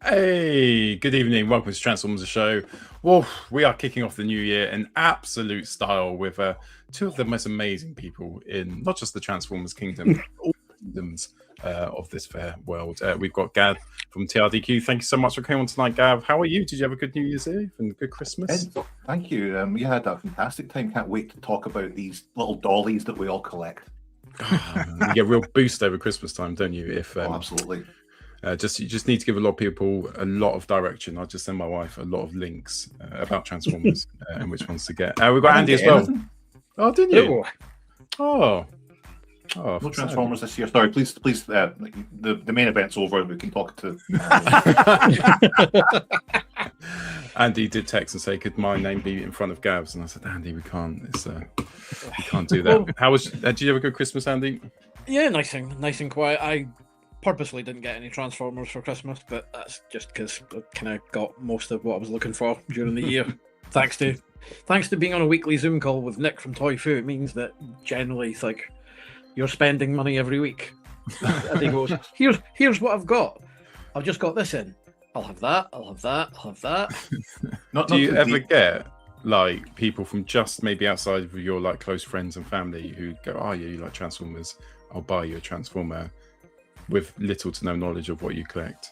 Hey, good evening. Welcome to Transformers the Show. Well, we are kicking off the new year in absolute style with two of the most amazing people in not just the Transformers kingdom, but all kingdoms of this fair world. We've got Gav from TRDQ. Thank you so much for coming on tonight, Gav. How are you? Did you have a good New Year's Eve and a good Christmas? Thank you. We had a fantastic time. Can't wait to talk about these little dollies that we all collect. You get a real boost over Christmas time, don't you? If absolutely. You just need to give a lot of people a lot of direction. I'll just send my wife a lot of links about Transformers and which ones to get. We've got Andy as well. Anything. Oh, didn't you? Oh, no Transformers this year. Sorry, please. The main event's over. We can talk to. Andy did text and say, "Could my name be in front of Gav's?" And I said, "Andy, we can't. We can't do that." How was? Did you have a good Christmas, Andy? Yeah, nice and quiet. I purposely didn't get any Transformers for Christmas, but that's just because I kind of got most of what I was looking for during the year. thanks to being on a weekly Zoom call with Nick from Toy Fu, it means that generally it's like you're spending money every week. And he goes, here's what I've got. I've just got this in. I'll have that. I'll have that. I'll have that. Do you ever get like people from just maybe outside of your like close friends and family who go, "Oh yeah, you like Transformers? I'll buy you a Transformer," with little to no knowledge of what you collect?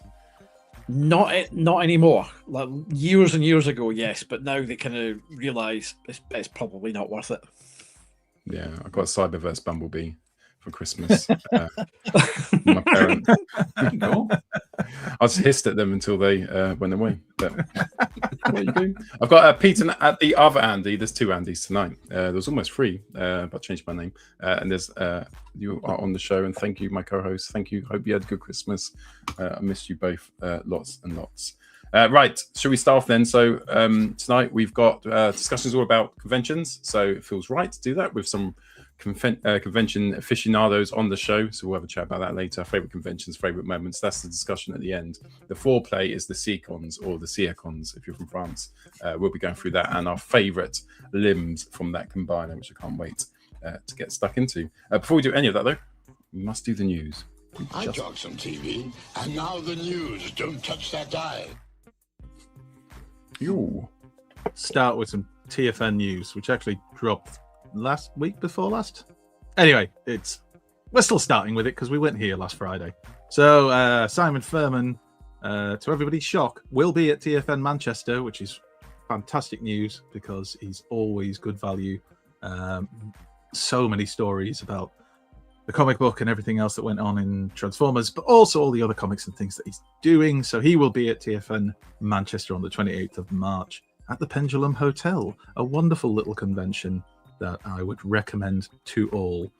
Not anymore. Like years and years ago, yes, but now they kind of realise it's probably not worth it. Yeah, I got a Cyberverse Bumblebee for Christmas. My parents. No. I just hissed at them until they went away. But what are you doing? I've got Peter at the other Andy. There's two Andys tonight. There was almost three, but I changed my name. And there's you are on the show, and thank you, my co-host. Thank you. Hope you had a good Christmas. I missed you both lots and lots. Right, should we start off then? So tonight we've got discussions all about conventions. So it feels right to do that with some convention aficionados on the show. So we'll have a chat about that later. Favorite conventions, favorite moments. That's the discussion at the end. The foreplay is the SeaCons or the SeaCons if you're from France. We'll be going through that and our favorite limbs from that combiner, which I can't wait to get stuck into. Before we do any of that though, we must do the news. I talk some TV, and now the news. Don't touch that dial. Yo. Start with some TFN news, which actually dropped week before last. Anyway, we're still starting with it because we weren't here last Friday. So Simon Furman, to everybody's shock, will be at TFN Manchester, which is fantastic news because he's always good value. So many stories about the comic book and everything else that went on in Transformers, but also all the other comics and things that he's doing. So he will be at TFN Manchester on the 28th of March at the Pendulum Hotel, a wonderful little convention that I would recommend to all.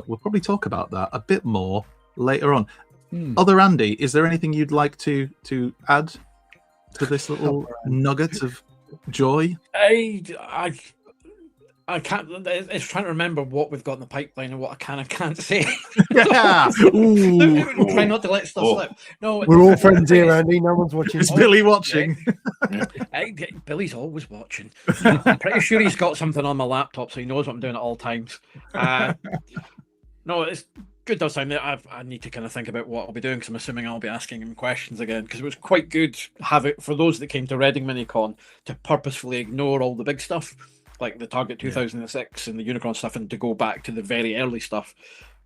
We'll probably talk about that a bit more later on. Other Andy, is there anything you'd like to add to this little nugget of joy? I can't. It's trying to remember what we've got in the pipeline and what I can and can't say. Yeah. Try not to let stuff slip. No, we're all friends here, Andy. No one's watching. Is Billy watching? Billy's always watching. I'm pretty sure he's got something on my laptop, so he knows what I'm doing at all times. No, it's good. Does sound that I need to kind of think about what I'll be doing because I'm assuming I'll be asking him questions again. Because it was quite good have it for those that came to Reading Minicon to purposefully ignore all the big stuff, like the Target 2006 and the Unicron stuff, and to go back to the very early stuff,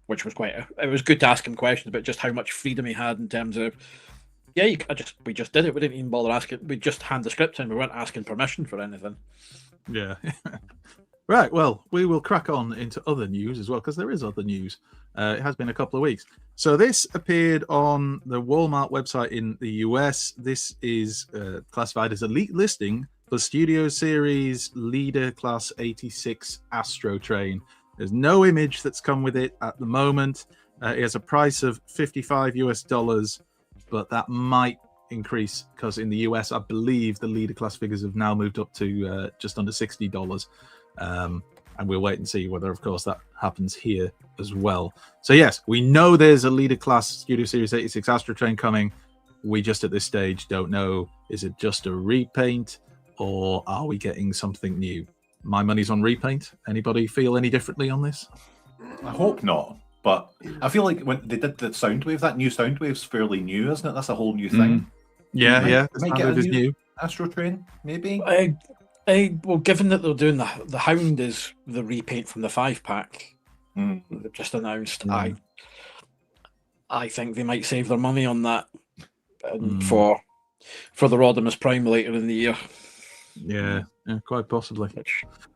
which was it was good to ask him questions about just how much freedom he had in terms of, we just did it. We didn't even bother asking. We just hand the script in. We weren't asking permission for anything. Yeah. Right. Well, we will crack on into other news as well, because there is other news. It has been a couple of weeks. So this appeared on the Walmart website in the US. This is classified as elite listing for Studio Series Leader Class 86 Astro Train. There's no image that's come with it at the moment. It has a price of $55 US, but that might increase because in the US, I believe the leader class figures have now moved up to just under $60. And we'll wait and see whether, of course, that happens here as well. So, yes, we know there's a leader class Studio Series 86 Astro Train coming. We just at this stage don't know, is it just a repaint or are we getting something new? My money's on repaint. Anybody feel any differently on this? I hope not. But I feel like when they did the Soundwave, that new Soundwave's fairly new, isn't it? That's a whole new thing. Yeah, They the might get a Soundwave is new. Astro Train, maybe? Well, given that they're doing the Hound is the repaint from the 5-pack, they've just announced. I think they might save their money on that for the Rodimus Prime later in the year. Yeah, quite possibly.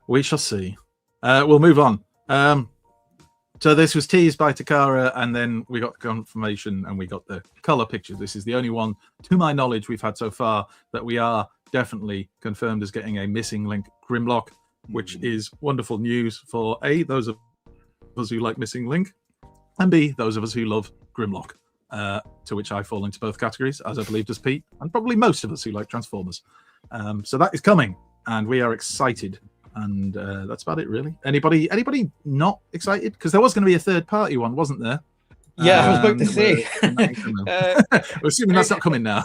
We shall see. We'll move on. So this was teased by Takara, and then we got the confirmation and we got the color picture. This is the only one, to my knowledge, we've had so far that we are definitely confirmed as getting a missing link Grimlock, which is wonderful news for A, those of us who like missing link, and B, those of us who love Grimlock, to which I fall into both categories, as I believe does Pete, and probably most of us who like Transformers. So that is coming, and we are excited. And that's about it, really. Anybody not excited? Because there was going to be a third-party one, wasn't there? Yeah, I was about to say. We're assuming that's not coming now.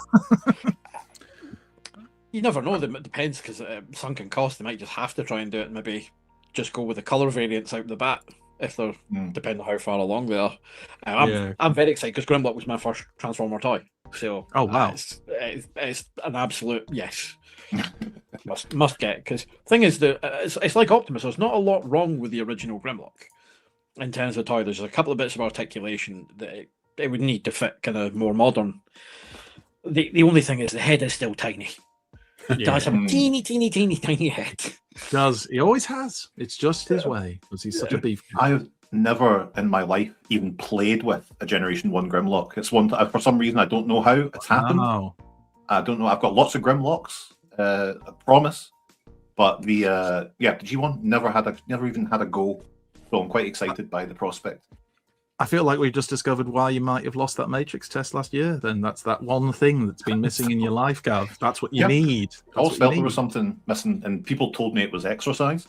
You never know. It depends, because sunken cost, they might just have to try and do it and maybe just go with the colour variants out the bat, if they're depending on how far along they are. I'm very excited, because Grimlock was my first Transformer toy. So wow. It's an absolute yes. must get, because thing is that it's like Optimus. There's not a lot wrong with the original Grimlock in terms of toy. There's a couple of bits of articulation that it would need to fit kind of more modern. The only thing is the head is still tiny. It has a teeny head. Does he always has? It's just his way because he's such a beef. I've never in my life even played with a Generation 1 Grimlock. It's one for some reason I don't know how it's happened. I don't know. I've got lots of Grimlocks. I promise, but the the G1 never even had a go, so I'm quite excited by the prospect. I feel like we've just discovered why you might have lost that Matrix test last year. Then that's that one thing that's been missing in your life, Gav. That's what you need. I always felt there was something missing, and people told me it was exercise.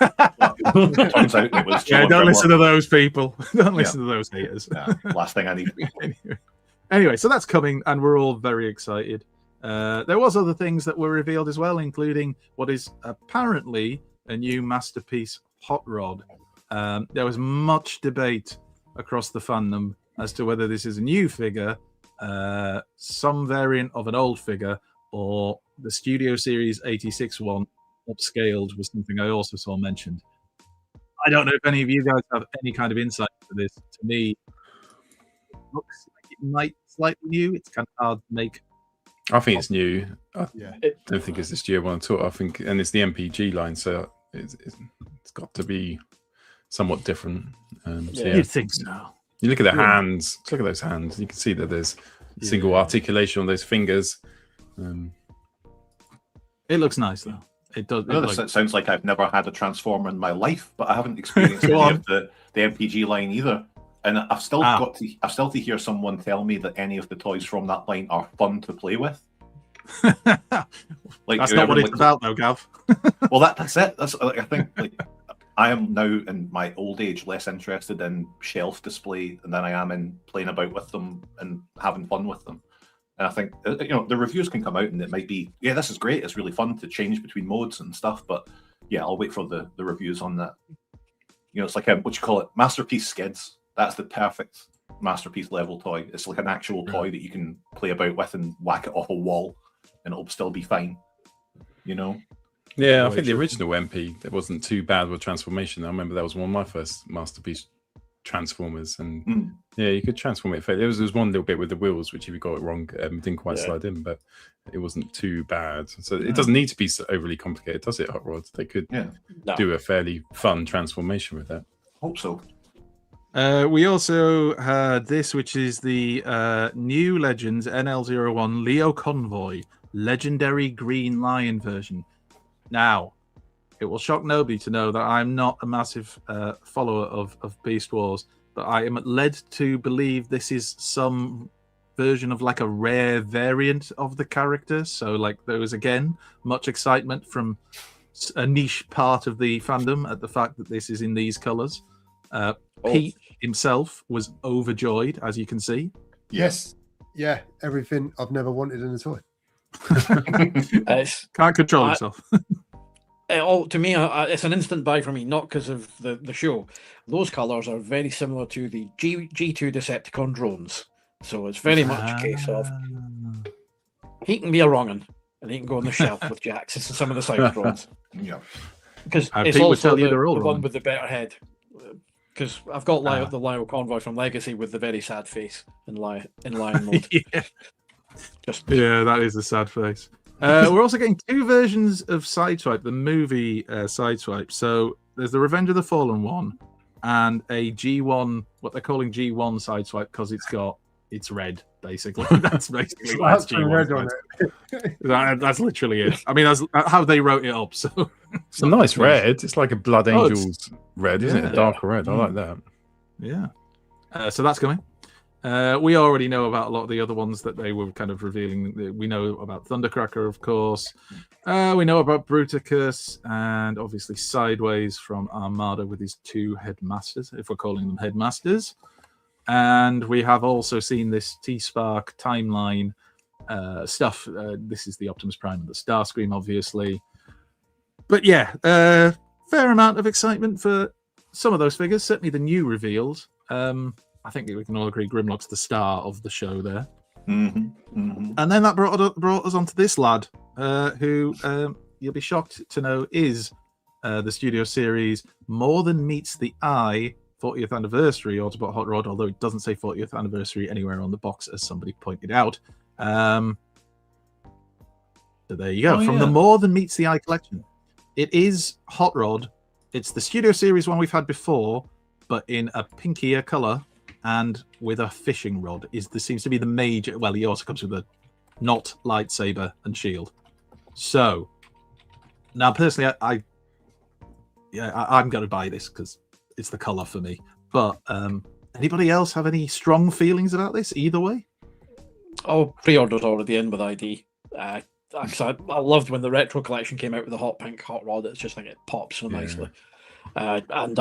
It turns out it was. Don't listen to those people. Don't listen to those haters. Last thing I need. Anyway, so that's coming, and we're all very excited. There was other things that were revealed as well, including what is apparently a new Masterpiece Hot Rod. There was much debate across the fandom as to whether this is a new figure, some variant of an old figure, or the Studio Series 86 one upscaled was something I also saw mentioned. I don't know if any of you guys have any kind of insight to this. To me, it looks like it might be slightly new. It's kind of hard to make. I think it's new. I don't think it's the Studio one at all. I think, and it's the MPG line, so it's got to be somewhat different. You'd think so. You look at the hands. Look at those hands. You can see that there's single articulation on those fingers. It looks nice though. It does. It sounds like I've never had a Transformer in my life, but I haven't experienced any of the MPG line either. And I've still to hear someone tell me that any of the toys from that line are fun to play with. Like that's not what it's about, though, Gav. Well, that's it. That's I think I am now in my old age less interested in shelf display than I am in playing about with them and having fun with them. And I think the reviews can come out and it might be this is great. It's really fun to change between modes and stuff. But I'll wait for the reviews on that. It's like what you call it, Masterpiece Skids. That's the perfect Masterpiece level toy. It's like an actual toy that you can play about with and whack it off a wall, and it'll still be fine. Yeah, I think the original MP it wasn't too bad with transformation. I remember that was one of my first Masterpiece Transformers, and you could transform it. There was one little bit with the wheels, which if you got it wrong, didn't quite slide in, but it wasn't too bad. So it doesn't need to be so overly complicated, does it? Hot Rods, they could do a fairly fun transformation with that. Hope so. We also had this, which is the new Legends NL01 Leo Convoy Legendary Green Lion version. Now, it will shock nobody to know that I'm not a massive follower of Beast Wars, but I am led to believe this is some version of like a rare variant of the character. So like there was again much excitement from a niche part of the fandom at the fact that this is in these colors. Pete himself was overjoyed, as you can see. Yes. Yeah. Everything I've never wanted in a toy. Can't control himself. To me, it's an instant buy for me, not because of the show. Those colours are very similar to the G2 Decepticon drones. So it's very much a case of he can be a wrong'un and he can go on the shelf with Jax and some of the side drones. Yeah. Because it's Pete would also tell you the they're all one wrong. with the better head. Because I've got the Lyle Convoy from Legacy with the very sad face in lion mode. Yeah. Yeah, that is a sad face. We're also getting 2 versions of Sideswipe, the movie Sideswipe. So there's the Revenge of the Fallen one and a G1, what they're calling G1 Sideswipe because it's red, basically. That's basically why it's G1 red on it. That's literally it. I mean, that's how they wrote it up. So it's a nice red. It's like a Blood Oh, Angels red, isn't it? A darker red. I like that. Yeah. So that's coming. We already know about a lot of the other ones that they were kind of revealing. We know about Thundercracker, of course. We know about Bruticus and obviously Sideways from Armada with his 2 headmasters, if we're calling them headmasters. And we have also seen this T-Spark timeline stuff. This is the Optimus Prime and the Starscream, obviously. But yeah, fair amount of excitement for some of those figures. Certainly the new reveals. I think we can all agree Grimlock's the star of the show there. And then that brought us onto this lad, who you'll be shocked to know is the Studio Series More Than Meets the Eye 40th Anniversary Autobot Hot Rod, although it doesn't say 40th Anniversary anywhere on the box, as somebody pointed out. So there you go. From the More Than Meets the Eye collection. It is Hot Rod. It's the Studio Series one we've had before, but in a pinkier colour. And with a fishing rod seems to be the major. Well, he also comes with a not lightsaber and shield. So now, personally, I'm going to buy this because it's the color for me. But anybody else have any strong feelings about this? Either way. Oh, pre-order's already in with ID. I loved when the retro collection came out with the hot pink hot rod. It's just like it pops so nicely. And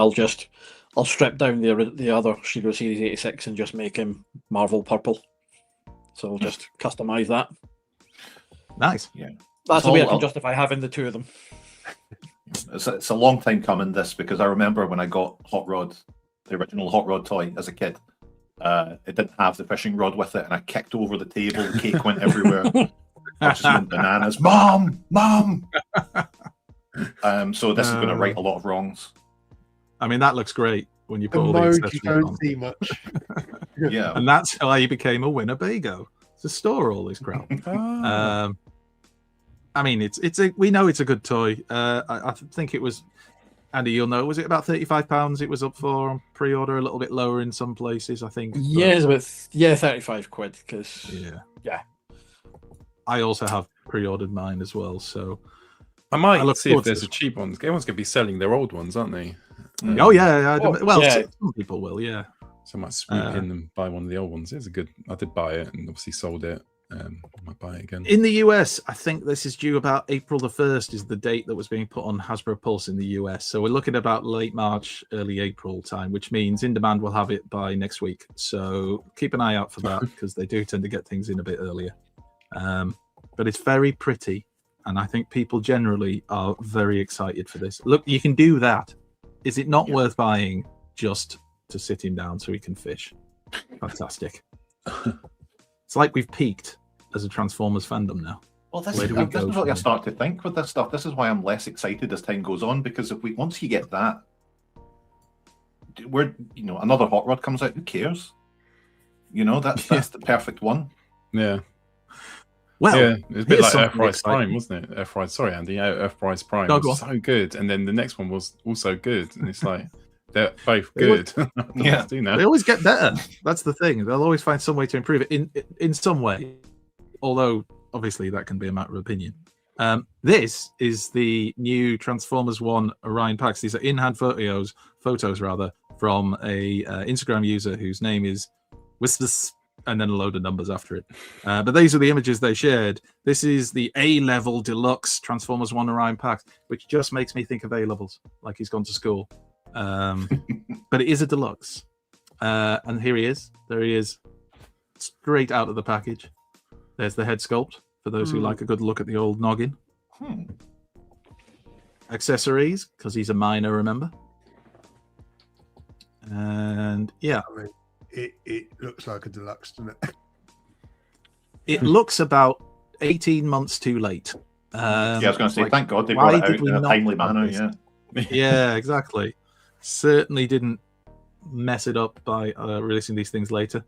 I'll strip down the other Studio Series 86 and just make him Marvel purple. So I'll just customize that. Nice. Yeah. That's the way I can justify having the 2 of them. It's a long time coming, this, because I remember when I got Hot Rod, the original Hot Rod toy as a kid, it didn't have the fishing rod with it, and I kicked over the table, the cake went everywhere. I just went bananas. Mom! So this is going to right a lot of wrongs. I mean, that looks great when you put The all the mode you accessories don't on. see much. Yeah. And that's how you became a Winnebago, to store all this crap. I mean, we know it's a good toy. I think it was, Andy, you'll know, was it about £35 it was up for on pre-order, a little bit lower in some places, I think. Yeah, it's about 35 quid, because yeah. I also have pre-ordered mine as well, so I might look see if forward to there's this. a cheap one. Everyone's going to be selling their old ones, aren't they? Oh yeah. Well, yeah. some people will, yeah. So I might swoop in and buy one of the old ones. It's a good. I did buy it and obviously sold it. I might buy it again. In the US, I think this is due about April the 1st is the date that was being put on Hasbro Pulse in the US. So we're looking at about late March, early April time, which means In Demand will have it by next week. So keep an eye out for that because they do tend to get things in a bit earlier. But it's very pretty. And I think people generally are very excited for this. Look, you can do that. Is it not worth buying just to sit him down so he can fish? Fantastic. It's like we've peaked as a Transformers fandom now. Well, this Where is do we go what from I here? start to think with this stuff. This is why I'm less excited as time goes on, because once you get that, another Hot Rod comes out, who cares? That's the perfect one. Yeah. Well, yeah, it was a bit here's like something Earthrise exciting. Prime, wasn't it? Earthrise, sorry, Andy. Earthrise Prime No, go was so good, and then the next one was also good, and it's like they're both They good. Yeah. do now. They always get better. That's the thing. They'll always find some way to improve it in some way. Although, obviously, that can be a matter of opinion. This is the new Transformers One Orion Pax. These are in-hand photos from a Instagram user whose name is Whispers and then a load of numbers after it. But these are the images they shared. This is the A-level deluxe Transformers One Orion Pax, which just makes me think of A-levels, like he's gone to school. But it is a deluxe. And here he is. There he is, straight out of the package. There's the head sculpt, for those who like a good look at the old noggin. Accessories, because he's a minor, remember? And yeah. I mean, it looks like a deluxe, doesn't it? It looks about 18 months too late. I was going to say, like, thank God they why brought it did out we in a not timely have manner. this? Yeah. Yeah, exactly. Certainly didn't mess it up by releasing these things later.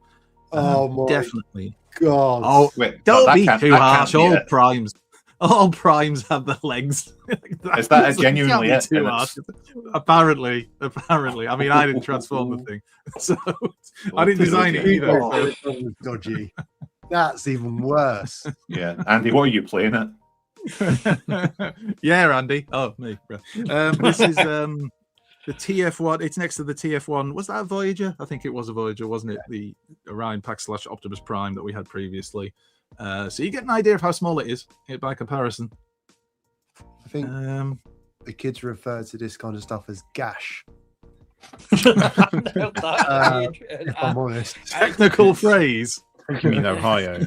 Oh my definitely. God! Oh, Wait, don't that be can't- too that harsh. can't be All it. primes. All primes have the legs. Is that can't genuinely be it? too And harsh. Apparently. I mean, I didn't transform the thing, so I didn't design it either. Oh, that was dodgy. That's even worse. Yeah, Andy, what are you playing at? Yeah, Andy. Oh, me. This is the TF1. It's next to the TF1. Was that a Voyager? I think it was a Voyager, wasn't it? The Orion Pax / Optimus Prime that we had previously. So you get an idea of how small it is by comparison. I think the kids refer to this kind of stuff as gash. If I'm honest. Technical phrase. You mean Ohio?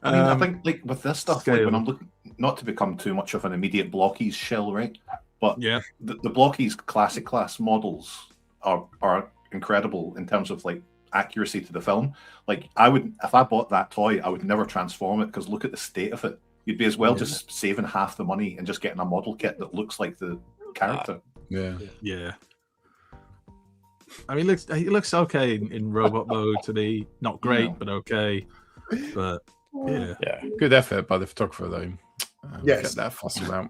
I mean, I think like with this stuff, like scale. when I'm looking, not to become too much of an immediate Blockies shell, right? But Yeah. the Blockies classic class models are incredible in terms of like accuracy to the film. Like I would, if I bought that toy, I would never transform it because look at the state of it. You'd be as well just saving half the money and just getting a model kit that looks like the character. Yeah. I mean, he looks okay in robot mode to me. Not great, but okay. But yeah. Good effort by the photographer, though. Yes. Get that fossil out.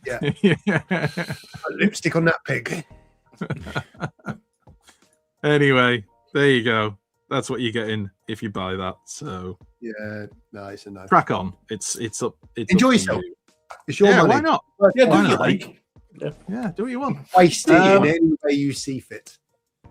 Put lipstick on that pig. Anyway, there you go. That's what you're getting if you buy that. So Yeah, nice and nice. crack on. It's up. It's Enjoy up to yourself. you. It's your Yeah, money. why not? Yeah, Why do you not? like? Yeah, do what you want. Waste it in any way you see fit.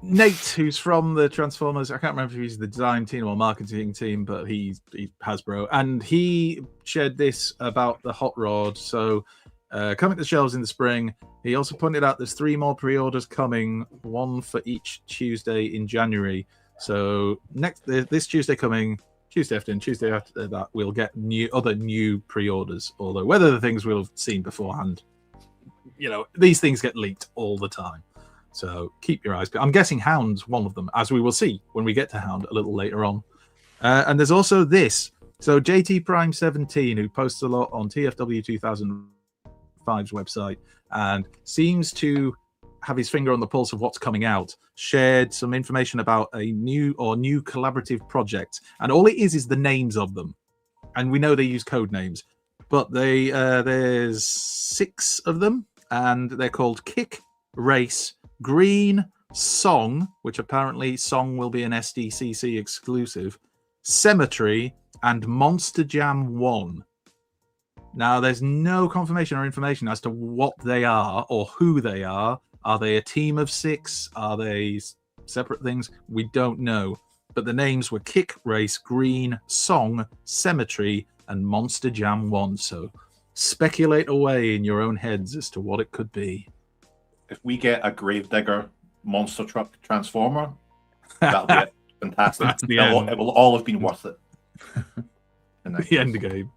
Nate, who's from the Transformers, I can't remember if he's the design team or marketing team, but he's Hasbro, and he shared this about the hot rod. So coming to shelves in the spring. He also pointed out there's 3 more pre-orders coming, one for each Tuesday in January. So this Tuesday coming, Tuesday after that, we'll get other new pre-orders. Although whether the things we'll have seen beforehand, these things get leaked all the time. So keep your eyes. I'm guessing Hound's one of them, as we will see when we get to Hound a little later on. And there's also this. So JT Prime 17, who posts a lot on TFW 2005's website and seems to have his finger on the pulse of what's coming out, shared some information about a new collaborative project. And all it is the names of them. And we know they use code names. But there's 6 of them, and they're called Kick, Race, Green, Song, which apparently Song will be an SDCC exclusive, Cemetery, and Monster Jam 1. Now, there's no confirmation or information as to what they are or who they are. Are they a team of 6? Are they separate things? We don't know. But the names were Kick, Race, Green, Song, Cemetery, and Monster Jam 1. So speculate away in your own heads as to what it could be. If we get a Gravedigger monster truck transformer, that'll be it. Fantastic. That's the It end. will all have been worth it. The end game.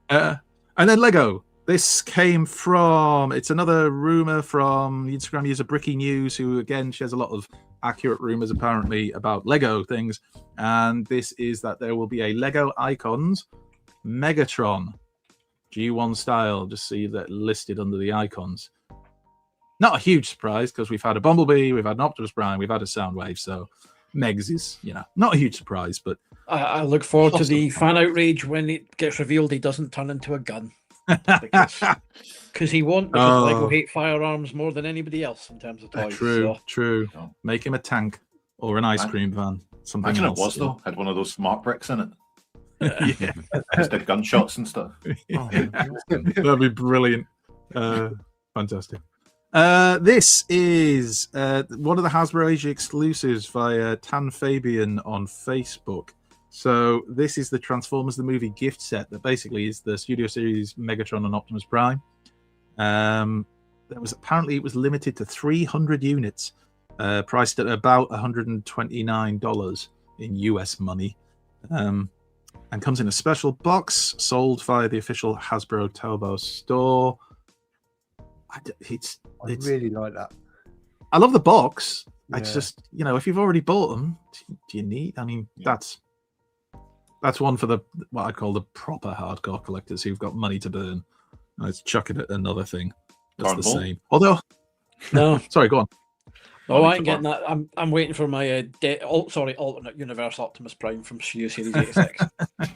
And then Lego. This came from, it's another rumor from Instagram user Bricky News, who again shares a lot of accurate rumors apparently about Lego things. And this is that there will be a Lego Icons Megatron G1 style. Just see that listed under the icons. Not a huge surprise because we've had a Bumblebee, we've had an Optimus Prime, we've had a Soundwave. So Megs is, not a huge surprise, but I look forward to the fan outrage when it gets revealed he doesn't turn into a gun. Because he won't, because Lego hate firearms more than anybody else in terms of toys. True. Make him a tank or an ice cream van. Something Imagine else. it was, though. Had one of those smart bricks in it. Yeah. Just did gunshots and stuff. That'd be brilliant. Fantastic. This is one of the Hasbro Asia exclusives via Tan Fabian on Facebook. So this is the Transformers the movie gift set that basically is the Studio Series Megatron and Optimus Prime. It was limited to 300 units, priced at about $129 in US money, and comes in a special box sold via the official Hasbro Taobao store. I really like that. I love the box. Yeah. It's just, if you've already bought them, do you need? I mean, that's one for the what I call the proper hardcore collectors who've got money to burn. Let's chuck it at another thing that's the same. Although, No, sorry, go on. Oh, I ain't getting that. I'm waiting for my alternate universe Optimus Prime from Studio Series 86.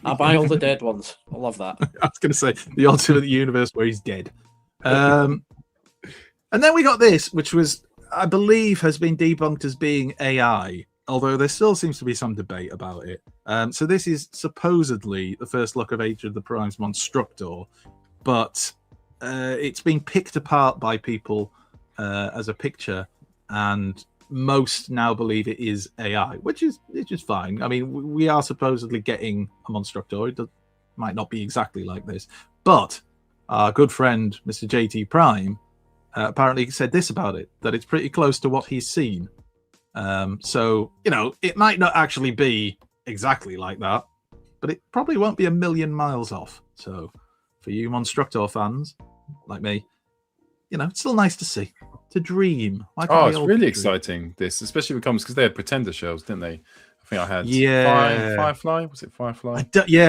I buy all the dead ones. I love that. I was going to say the alternate universe where he's dead. And then we got this, which was, I believe, has been debunked as being AI, although there still seems to be some debate about it. So this is supposedly the first look of Age of the Prime's Monstructor, but it's been picked apart by people as a picture, and most now believe it is AI, which is fine. I mean, we are supposedly getting a Monstructor. It might not be exactly like this, but our good friend, Mr. JT Prime, apparently said this about it, that it's pretty close to what he's seen. So, it might not actually be exactly like that, but it probably won't be a million miles off. So, for you Monstructor fans, like me, it's still nice to see. To dream. It's really exciting, this, especially when it comes, because they had Pretender shells, didn't they? I think I had Firefly. Was it Firefly?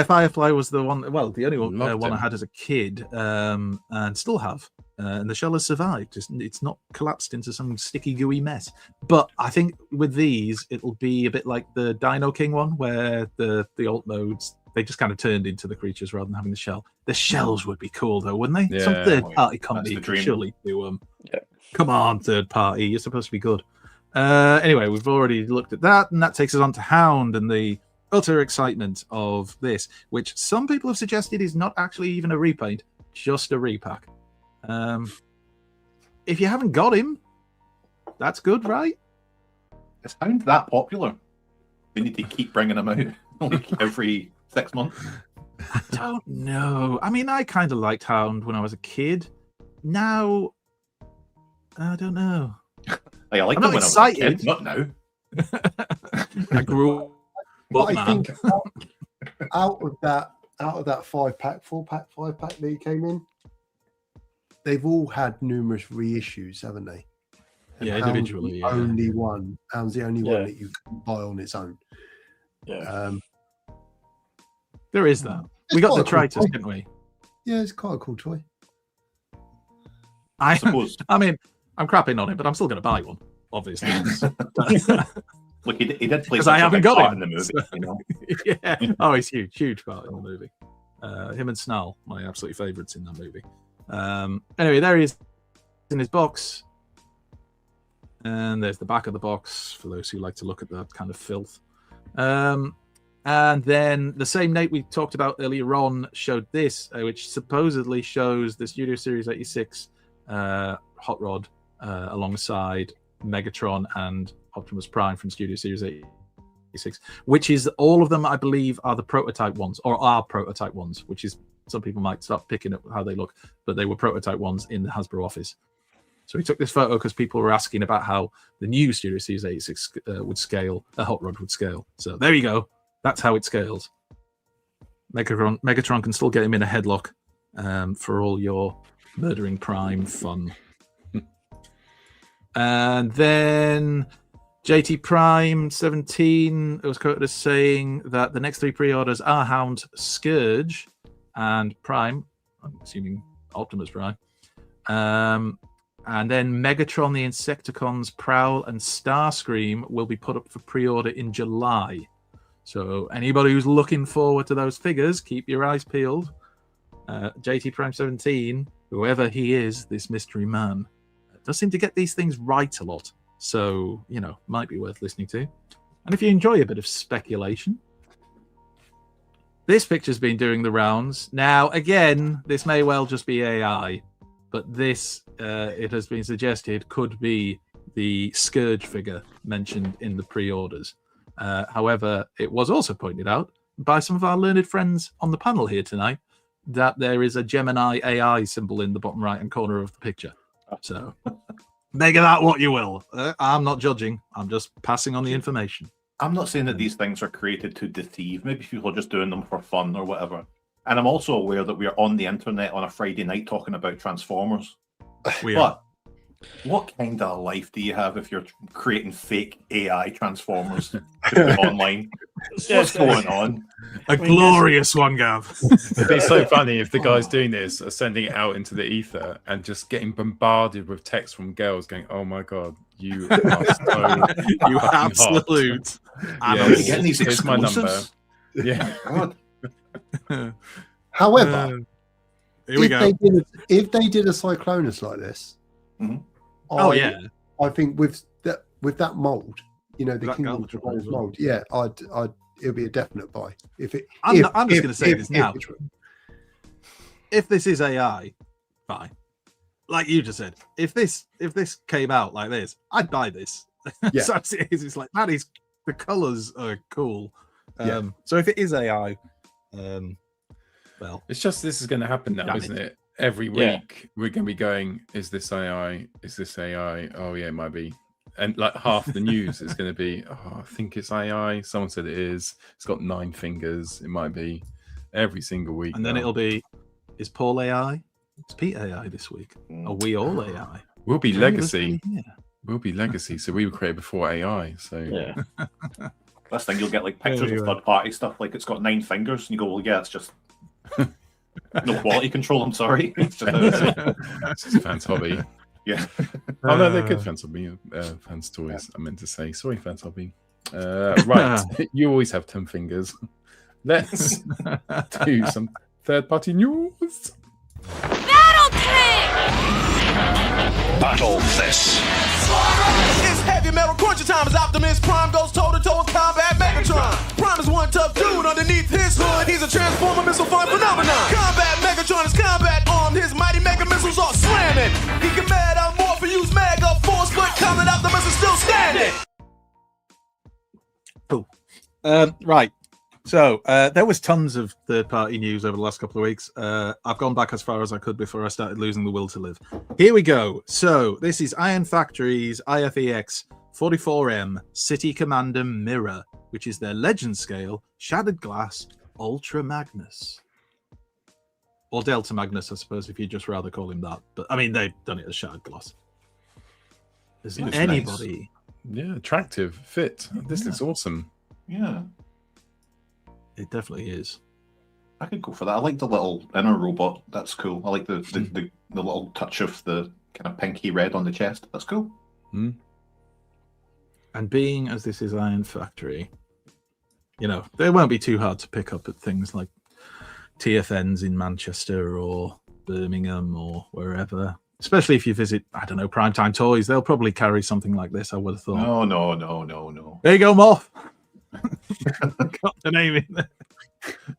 Firefly was the one. Well, the only one I had as a kid, and still have. And the shell has survived. It's not collapsed into some sticky, gooey mess. But I think with these, it'll be a bit like the Dino King one, where the alt modes, they just kind of turned into the creatures rather than having the shell. The shells would be cool, though, wouldn't they? Yeah. Some third-party company could surely do them. Yeah. Come on, third party. You're supposed to be good. Anyway, we've already looked at that, and that takes us on to Hound and the utter excitement of this, which some people have suggested is not actually even a repaint, just a repack. If you haven't got him, that's good, right? Is Hound that popular? They need to keep bringing him out like every 6 months. I don't know. I mean, I kind of liked Hound when I was a kid. Now, I don't know. I liked I'm him not when excited. I was a kid, not now. I grew up. But I think out of that 5-pack, 4-pack, 5-pack that he came in, they've all had numerous reissues, haven't they? And Yeah, Hound's individually. the only one. Hound's the only one that you can buy on its own. Yeah. There is that. We got the Tritus, didn't we? Yeah, it's quite a cool toy. I suppose. I mean, I'm crapping on it, but I'm still going to buy one, obviously. Look, he did play Because I haven't got part him in the movie. so- You know? Yeah. Oh, he's huge part in the movie. Him and Snarl, my absolute favourites in that movie. Anyway, there he is in his box. And there's the back of the box for those who like to look at that kind of filth. And then the same Nate we talked about earlier on showed this, which supposedly shows the Studio Series 86 Hot Rod alongside Megatron and Optimus Prime from Studio Series 86, which is all of them, I believe, are the prototype ones, or are prototype ones, which is some people might start picking up how they look, but they were prototype ones in the Hasbro office. So he took this photo because people were asking about how the new Studio Series 86 would scale, a Hot Rod would scale. So there you go. That's how it scales. Megatron can still get him in a headlock for all your murdering Prime fun. And then JT Prime 17 was quoted as saying that the next 3 pre-orders are Hound, Scourge, and Prime. I'm assuming Optimus Prime. And then Megatron, the Insecticons, Prowl, and Starscream will be put up for pre-order in July. So anybody who's looking forward to those figures, keep your eyes peeled. JT Prime 17, whoever he is, this mystery man, does seem to get these things right a lot. So, might be worth listening to. And if you enjoy a bit of speculation, this picture's been doing the rounds. Now, again, this may well just be AI, but this it has been suggested could be the Scourge figure mentioned in the pre-orders. However, it was also pointed out by some of our learned friends on the panel here tonight that there is a Gemini AI symbol in the bottom right-hand corner of the picture. So make of that what you will. I'm not judging. I'm just passing on the information. I'm not saying that these things are created to deceive. Maybe people are just doing them for fun or whatever. And I'm also aware that we're on the internet on a Friday night talking about Transformers. But what kind of life do you have if you're creating fake AI Transformers to put online? What's going on? A glorious one, Gav. It'd be so funny if the guys doing this are sending it out into the ether and just getting bombarded with texts from girls going, "Oh my god, you are so you absolute." Yeah, you're getting these Here's my number. exclusives. Yeah. God. However, Here we go. If they did a Cyclonus like this, I think with that mold, you know, the That Kingdom Galvatron of as well. mold, yeah, it'll be a definite buy. I'm just going to say this now. If this is AI, fine. Like you just said, if this came out like this, I'd buy this. Yeah. So it's like that is the colors are cool. So if it is AI, well, It's just this is going to happen now, Damn isn't it. it? Every Yeah. week we're going to be going, is this AI? Is this AI? Oh yeah, it might be. And like half the news is going to be, oh, I think it's AI. Someone said it is. It's got 9 fingers. It might be. Every single week. and then now. it'll be, is Paul AI? It's Pete AI this week. Are we all AI? We'll be Join us legacy. here. We'll be legacy. So we were created before AI. So Yeah. This thing, you'll get like pictures There of you are. third-party stuff, like it's got 9 fingers, and you go, well, yeah, it's just no quality control. I'm sorry. It's just how it is. it's just fans hobby. Yeah. Oh no, they're good fans hobby. Fans toys. I meant to say. Sorry, fans hobby. Right. You always have 10 fingers. Let's do some third-party news. Battle this. It's heavy metal crunchy time as Optimus Prime goes toe-to-toe with Combat Megatron. Prime is one tough dude underneath his hood. He's a transformer missile fire phenomenon. Combat Megatron is combat armed. His mighty mega missiles are slamming. He can metamorph and use mega force, but Combat Optimus is still standing. Cool. Right. So there was tons of third-party news over the last couple of weeks. I've gone back as far as I could before I started losing the will to live. Here we go. So this is Iron Factory's IFEX 44M City Commander Mirror, which is their Legend Scale Shattered Glass Ultra Magnus. Or Delta Magnus, I suppose, if you'd just rather call him that. But I mean, they've done it as Shattered Glass. Is It looks anybody... Yeah, attractive, fit. This looks awesome. Yeah. It definitely is. I could go for that. I like the little inner robot. That's cool. I like the little touch of the kind of pinky red on the chest. That's cool. And being as this is Iron Factory, you know, they won't be too hard to pick up at things like TFNs in Manchester or Birmingham or wherever. Especially if you visit, I don't know, Primetime Toys, they'll probably carry something like this, I would have thought. No. There you go, Moth. Got the name in there.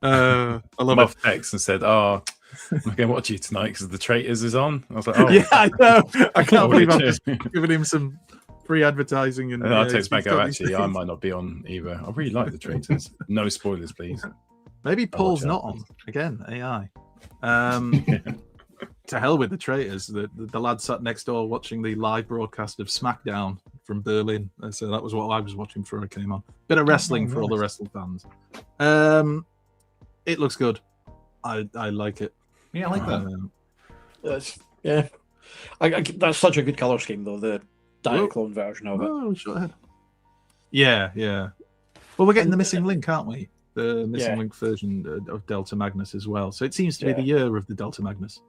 I love Muff text and said, "Oh, I'm going to watch you tonight because the Traitors is on." I was like, "Oh, Yeah, I know. I can't Oh, believe I'm too. just giving him some free advertising. And I he's text back, got "Oh, these actually, I things. might not be on either. I really like the Traitors. No spoilers, please." Maybe Paul's watch not out. on again. AI. To hell with the traitors. The lad sat next door watching the live broadcast of SmackDown from Berlin. So that was what I was watching before I came on. Bit of wrestling for all the wrestling fans. It looks good. I like it. Yeah, I like that. That's that's such a good color scheme though. The Diaclone version of it. Oh, shut ahead. Yeah. Well, we're getting the missing link, aren't we? The missing link version of Delta Magnus as well. So it seems to be the year of the Delta Magnus.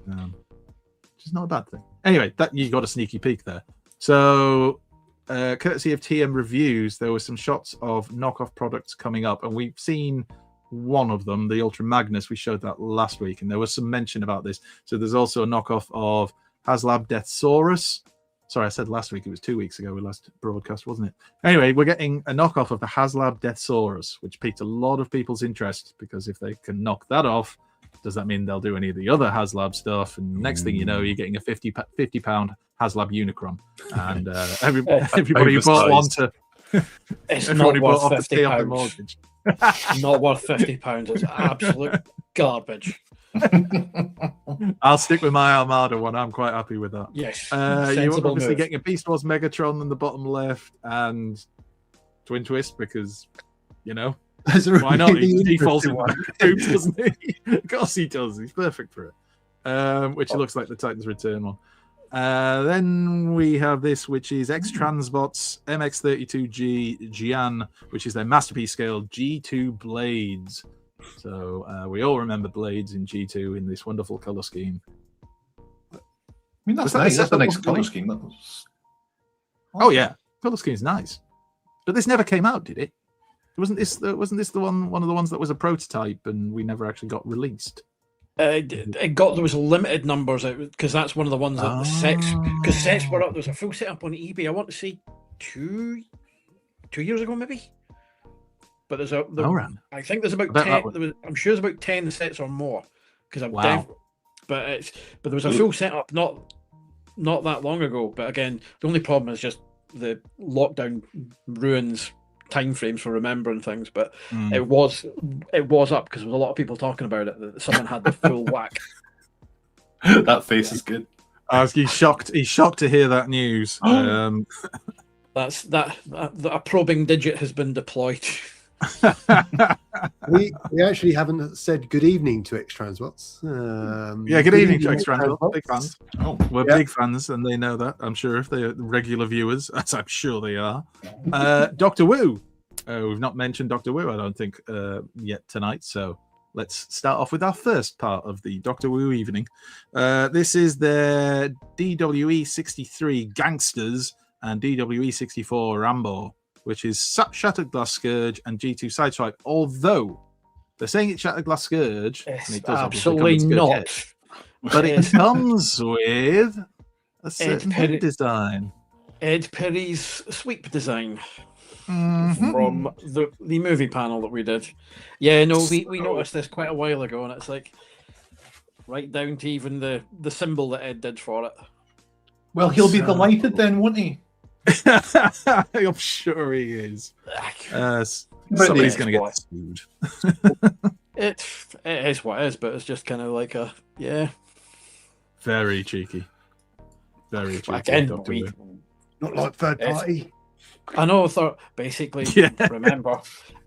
Which is not a bad thing. Anyway, that you got a sneaky peek there. So, courtesy of TM Reviews, there were some shots of knockoff products coming up, and we've seen one of them, the Ultra Magnus. We showed that last week, and there was some mention about this. So there's also a knockoff of HasLab Deathsaurus. Sorry, I said last week. It was 2 weeks ago, we last broadcast, wasn't it? Anyway, we're getting a knockoff of the HasLab Deathsaurus, which piqued a lot of people's interest, because if they can knock that off, Does that mean they'll do any of the other HasLab stuff? And next thing you know, you're getting a £50 HasLab Unicron, and everybody who bought one to It's everybody not bought worth off to pay off the £50. mortgage. Not worth £50. It's absolute garbage. I'll stick with my Armada one. I'm quite happy with that. Yes. You're sensible obviously move. getting a Beast Wars Megatron in the bottom left and Twin Twist because, you know, why not? He defaults in troops, doesn't he? Of course he does. He's perfect for it. Which looks like the Titans Return one. Then we have this, which is X-Transbots MX-32G Jian, which is their masterpiece scale G2 Blades. So we all remember Blades in G2 in this wonderful color scheme. I mean, that's Was that nice. the That's a nice second color one? scheme. That was... Oh yeah, color scheme's nice. But this never came out, did it? Wasn't this the one of the ones that was a prototype and we never actually got released? It got there was limited numbers because that's one of the ones that the sets because sets were up. There was a full setup on eBay. I want to say two years ago maybe. But I think there's about 10. I'm sure there's about 10 sets or more because I'm but there was a full setup not that long ago. But again, the only problem is just the lockdown ruins time frames for remembering things. But it was up because there was a lot of people talking about it. That someone had the full whack. That face is good. He's shocked. He's shocked to hear that news. That's that a probing digit has been deployed. we actually haven't said good evening to X-Transbots. Good evening to X-Transbots. Big fans. We're Yeah. big fans, and they know that. I'm sure if they're regular viewers, as I'm sure they are. Doctor Wu. We've not mentioned Doctor Wu, I don't think, yet tonight. So let's start off with our first part of the Doctor Wu evening. This is their DWE 63 Gangsters and DWE 64 Rambo, which is Shattered Glass Scourge and G2 Sideswipe. Although they're saying it's Shattered Glass Scourge, It's and it does absolutely not. but it comes with a certain head design. Ed Perry's sweep design Mhm. from the movie panel that we did. Yeah, no, we noticed this quite a while ago, and it's like right down to even the symbol that Ed did for it. Well, he'll be delighted then, won't he? I'm sure he is. Somebody's going to get sued. It is what it is, but it's just kind of like Very cheeky. Very cheeky. Again, Dr. Wu. Not like third party. I know. Basically, Yeah. remember,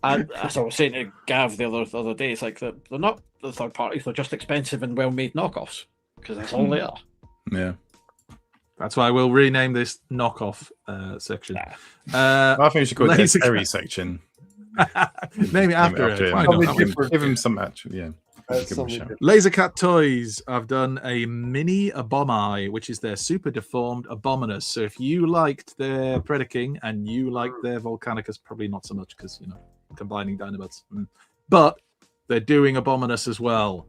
and as I was saying to Gav the other day, it's like they're not the third parties; they're just expensive and well-made knockoffs because that's all they are. Yeah. That's why we'll rename this knockoff section. I think we should call it the Laser Terry Cat. section. Name it after it. Why Something not? different. Give him some match. Yeah. Give him a Something shout. different. Lasercat Toys have done a mini Abomi, which is their super deformed Abominus. So if you liked their Predaking and you liked their Volcanicus, probably not so much because, combining Dinobots. But they're doing Abominus as well.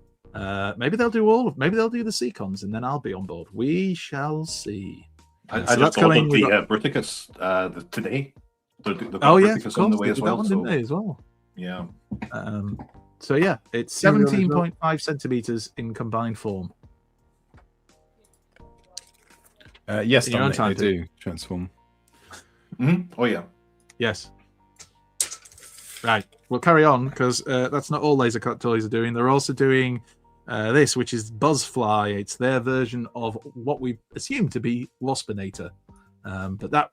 Maybe they'll do maybe they'll do the SeaCons and then I'll be on board. We shall see. I just ordered the Bruticus today. They've got Bruticus on the way as well. Didn't they as well? Yeah. So yeah, it's 17.5 centimeters in combined form. Yes, In your own Dominic, time, they do transform. Mm-hmm. Oh yeah. Yes. Right. We'll carry on because that's not all Lasercut Toys are doing. They're also doing this, which is Buzzfly. It's their version of what we assume to be Waspinator. But that,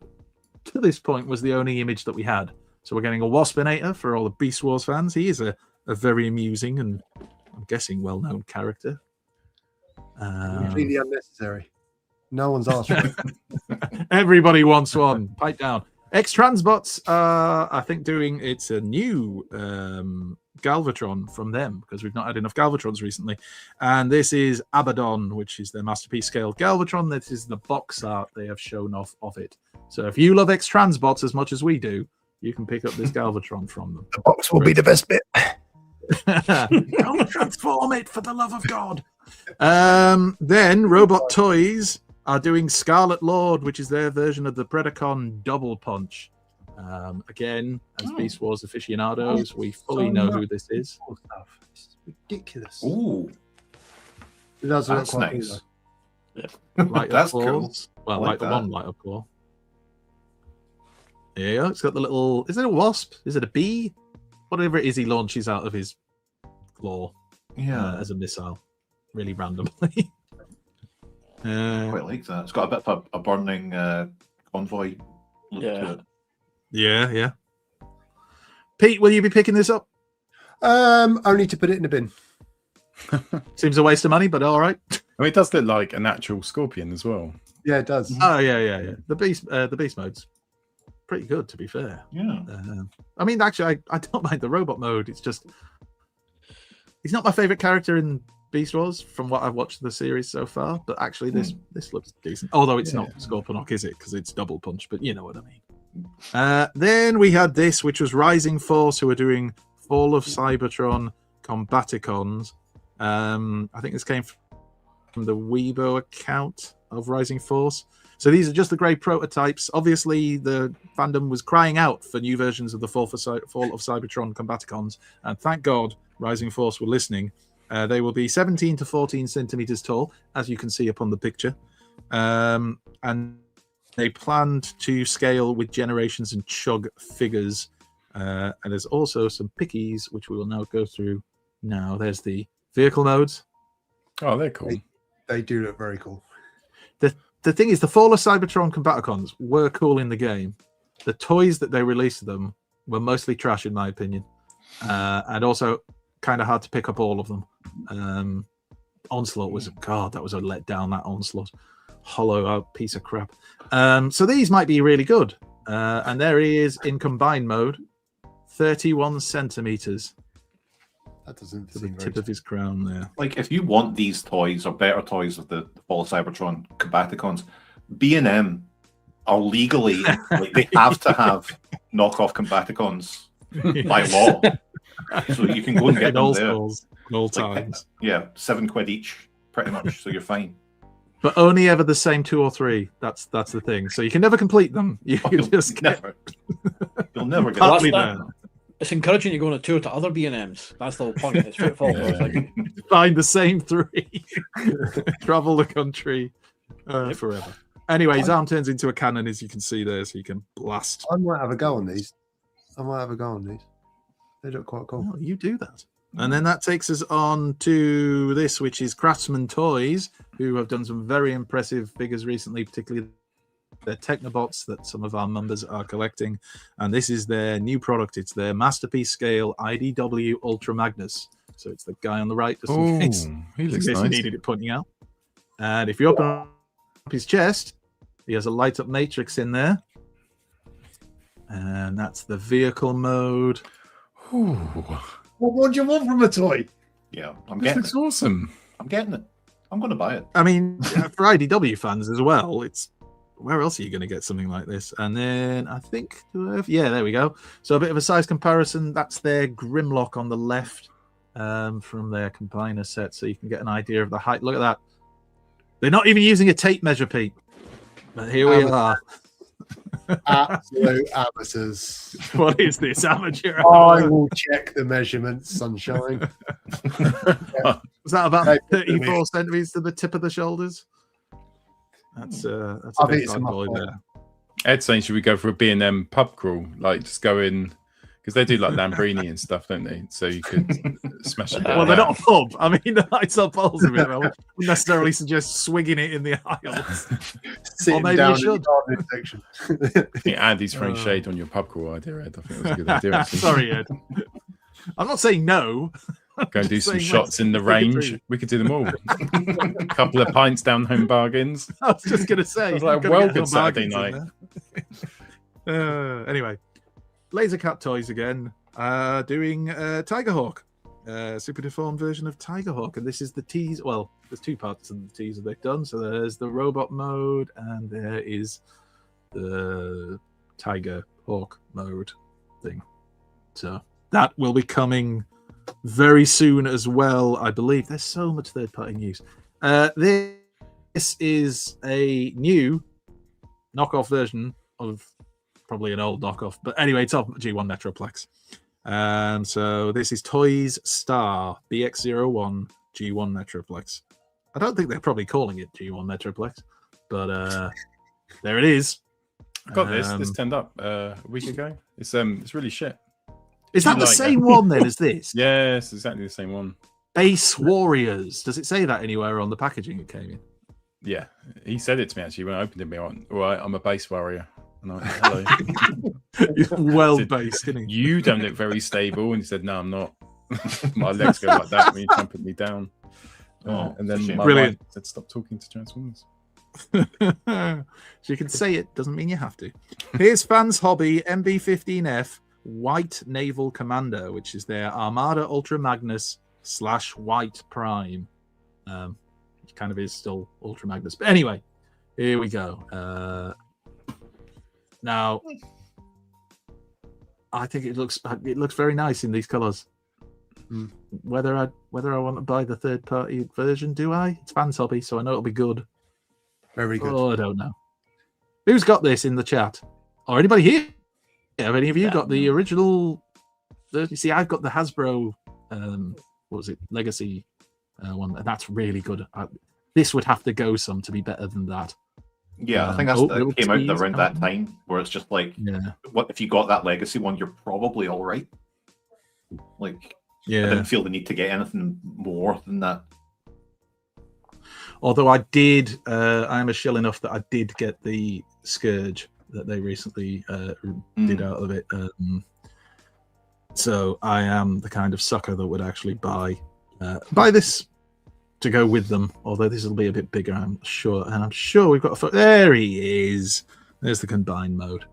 to this point, was the only image that we had. So we're getting a Waspinator for all the Beast Wars fans. He is a very amusing and, I'm guessing, well-known character. Completely unnecessary. No one's asked for it. Everybody wants one. Pipe down. X-Transbots are, I think, it's a new Galvatron from them because we've not had enough Galvatrons recently. And this is Abaddon, which is their masterpiece scale Galvatron. This is the box art they have shown off of it. So if you love X-Transbots as much as we do, you can pick up this Galvatron from them. The box will be the best bit. Don't transform it, for the love of God. Then Robot Toys are doing Scarlet Lord, which is their version of the Predacon Double Punch. Again, as Beast Wars aficionados, we fully know who this is. It's ridiculous. Ooh. It does look That's quite nice. cool. Light That's up cool. claws. Well, I like like the that. one light up claw. There you go. It's got the little. Is it a wasp? Is it a bee? Whatever it is, he launches out of his claw as a missile, really randomly. I quite like that. It's got a bit of a burning convoy look Yeah. to it. Yeah. Pete, will you be picking this up? Only to put it in the bin. Seems a waste of money, but all right. I mean, it does look like an actual scorpion as well. Yeah, it does. Oh yeah. The beast mode's pretty good, to be fair. Yeah. I mean, actually, I don't mind the robot mode. It's just he's not my favorite character in Beast Wars from what I've watched of the series so far. But actually, this looks decent. Although it's not Scorponok, is it? Because it's double punch. But you know what I mean. Then we had this, which was Rising Force, who are doing Fall of Cybertron Combaticons. I think this came from the Weibo account of Rising Force. So these are just the grey prototypes. Obviously, the fandom was crying out for new versions of the Fall of Cybertron Combaticons, and thank God Rising Force were listening. They will be 17 to 14 centimeters tall, as you can see up on the picture, and they planned to scale with Generations and Chug figures. And there's also some pickies, which we will now go through now. There's the vehicle modes. Oh, they're cool. They do look very cool. The thing is, the Fall of Cybertron Combaticons were cool in the game. The toys that they released of them were mostly trash, in my opinion, and also kind of hard to pick up all of them. Onslaught was that was a letdown. That Onslaught, hollow out piece of crap. So these might be really good. And there he is in combined mode, 31 centimeters. That doesn't To the seem very tip of his crown there. Like, if you want these toys or better toys of the Fall of Cybertron Combaticons, B&M are legally, like, they have to have knockoff Combaticons by law. So you can go and get In them all there. schools, in all Like, times. yeah, £7 each, pretty much. So you're fine. But only ever the same 2 or 3. That's the thing. So you can never complete them. You You'll just get you'll never get partly that. there. It's encouraging you go on a tour to other B&Ms. That's the whole point. It's straightforward. It's like, Find the same 3. Travel the country forever. Anyway, his arm turns into a cannon, as you can see there, so you can blast. I might have a go on these. They look quite cool. Oh, you do that. And then that takes us on to this, which is Craftsman Toys, who have done some very impressive figures recently, particularly their Technobots that some of our members are collecting. And this is their new product. It's their Masterpiece Scale IDW Ultra Magnus. So it's the guy on the right, just in case, he just looks in case you nice. needed it pointing out. And if you open up his chest, he has a light up matrix in there. And that's the vehicle mode. Ooh, What do you want from a toy? Yeah, I'm this getting looks it. awesome. I'm getting it. I'm going to buy it. I mean, for IDW fans as well, it's where else are you going to get something like this? And then I think, there we go. So a bit of a size comparison. That's their Grimlock on the left from their combiner set, so you can get an idea of the height. Look at that. They're not even using a tape measure, Pete. But here we are. Absolute amateurs. What is this, amateur? I will check the measurements, sunshine. Was that about Hey, 34 centimeters to the tip of the shoulders? That's a I big think it's bad enough boy height. there. Ed's saying, should we go for a B&M pub crawl? Like, just go in, because they do like Lambrini and stuff, don't they? So you could smash it. Well, they're not a pub. I mean, the heights are balls of it. I wouldn't necessarily suggest swinging it in the aisles. Sitting maybe down you in should. the garden section. I think Andy's throwing shade on your pub crawl idea, Ed. I think that's a good idea. Actually. Sorry, Ed. I'm not saying no. Go and do some Saying shots in the let's think it range. through. We could do them all. A couple of pints down home bargains. I was just going to say. I was like, you've well, gotta get good some Saturday bargains in there. Anyway, Laser Cat Toys again, doing Tigerhawk, super deformed version of Tigerhawk, and this is the tease. Well, there's 2 parts of the teaser they've done. So there's the robot mode, and there is the Tiger Hawk mode thing. So that will be coming very soon as well, I believe. There's so much third-party news. This is a new knockoff version of probably an old knockoff, but anyway, it's off G1 Metroplex. So this is Toys Star BX01 G1 Metroplex. I don't think they're probably calling it G1 Metroplex, but there it is. I got this. This turned up a week ago. It's really shit. Is that the same one then as this? Yeah, it's exactly the same one. Base Warriors. Does it say that anywhere on the packaging it came in? Yeah, he said it to me actually when I opened it. All right, I'm a base warrior. And I went, hello. Well based, didn't he? You don't look very stable. And he said, no, I'm not. My legs go like that when you try and put me down. And then my wife said, stop talking to Transformers. So you can say it, doesn't mean you have to. Here's Fans Hobby MB-15F White Naval Commander, which is their Armada Ultra Magnus / White Prime. It kind of is still Ultra Magnus. But anyway, here we go. Now, I think it looks very nice in these colours. Whether I want to buy the third-party version, do I? It's Fans Hobby, so I know it'll be good. Very good. Oh, I don't know. Who's got this in the chat? Or anybody here? Have any of you got the original? You see, I've got the Hasbro. What was it? Legacy one, and that's really good. This would have to go some to be better than that. Yeah, I think that came out around that time, where it's just like, what if you got that Legacy one? You're probably all right. Like, I didn't feel the need to get anything more than that. Although I did, I am a shill enough that I did get the Scourge that they recently did out of it. So I am the kind of sucker that would actually buy this to go with them. Although this will be a bit bigger, I'm sure. And I'm sure we've got there he is. There's the combined mode.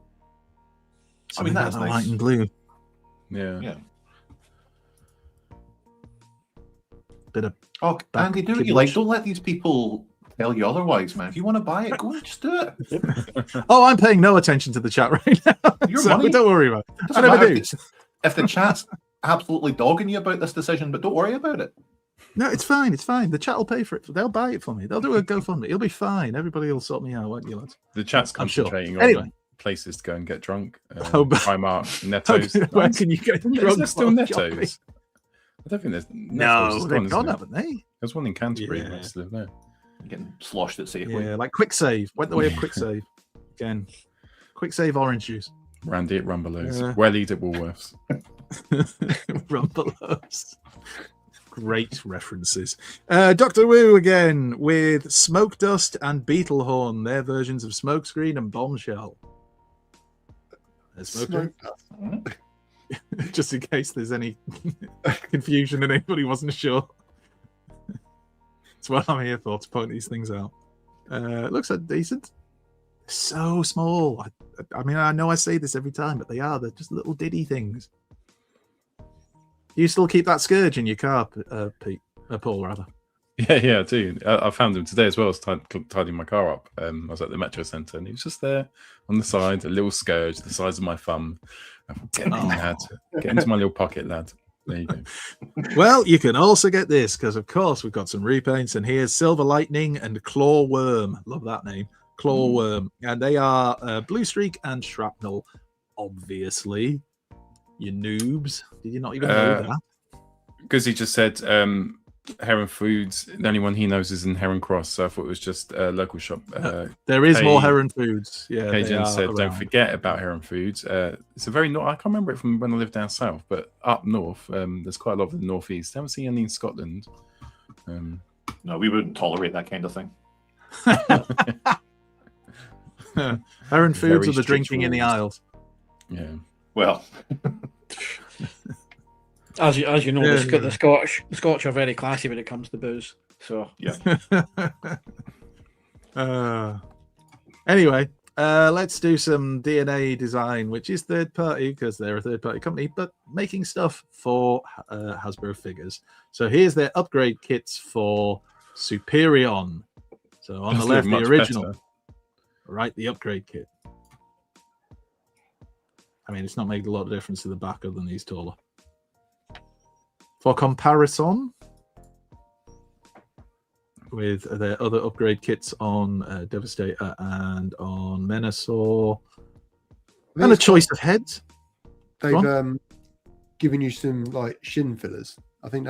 So I mean, that's nice. White and blue. Yeah. Bit of Andy, do what you like. Don't let these people tell you otherwise, man. If you want to buy it, go and just do it. Oh, I'm paying no attention to the chat right now. Your money. Don't worry about it. I Never never do. If the chat's absolutely dogging you about this decision, but don't worry about it. No, it's fine. It's fine. The chat will pay for it. They'll buy it for me. They'll do a GoFundMe. It'll be fine. Everybody will sort me out, won't you, lads? The chat's concentrating on places to go and get drunk. Primark, Netto's. Where can you get drunk? Is there still Netto's? I don't think there's. No, they've gone, haven't they? There's one in Canterbury. Yeah. That's still there. Getting sloshed at Safeway. Yeah, like Quick Save. Went the way of Quick Save. Again, Quick Save orange juice. Randy at Rumbelows. Wellied at Woolworths. Rumbelows. Great references. Dr. Wu again with Smoke Dust and Beetlehorn. Their versions of Smokescreen and Bombshell. Smoke Dust. Just in case there's any confusion and anybody wasn't sure. It's what I'm here for, to point these things out. It looks decent. So small. I mean, I know I say this every time, but they're just little diddy things. You still keep that Scourge in your car, Pete? Paul, rather. Yeah, I do. I found him today as well. I was tidying my car up. I was at the Metro Centre and he was just there on the side, a little Scourge the size of my thumb. Get in, lad. Get into my little pocket, lad. There you go. Well, you can also get this because, of course, we've got some repaints. And here's Silver Lightning and Claw Worm. Love that name. Claw Worm. And they are Blue Streak and Shrapnel, obviously. You noobs. Did you not even know that? Because he just said Heron Foods, the only one he knows is in Heron Cross, so I thought it was just a local shop. There is more Heron Foods. Yeah, Cajun said, around. Don't forget about Heron Foods. It's a very I can't remember it from when I lived down south, but up north, there's quite a lot of the northeast. I haven't seen any in Scotland. No, we wouldn't tolerate that kind of thing. Heron Foods are the drinking in the aisles. Yeah. Well. As you know, the Scotch are very classy when it comes to booze. So yeah. Anyway, let's do some DNA design, which is third party because they're a third party company, but making stuff for Hasbro figures. So here's their upgrade kits for Superion. So on the left, the original, right? The upgrade kit. I mean, it's not making a lot of difference to the back other than he's taller. For comparison, with their other upgrade kits on Devastator and on Menasor, and a choice of heads. They've given you some like shin fillers. I think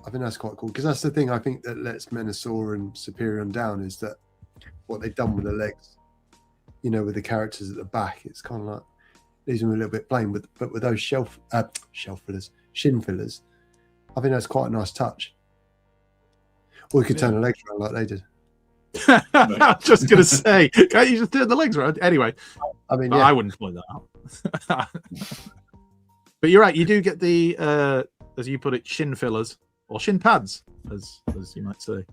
I think that's quite cool because that's the thing I think that lets Menasor and Superion down is that what they've done with the legs, you know, with the characters at the back, it's kind of like leaves them a little bit plain. But with those shin fillers, I think that's quite a nice touch. Or you could turn the legs around like they did. I was just going to say, can't you just turn the legs around? Anyway, I mean, I wouldn't point that out. But you're right, you do get the, as you put it, shin fillers, or shin pads, as you might say,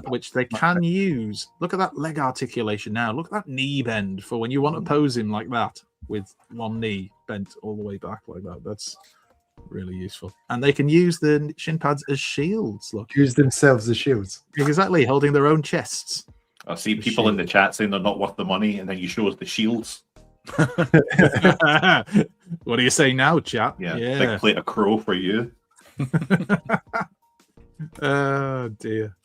which they can use. Look at that leg articulation now. Look at that knee bend for when you want to pose him like that with one knee bent all the way back like that. That's really useful. And they can use the shin pads as shields. Look, use themselves as shields. Exactly, holding their own chests. I see people in the chat saying they're not worth the money, and then you show us the shields. What do you say now, chat? Yeah. Big plate of crow for you. Oh dear.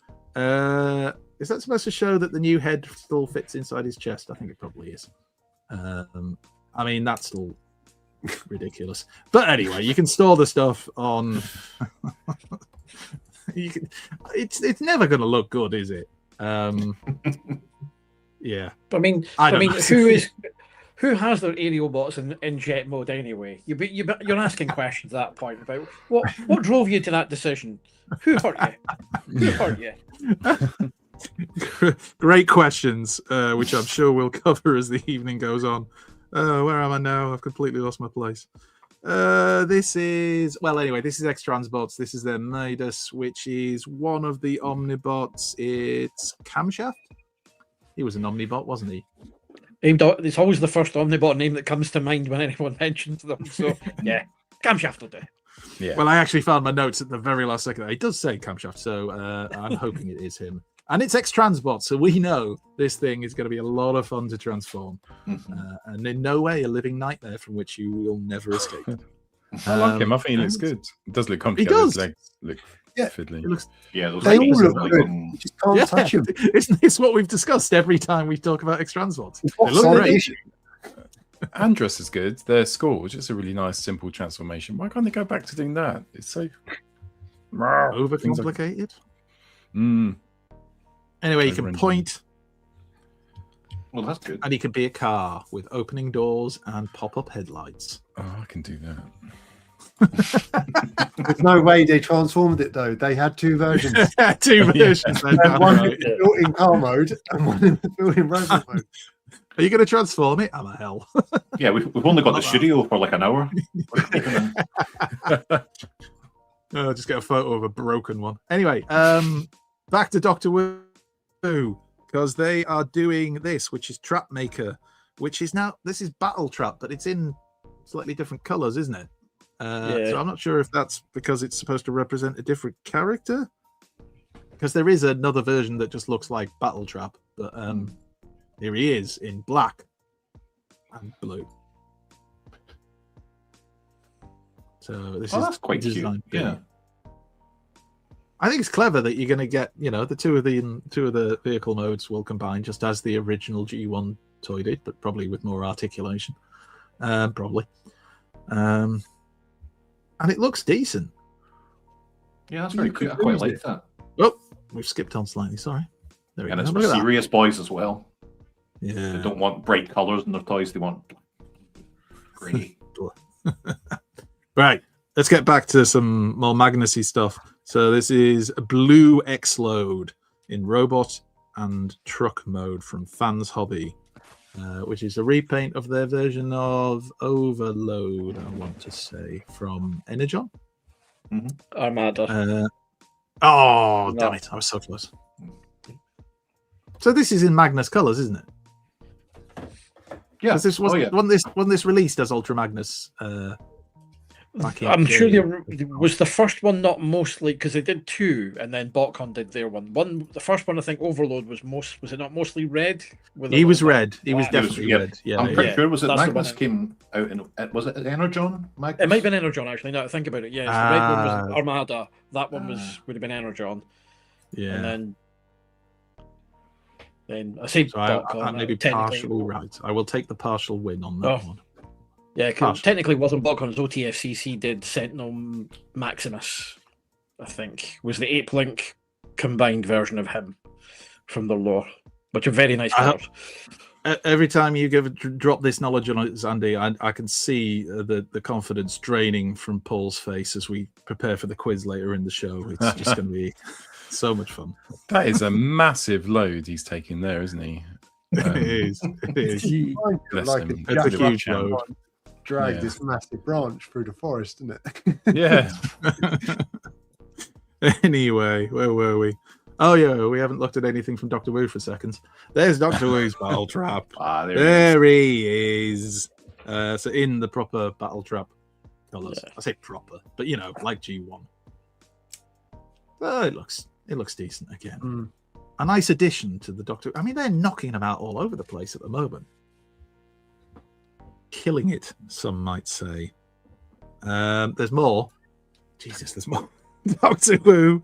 Is that supposed to show that the new head still fits inside his chest? I think it probably is. I mean, that's still ridiculous. But anyway, you can store the stuff on. It's never going to look good, is it? Yeah. I mean, who has their aerial bots in jet mode anyway? You're asking questions at that point about what drove you to that decision. Who hurt you? Who hurt you? Great questions, which I'm sure we'll cover as the evening goes on. Where am I now? I've completely lost my place. This is X-Transbots. This is their Midas, which is one of the Omnibots. It's Camshaft. He was an Omnibot, wasn't he? It's always the first Omnibot name that comes to mind when anyone mentions them. So yeah, Camshaft will do. Yeah. Well, I actually found my notes at the very last second. It does say Camshaft, so I'm hoping it is him. And it's X-Transbot, so we know this thing is going to be a lot of fun to transform. And in no way a living nightmare from which you will never escape. I like him. I think he looks good. It does look complicated. He does. His legs look fiddly. They all look good. You just can't touch them. Isn't this what we've discussed every time we talk about X-Transbots? They look great. Andros is good. Their Scourge is a really nice, simple transformation. Why can't they go back to doing that? It's so overcomplicated. Anyway, you can point. Well, that's good. And he could be a car with opening doors and pop-up headlights. Oh, I can do that. There's no way they transformed it though. They had two versions. Two versions. They had one built in car mode and one in the built in robot mode. Are you going to transform it? I'm a hell. Yeah, we've only got the studio for like an hour. Just get a photo of a broken one. Anyway, back to Dr. Wu, because they are doing this, which is Trap Maker, which is now, this is Battle Trap, but it's in slightly different colors, isn't it? So I'm not sure if that's because it's supposed to represent a different character, because there is another version that just looks like Battle Trap, but here he is in black and blue. So this is that's quite cute. Yeah. I think it's clever that you're going to get, the two of the vehicle modes will combine just as the original G1 toy did, but probably with more articulation. Probably. And it looks decent. Yeah, that's very cool. I quite like that. Oh, we've skipped on slightly. Sorry. There we and go. it's for serious boys as well. Yeah. They don't want bright colours in their toys. They want grey. Right. Let's get back to some more Magnus-y stuff. So this is a Blue X-Load in robot and truck mode from Fans Hobby, which is a repaint of their version of Overload, I want to say, from Energon. Armada. Damn it. I was so close. So this is in Magnus colours, isn't it? Yeah. This wasn't this released as Ultra Magnus? I'm sure there was the first one, not mostly, because they did two, and then BotCon did their one. The first one, I think, Overload was it not mostly red? He was red. He was definitely red. Yeah, I'm pretty sure Magnus came out in. Was it Energon? Magnus? It might have been Energon actually. Now that I think about it, yeah. The red one was Armada. That one would have been Energon. Yeah. And then I say BotCon. I may be partially right. I will take the partial win on that one. Yeah, because technically it wasn't BotCon, it was OTFCC did Sentinel Maximus I think, was the Ape Link combined version of him from the lore, which are very nice colours. Every time you drop this knowledge on us, Andy, I can see the confidence draining from Paul's face as we prepare for the quiz later in the show. It's just going to be so much fun. That is a massive load he's taking there, isn't he? It is. It is. Bless Like him. a It's a jack huge rabbit load. drag Yeah. this massive branch through the forest, isn't it? Yeah. Anyway, where were we? Oh yeah, we haven't looked at anything from Doctor Wu for seconds. There's Doctor Wu's battle trap. There There he is. So in the proper battle trap colours. Yeah. I say proper, but you know, like G1. Oh, it looks decent again. Mm. A nice addition to the Doctor. I mean, they're knocking them out all over the place at the moment. Killing it, some might say. There's more. Jesus, there's more. Doctor Wu.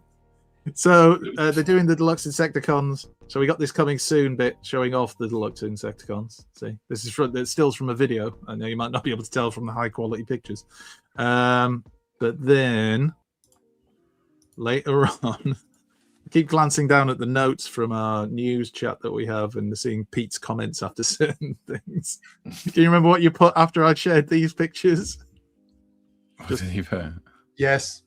So they're doing the deluxe Insecticons. So we got this coming soon bit showing off the deluxe Insecticons. See, this is it stills from a video. I know you might not be able to tell from the high quality pictures. But then later on, I keep glancing down at the notes from our news chat that we have and seeing Pete's comments after certain things. Do you remember what you put after I shared these pictures? What did he put? Yes.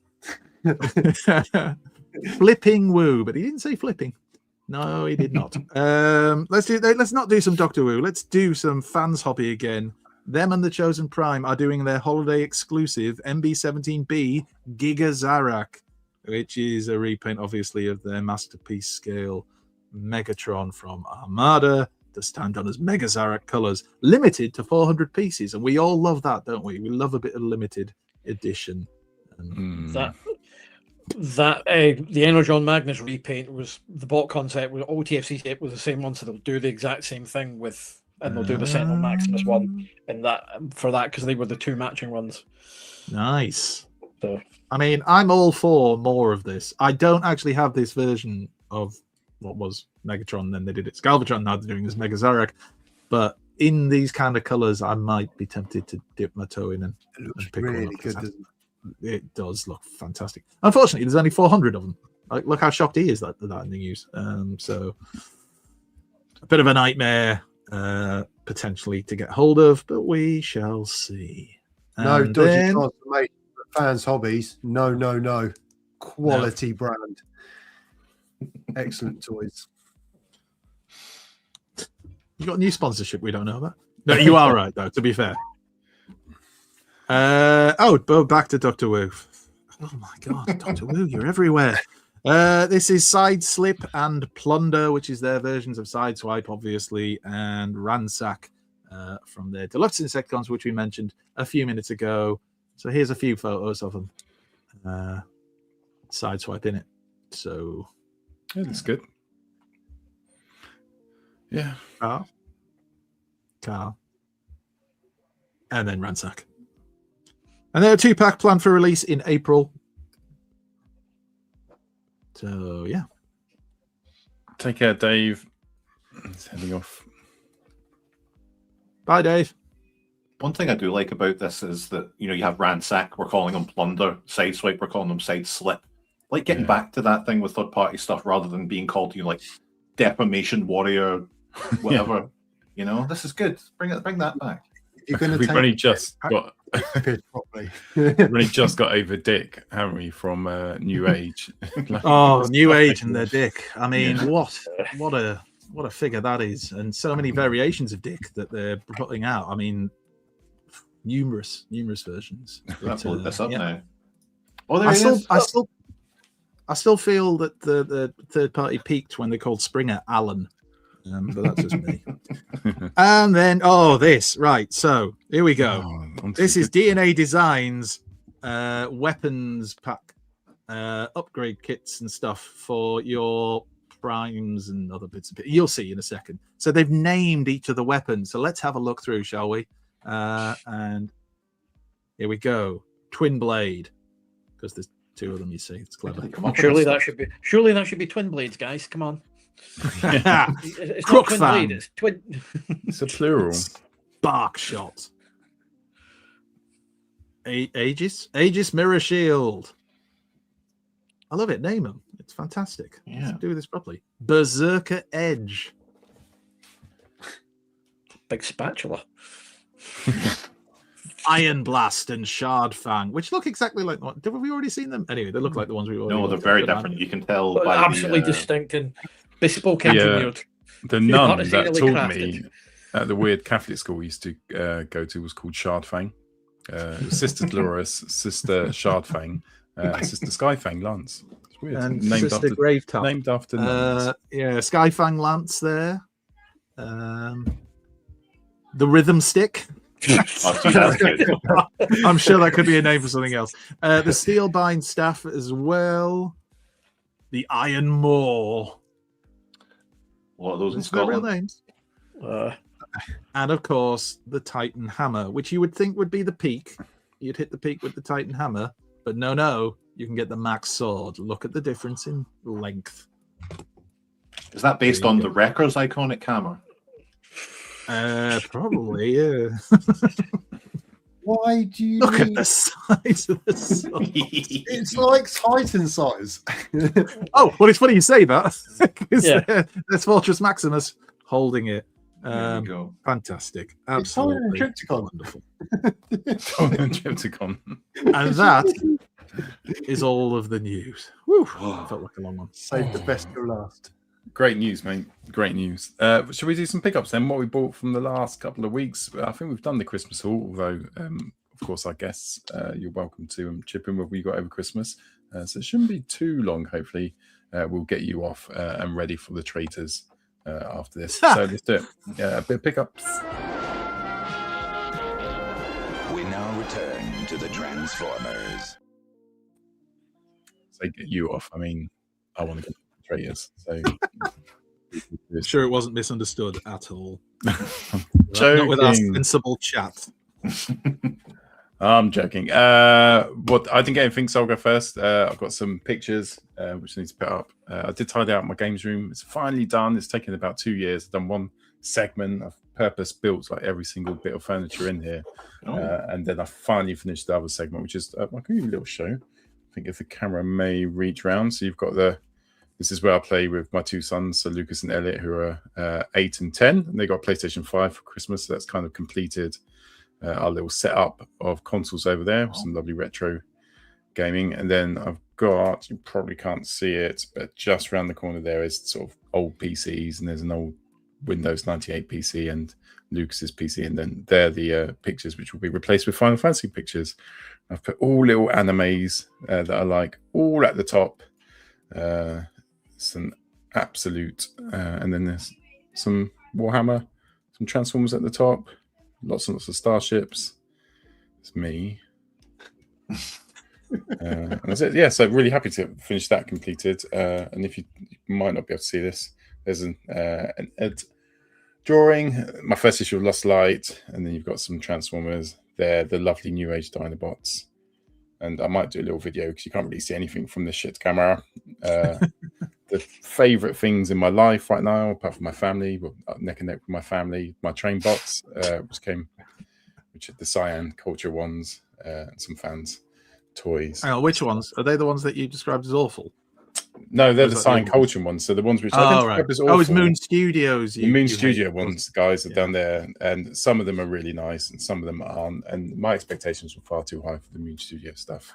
Flipping Woo, but he didn't say flipping. No, he did not. Let's not do some Doctor Who. Let's do some Fans Hobby again. Them and the Chosen Prime are doing their holiday exclusive MB17B Giga Zarak, which is a repaint, obviously, of their masterpiece scale Megatron from Armada to stand on as Mega Zarak colors, limited to 400 pieces, and we all love that, don't we? We love a bit of limited edition. And The Energon Magnus repaint was the bot concept with OTFC tape was the same one, so they'll do the exact same thing with, and they'll do the Sentinel Maximus one in that for that because they were the two matching ones. Nice. So I mean, I'm all for more of this. I don't actually have this version of what was Megatron, then they did it Galvatron, now they're doing this Mega Zarak. But in these kind of colors, I might be tempted to dip my toe in and pick one Really up. good, doesn't It does look fantastic. Unfortunately, there's only 400 of them. Like, look how shocked he is that in the news. So a bit of a nightmare potentially to get hold of, but we shall see. No And dodgy then- transformation for Fans Hobbies. No. Quality brand. Excellent toys. You got a new sponsorship we don't know about? No, you are right, though, to be fair. Back to Dr. Wu. Oh my god, Dr. Wu, you're everywhere. This is Sideslip and Plunder, which is their versions of Sideswipe, obviously, and Ransack from their deluxe Insecticons, which we mentioned a few minutes ago. So here's a few photos of them. Sideswipe in it. So Yeah, that's good. Yeah. Car. And then Ransack. And they're a 2-pack planned for release in April. So, yeah. Take care, Dave. It's heading off. Bye, Dave. One thing I do like about this is that, you know, you have Ransack, we're calling them Plunder, Sideswipe, we're calling them Sideslip. Like getting back to that thing with third-party stuff rather than being called, you know, like Defamation Warrior, whatever. You know, this is good. Bring that back. You're going to We've take only just got it properly. we've only just got over Dick, haven't we, from New Age? Oh, New Age and their Dick. I mean, Yeah. what a figure that is. And so many variations of Dick that they're putting out. I mean, numerous versions. Let's look this up yeah. now. Oh, there he is. I still feel that the third party peaked when they called Springer Alan. But that's just me. And then, this. Right. So here we go. This is DNA Designs weapons pack upgrade kits and stuff for your primes and other bits of it. You'll see in a second. So they've named each of the weapons. So let's have a look through, shall we? And here we go. Twin Blade. Because there's two of them, you see. It's clever. Come up with surely this that stuff. should be twin blades, guys. Come on. It's Crook not twin fan. blade, it's twin. It's a plural. Spark shot. Aegis Mirror Shield. I love it. Name them. It's fantastic. Yeah. Let's do this properly. Berserker Edge. Big spatula. Iron Blast and Shard Fang, which look exactly like what. Have we already seen them? Anyway, they look like the ones we already. No, they're looked very at. different. You can tell But by absolutely the, distinct and bespoke engineered. The nun that Artisanally taught crafted. me at the weird Catholic school we used to go to was called Shardfang. Sister Dolores, Sister Shardfang, Sister Skyfang Lance. It's weird. And Sister Gravetop. Named after nuns. Yeah, Skyfang Lance there. The Rhythm Stick. Oh, see, that's good. I'm sure that could be a name for something else. The Steelbind Staff as well. The Iron Maw. A lot of those in Those are real Scotland. names. Uh, And of course, the Titan Hammer, which you would think would be the peak. You'd hit the peak with the Titan Hammer, but no, you can get the Max Sword. Look at the difference in length. Is that based on the Wrecker's iconic hammer? Probably, yeah. Why do you Look at need- the size of the sword. It's like Titan size. Oh, well, it's funny you say that. 'Cause, Yeah. there's Fortress Maximus holding it. There you go. Fantastic. It's Titan and Absolutely Triptychon. wonderful. Triptychon. And that is all of the news. Woo, that felt like a long one. Save the best for last. Great news, mate. Great news. Should we do some pickups then? What we bought from the last couple of weeks? I think we've done the Christmas haul, although, of course, I guess you're welcome to chip in what we got over Christmas. So it shouldn't be too long, hopefully. We'll get you off and ready for the traitors after this. So let's do it. A bit of pickups. We now return to the Transformers. So get you off. I mean, I want to get the traitors. So Sure, it wasn't misunderstood at all. Joking. Not with our sensible chat. I'm joking. What I didn't get anything, so I'll go first. I've got some pictures which I need to put up. I did tidy out my games room. It's finally done. It's taken about 2 years. I've done one segment. I've purpose built like every single bit of furniture in here, and then I finally finished the other segment, which is I'll give you a little show. I think if the camera may reach round. So you've got this is where I play with my two sons, so Lucas and Elliot, who are 8 and 10, and they got PlayStation 5 for Christmas. So that's kind of completed our little setup of consoles over there, with some lovely retro gaming. And then I've got, you probably can't see it, but just around the corner there is sort of old PCs, and there's an old Windows 98 PC and Lucas's PC, and then they're the pictures which will be replaced with Final Fantasy pictures. I've put all little animes that I like all at the top. It's an absolute, and then there's some Warhammer, some Transformers at the top, lots and lots of starships. It's me. And that's it. Yeah, so really happy to finish that completed. And if you might not be able to see this, there's an drawing, my first issue of Lost Light, and then you've got some Transformers there, the lovely New Age Dinobots. And I might do a little video because you can't really see anything from this shit camera. The favourite things in my life right now, apart from my family, well, neck and neck with my family, my train bots, which are the Cyan Culture ones, and some fans' toys. Hang on, which ones? Are they the ones that you described as awful? No, they're the that Cyan the- Culture ones. So the ones which I Oh, described right. as Oh, it's awful. Moon Studios. The Moon you Studio hate. ones, guys, are Yeah. down there, and some of them are really nice, and some of them aren't. And my expectations were far too high for the Moon Studio stuff.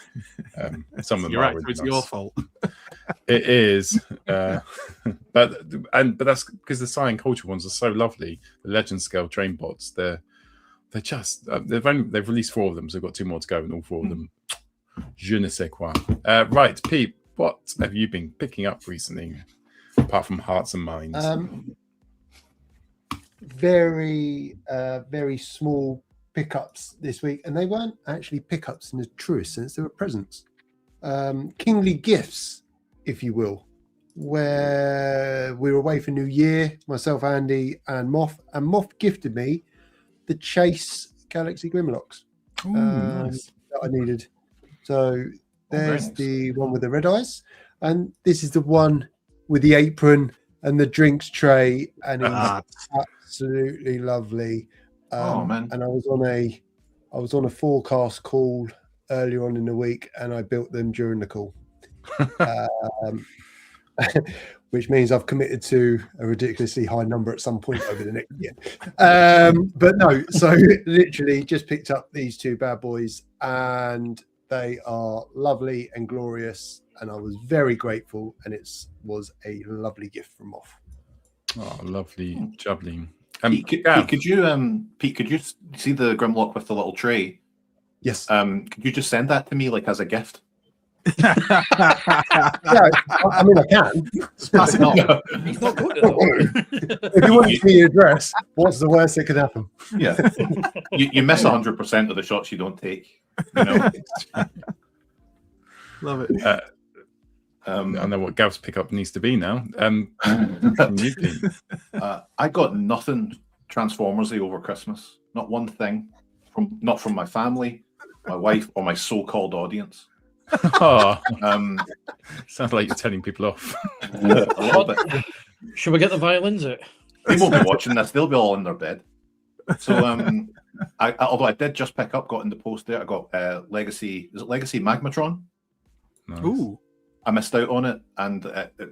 Some of them You're are right, really it's nice. your fault. It is, but that's because the Cyan Culture ones are so lovely. The Legend Scale train bots, they're just they've released 4 of them, so they've got 2 more to go, and all 4 of them, je ne sais quoi. Right, Pete, what have you been picking up recently, apart from Hearts and Minds? Very small pickups this week, and they weren't actually pickups in the truest sense. They were presents, kingly gifts, if you will. Where we were away for New Year, myself, Andy, and Moff gifted me the Chase Galaxy Grimlocks Nice. that I needed. So there's nice. the one with the red eyes, and this is the one with the apron and the drinks tray, and it was absolutely lovely. Oh, man. And I was on a forecast call earlier on in the week, and I built them during the call. Which means I've committed to a ridiculously high number at some point over the next year. But no, so literally just picked up these two bad boys, and they are lovely and glorious, and I was very grateful, and it was a lovely gift from Moff. Oh, lovely jubbling. Pete, could you see the Grimlock with the little tray? Yes. Could you just send that to me, like, as a gift? Yeah, I mean, I can. Just pass it on. He's not good at all. If you want to see your address, what's the worst that could happen? Yeah. You miss 100% of the shots you don't take. You know? Love it. I know what Gav's pickup needs to be now. I got nothing Transformers-y over Christmas. Not one thing. Not from my family, my wife, or my so-called audience. Oh, sounds like you're telling people off. A little bit. Should we get the violins out? They won't be watching this. They'll be all in their bed. So, although I did just pick up, got in the post there. I got Legacy. Is it Legacy Magmatron? Nice. Ooh. I missed out on it, and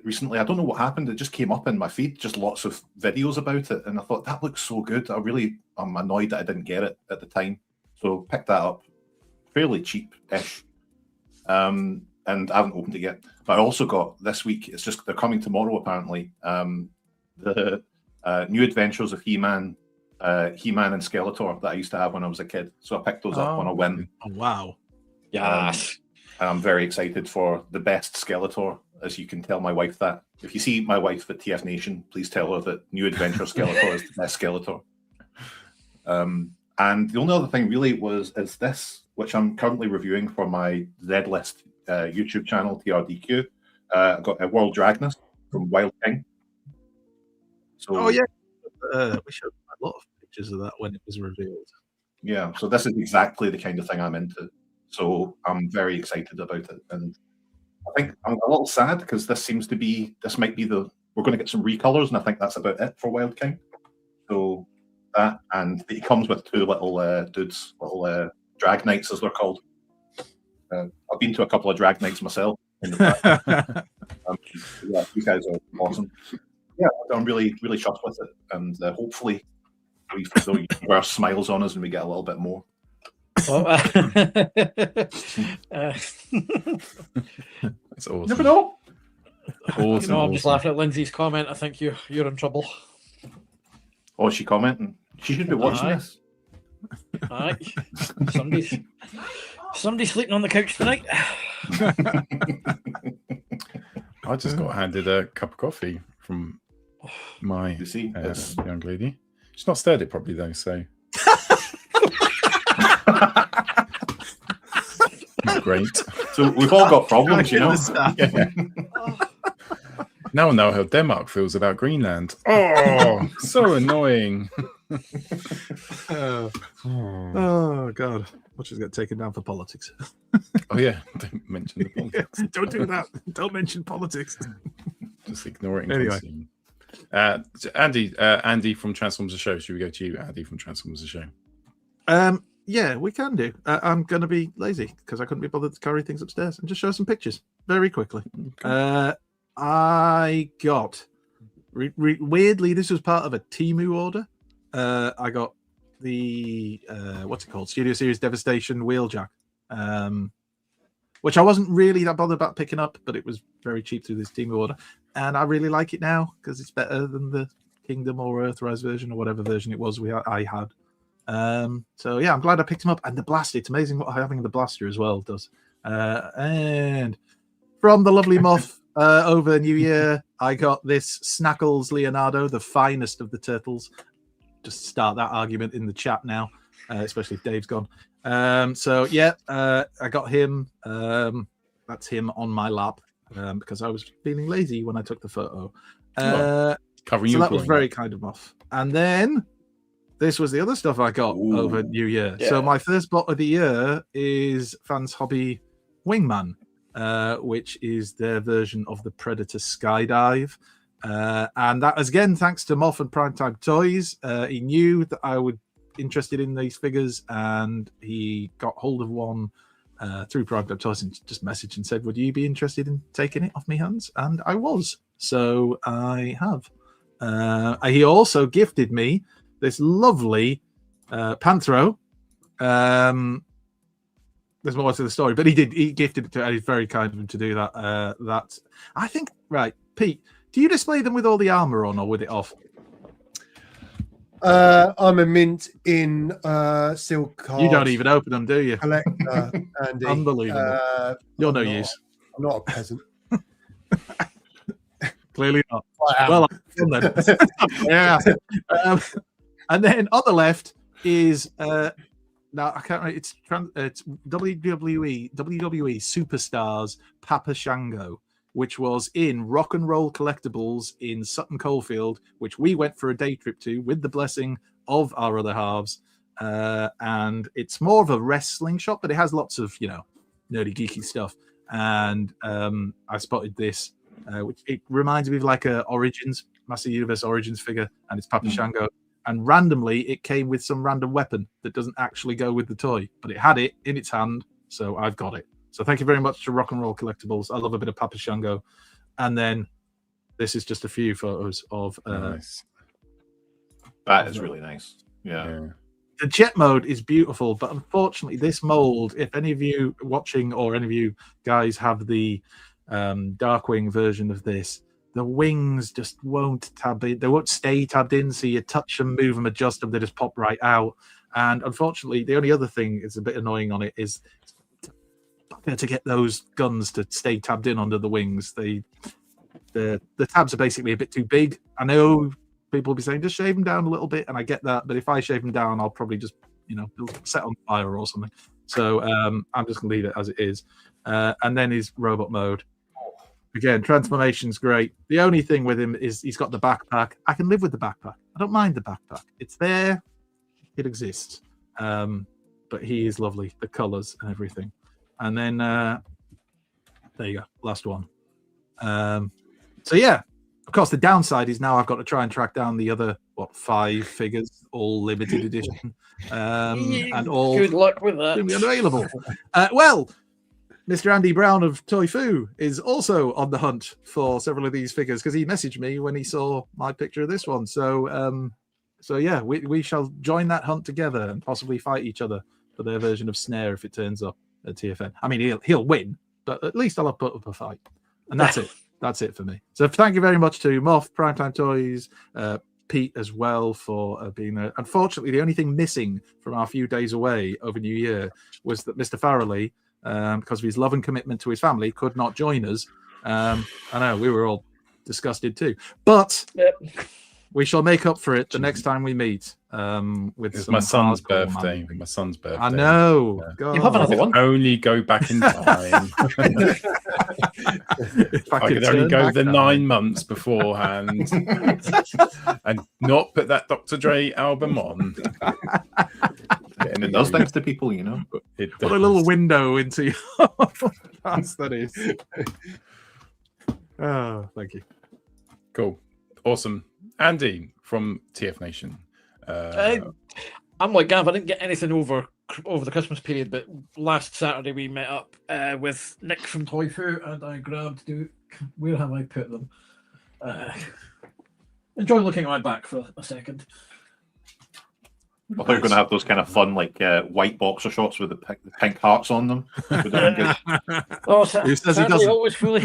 recently, I don't know what happened. It just came up in my feed, just lots of videos about it, and I thought that looks so good. I'm annoyed that I didn't get it at the time, so picked that up, fairly cheap-ish, and I haven't opened it yet. But I also got this week. It's just they're coming tomorrow apparently. The new adventures of He-Man and Skeletor that I used to have when I was a kid. So I picked those up on a whim. Oh, wow. Yes. And I'm very excited for the best Skeletor, as you can tell my wife that. If you see my wife at TFnation, please tell her that New Adventure Skeletor is the best Skeletor. And the only other thing really is this, which I'm currently reviewing for my Z-List YouTube channel, TRDQ. I got a World Dragness from Wild King. So, Oh, yeah. We showed a lot of pictures of that when it was revealed. Yeah, so this is exactly the kind of thing I'm into. So I'm very excited about it, and I think I'm a little sad because this might be we're going to get some recolors, and I think that's about it for Wild King. So that, and it comes with two little dudes, little drag knights as they're called. I've been to a couple of drag nights myself. In the yeah, you guys are awesome. Yeah, I'm really, really chuffed with it, and hopefully we wear smiles on us and we get a little bit more. Well, That's awesome. Never know. Awesome. I'm just laughing at Lindsay's comment. I think you're in trouble. Oh, is she commenting? She should be watching this. Aye. Somebody's sleeping on the couch tonight. I just got handed a cup of coffee from my young lady. She's not stirred it properly though, so. Great. So we've all got problems, you know. Yeah. Now I know how Denmark feels about Greenland. Oh, so annoying. Oh, God. Watch us get taken down for politics. Oh, yeah. Don't mention the politics. Don't do that. Don't mention politics. Just ignore it. Anyway. Andy from Transformers The Show. Should we go to you, Andy from Transformers The Show? Yeah, we can do. I'm going to be lazy because I couldn't be bothered to carry things upstairs and just show some pictures very quickly. Okay. I got, weirdly, this was part of a Temu order. I got the, what's it called? Studio Series Devastation Wheeljack, which I wasn't really that bothered about picking up, but it was very cheap through this Temu order. And I really like it now because it's better than the Kingdom or Earthrise version or whatever version it was I had. So yeah, I'm glad I picked him up, and the blaster, it's amazing what having the blaster as well does. And from the lovely Moth over New Year, I got this Snackles Leonardo, the finest of the turtles. Just start that argument in the chat now, especially if Dave's gone. So yeah, I got him. That's him on my lap because I was feeling lazy when I took the photo. Covering so you. that was very kind of Moth. And then this was the other stuff I got over New Year. Yeah. So my first bot of the year is Fans Hobby Wingman, which is their version of the Predator Skydive. And that was, again, thanks to Moff and Primetime Toys. He knew that I would be interested in these figures, and he got hold of one through Private Toys and just messaged and said, would you be interested in taking it off me hands? And I was. So I have. He also gifted me this lovely Panthro. There's more to the story, but he gifted it to, and he's very kind of him to do that. That I think, right, Pete, do you display them with all the armor on or with it off? I'm a mint in silk card. You don't even open them, do you? Collector, Andy. Unbelievable. You're no use. I'm not a peasant. Clearly not. Well, then. Yeah. And then on the left is now I can't remember. It's WWE Superstars Papa Shango, which was in Rock and Roll Collectibles in Sutton Coldfield, which we went for a day trip to with the blessing of our other halves. And it's more of a wrestling shop, but it has lots of, nerdy, geeky stuff. And I spotted this, which it reminds me of like a Origins, Master Universe Origins figure, and it's Papa Shango. And randomly, it came with some random weapon that doesn't actually go with the toy, but it had it in its hand, so I've got it. So thank you very much to Rock and Roll Collectibles. I love a bit of Papa Shango. And then this is just a few photos of... nice. That is really nice. Yeah. The jet mode is beautiful, but unfortunately, this mold, if any of you watching or any of you guys have the Darkwing version of this, the wings just won't tab in. They won't stay tabbed in, so you touch them, move them, adjust them, they just pop right out. And unfortunately, the only other thing that's a bit annoying on it is to get those guns to stay tabbed in under the wings. The tabs are basically a bit too big. I know people will be saying, just shave them down a little bit, and I get that, but if I shave them down, I'll probably just, set on fire or something. So I'm just going to leave it as it is. And then his robot mode. Again, transformation's great. The only thing with him is he's got the backpack. I can live with the backpack. I don't mind the backpack. It's there. It exists. But he is lovely. The colors and everything. And then, there you go. Last one. So, yeah. Of course, the downside is now I've got to try and track down the other, 5 figures, all limited edition. And all good luck with that. Unavailable. Well, Mr. Andy Brown of Toy Foo is also on the hunt for several of these figures because he messaged me when he saw my picture of this one. So, yeah, we shall join that hunt together and possibly fight each other for their version of Snare if it turns up at TFN. I mean, he'll win, but at least I'll have put up a fight. And that's it. That's it for me. So thank you very much to Moff, Primetime Toys, Pete as well for being there. Unfortunately, the only thing missing from our few days away over New Year was that Mr. Farrelly, because of his love and commitment to his family, could not join us. I know, we were all disgusted too. But we shall make up for it the next time we meet. It's my son's birthday. My son's birthday. I know. You have another one? Only go back in time. If I could only go the 9 months beforehand and not put that Dr. Dre album on. It does things to people, It What a little window into your past that is. Oh, thank you. Cool. Awesome. Andy from TF Nation. I'm like Gav, I didn't get anything over the Christmas period, but last Saturday we met up with Nick from Toy Foo, and I grabbed where have I put them? Enjoy looking at my back for a second. I thought you were going to have those kind of fun, white boxer shots with the pink hearts on them. Oh, sadly always fully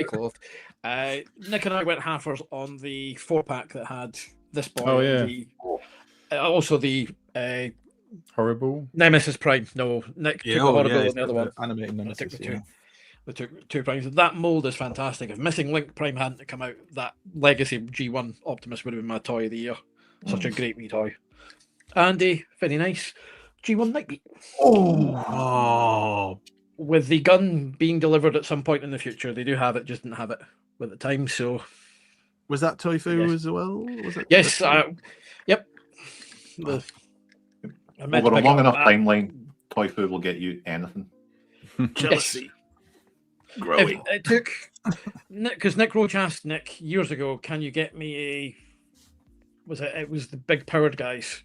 clothed. Nick and I went halfers on the 4-pack that had this boy. Oh, yeah. Also the Horrible Nemesis Prime. No, Nick took the Horrible and the other one. Animated Nemesis. The two primes. That mold is fantastic. If Missing Link Prime hadn't come out, that Legacy G1 Optimus would have been my toy of the year. Such a great wee toy. Andy, very nice. G1 Nightbeat. Oh. With the gun being delivered at some point in the future, they do have it, just didn't have it at the time. So, was that Toy Foo as well? Was it? Yes. Yep. Over a long enough timeline, Toy Foo will get you anything. Jealousy. Growing. It took Nick, because Nick Roach asked Nick years ago, "Can you get me a?" It was the big powered guys,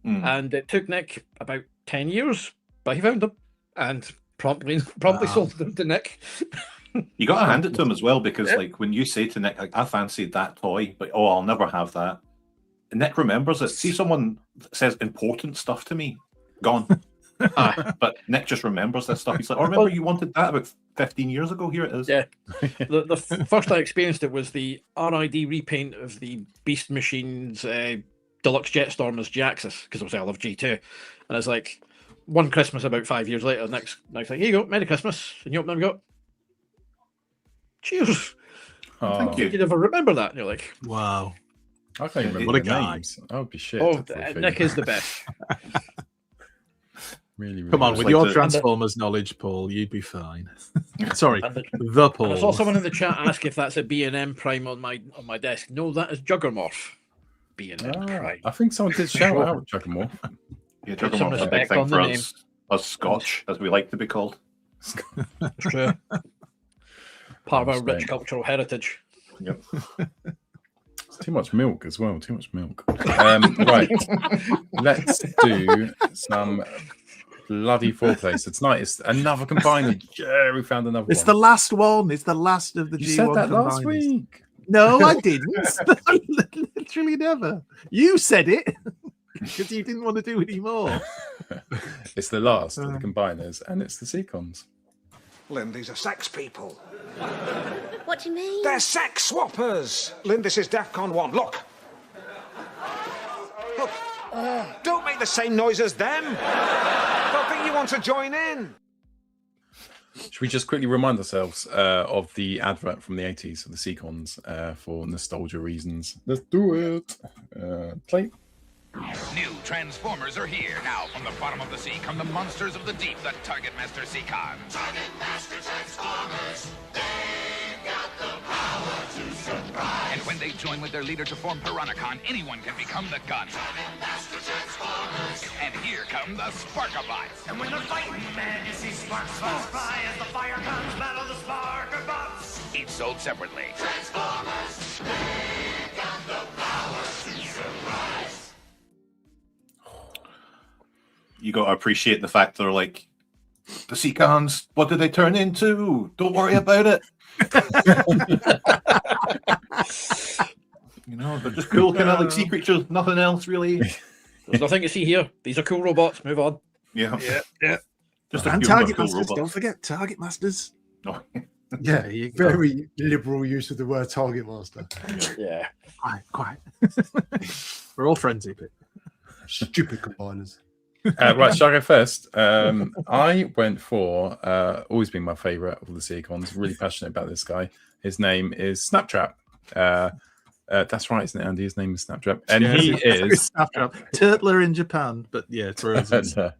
and it took Nick about 10 years, but he found them, and promptly sold them to Nick. You got to hand it to him as well, because like when you say to Nick, like, I fancied that toy, but I'll never have that. And Nick remembers it. See, someone says important stuff to me, gone. But Nick just remembers this stuff. He's like, "Oh, remember you wanted that about 15 years ago? Here it is." Yeah. The first I experienced it was the RID repaint of the Beast Machines Deluxe Jetstormers G-Axis, because obviously I love G2. And it's like one Christmas about 5 years later, next like, here you go, Merry Christmas. And you open them and go, cheers. Thank you. You never remember that. And you're like, Wow. I can't even remember What a the guy. names. I would be shit. oh, for a Nick thing. is the best. Really, really Come on, It's with like your the- Transformers knowledge, Paul, you'd be fine. Sorry, And the Paul. I saw someone in the chat ask if that's a B&M Prime on my desk. No, that is Juggermorph. B&M Prime. I think someone did shout out Juggermore. Yeah, Put some Juggernaut's a big respect thing on the for name. us Scotch, as we like to be called. It's true. Part of our rich Respect. cultural heritage. Yep. It's too much milk as well. Too much milk. Right. Let's do some bloody foreplay. So tonight is another combiner. Yeah, we found another It's one. the last one. It's the last of the You G1 said that last combiners. week. No, I didn't. Literally never. You said it because you didn't want to do any more. It's the last of the combiners, and it's the SeaCons. Lynn, these are sex people. What do you mean? They're sex swappers. Lynn, this is DEFCON 1. Look. Look. Don't make the same noise as them. Don't think you want to join in. Should we just quickly remind ourselves of the advert from the 80s of the SeaCons for nostalgia reasons? Let's do it. Play. New Transformers are here. Now, from the bottom of the sea come the monsters of the deep, the Target Master SeaCons. Target Master Transformers, they've got the power to surprise. And when they join with their leader to form Piranhacon, anyone can become the gun. Target Master Transformers. And here come the Sparkabots. And when they're fighting, man, you see sparks fly as the fire comes, battle the Sparkabots. Each sold separately. Transformers, they've got the power to surprise. You got to appreciate the fact they're like, the SeaCons, what did they turn into? Don't worry about it. You know, they're just cool, kind of like sea creatures, nothing else really. There's nothing to see here. These are cool robots. Move on. Yeah. Just a And few of them are Target cool Masters. robots. Don't forget Target Masters. Oh, Yeah, There you go. very liberal use of the word target master. Yeah. Quiet. We're all friendly, but Stupid combiners. Right, shall I go first? I went for always been my favourite of the SeaCons. Really passionate about this guy. His name is Snaptrap. That's right, isn't it, Andy? His name is Snaptrap, and he is Snaptrap. Turtler in Japan, but yeah, Frozen.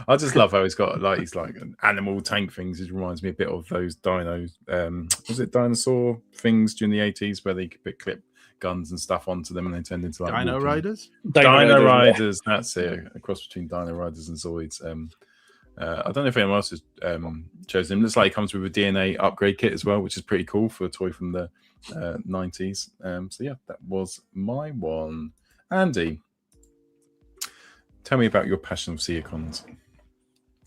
I just love how he's got he's like an animal tank things. It reminds me a bit of those dinos. Was it dinosaur things during the 80s where they could clip guns and stuff onto them and they turned into like Dino walking- Riders. Dino Riders, that's it. A cross between Dino Riders and Zoids. I don't know if anyone else has chosen him. Looks like he comes with a DNA upgrade kit as well, which is pretty cool for a toy from the 90s. So yeah, that was my one. Andy, tell me about your passion of SeaCons.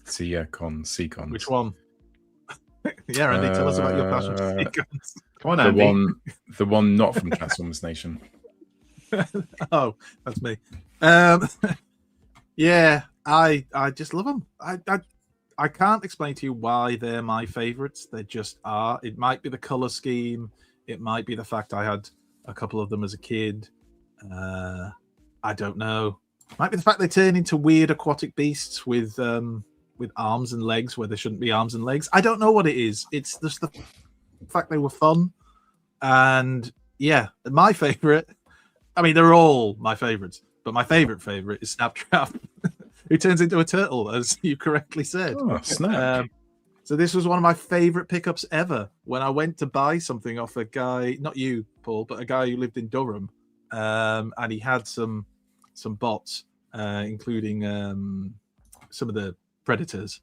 SeaCons. Which one? Yeah, Andy, tell us about your passion for SeaCons. come on, The Andy. the one not from Transformers Nation. Oh, that's me. Yeah, I just love them. I can't explain to you why they're my favorites. They just are. It might be the color scheme. It might be the fact I had a couple of them as a kid. I don't know. Might be the fact they turn into weird aquatic beasts with arms and legs where there shouldn't be arms and legs. I don't know what it is. It's just the fact they were fun. And yeah, my favorite. I mean, they're all my favorites, but my favorite is Snaptrap, who turns into a turtle, as you correctly said. Oh, snap. So this was one of my favorite pickups ever. When I went to buy something off a guy, not you, Paul, but a guy who lived in Durham, and he had some bots, including some of the Predators,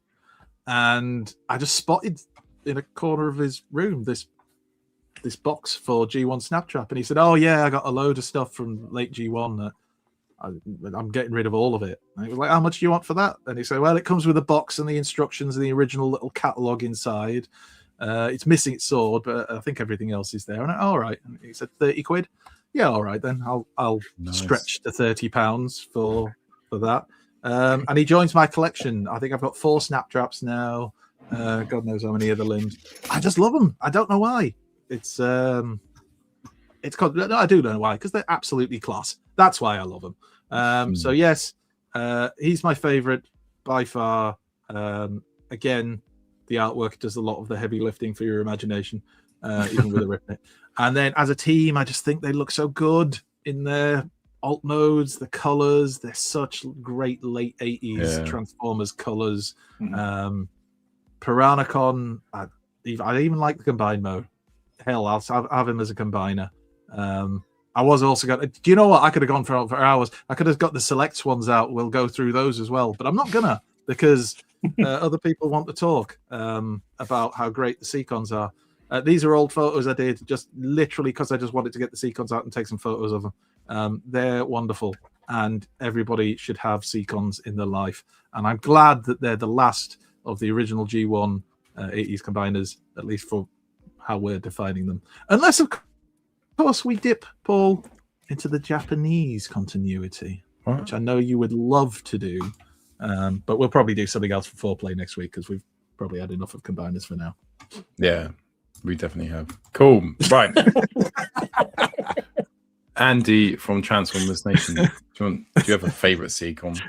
and I just spotted in a corner of his room this box for G1 Snaptrap, and he said, "Oh yeah, I got a load of stuff from late G1 that I'm getting rid of all of it. And he was like, how much do you want for that? And he said, well, it comes with a box and the instructions and the original little catalogue inside. It's missing its sword, but I think everything else is there. And all right. And he said, 30 quid. Yeah, all right then. I'll stretch to £30 for that. And he joins my collection. I think I've got 4 snap traps now. God knows how many other limbs. I just love them. I don't know why. It's called, no, I do know why, because they're absolutely class. That's why I love them. So yes, he's my favorite by far. Again, the artwork does a lot of the heavy lifting for your imagination, even with a rip it. And then as a team, I just think they look so good in their alt modes, the colors. They're such great late 80s Transformers colors. Piranacon, I even like the combined mode. Hell, I'll have him as a combiner. I was also got. Do you know what? I could have gone for hours. I could have got the selects ones out. We'll go through those as well, but I'm not gonna because other people want to talk about how great the SeaCons are. These are old photos I did just literally because I just wanted to get the SeaCons out and take some photos of them. They're wonderful, and everybody should have SeaCons in their life. And I'm glad that they're the last of the original G1 80s combiners, at least for how we're defining them. Unless, of course, we dip, Paul, into the Japanese continuity, which I know you would love to do. But we'll probably do something else for Foreplay next week because we've probably had enough of combiners for now. Yeah, we definitely have. Cool. Right. Andy from Transformers Nation. Do you have a favourite SeaCon?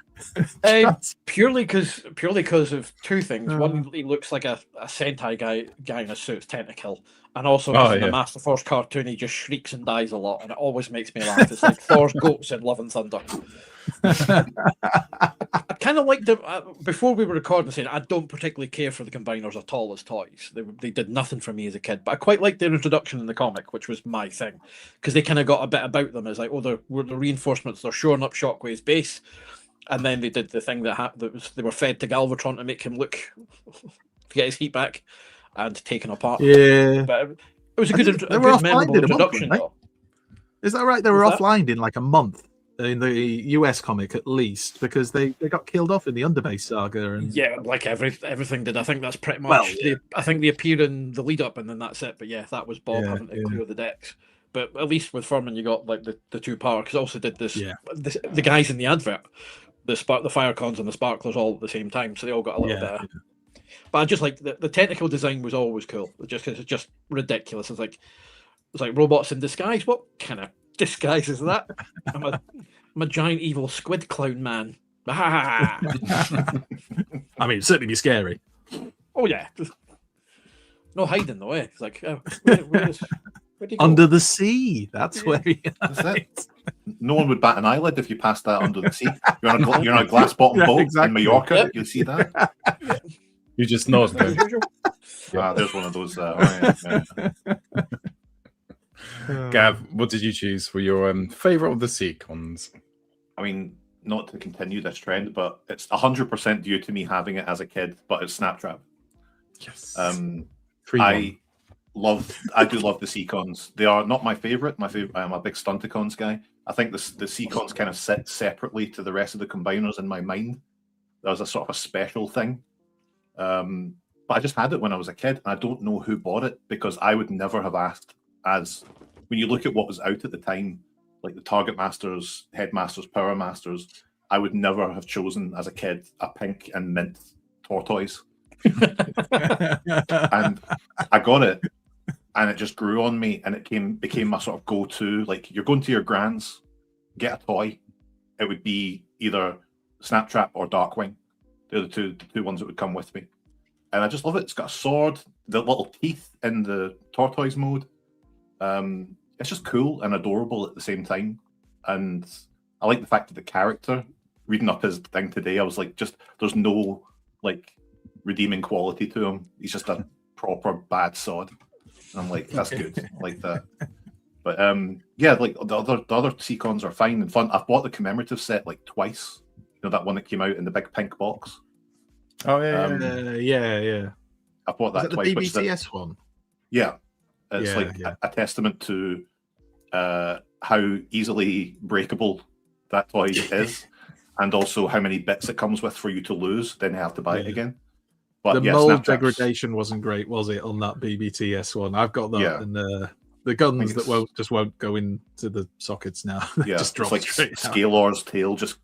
Purely because of two things. One, he looks like a Sentai guy in a suit, Tentacle, and also in the Master Force cartoon, he just shrieks and dies a lot, and it always makes me laugh. It's like Thor's goats in Love and Thunder. I kind of like them. Before we were recording, saying I don't particularly care for the combiners at all as toys. They did nothing for me as a kid, but I quite liked their introduction in the comic, which was my thing, because they kind of got a bit about them as like, oh, the reinforcements, they're shoring up Shockwave's base, and then they did the thing that they were fed to Galvatron to make him look to get his heat back and taken apart. Yeah, but it was a good memorable introduction. Month, is that right? They were offline in like a month. In the US comic, at least, because they got killed off in the Underbase saga, and like everything did. I think that's pretty much. I think they appear in the lead up, and then that's it. But yeah, that was Bob having to clear the decks. But at least with Furman, you got like the two power, because also did this. The guys in the advert, the Firecons and the Sparklers all at the same time, so they all got a little bit. But I just like the technical design was always cool. Just because it's just ridiculous. It's like robots in disguise. What kind of disguise is that? I'm a giant evil squid clown man. I mean, it'd certainly be scary. Oh yeah, no hiding though. It's like where'd he go? Under the sea. That's where he. That's it. No one would bat an eyelid if you passed that under the sea. You're on a glass bottom boat in Mallorca. You see that? You just nod. There's one of those. Gav, what did you choose for your favourite of the SeaCons? I mean, not to continue this trend, but it's 100% due to me having it as a kid, but it's Snaptrap. Yes. I do love the SeaCons. They are not my favourite. I'm a big Stunticons guy. I think the SeaCons kind of sit separately to the rest of the combiners in my mind. There was a sort of a special thing. But I just had it when I was a kid, and I don't know who bought it, because I would never have asked. As when you look at what was out at the time, like the Target Masters, Headmasters, Power Masters, I would never have chosen as a kid a pink and mint tortoise. And I got it, and it just grew on me, and it became my sort of go-to. Like, you're going to your grand's, get a toy. It would be either Snaptrap or Darkwing. They're the two ones that would come with me. And I just love it. It's got a sword, the little teeth in the tortoise mode. It's just cool and adorable at the same time, and I like the fact that the character, reading up his thing today, I was like, there's no like redeeming quality to him. He's just a proper bad sod. And I'm like, that's good. I like that. But like the other SeaCons are fine and fun. I've bought the commemorative set like twice. You know, that one that came out in the big pink box. Oh yeah. I bought that twice. The BBCS one. Yeah. It's a testament to how easily breakable that toy is, and also how many bits it comes with for you to lose. Then you have to buy it again. But The yeah, mold Snapchat's- degradation wasn't great, was it, on that BBTS one? I've got that, Yeah. and the guns that it's- won't go into the sockets now. They Yeah, just drop it's like straight out. Scalor's tail just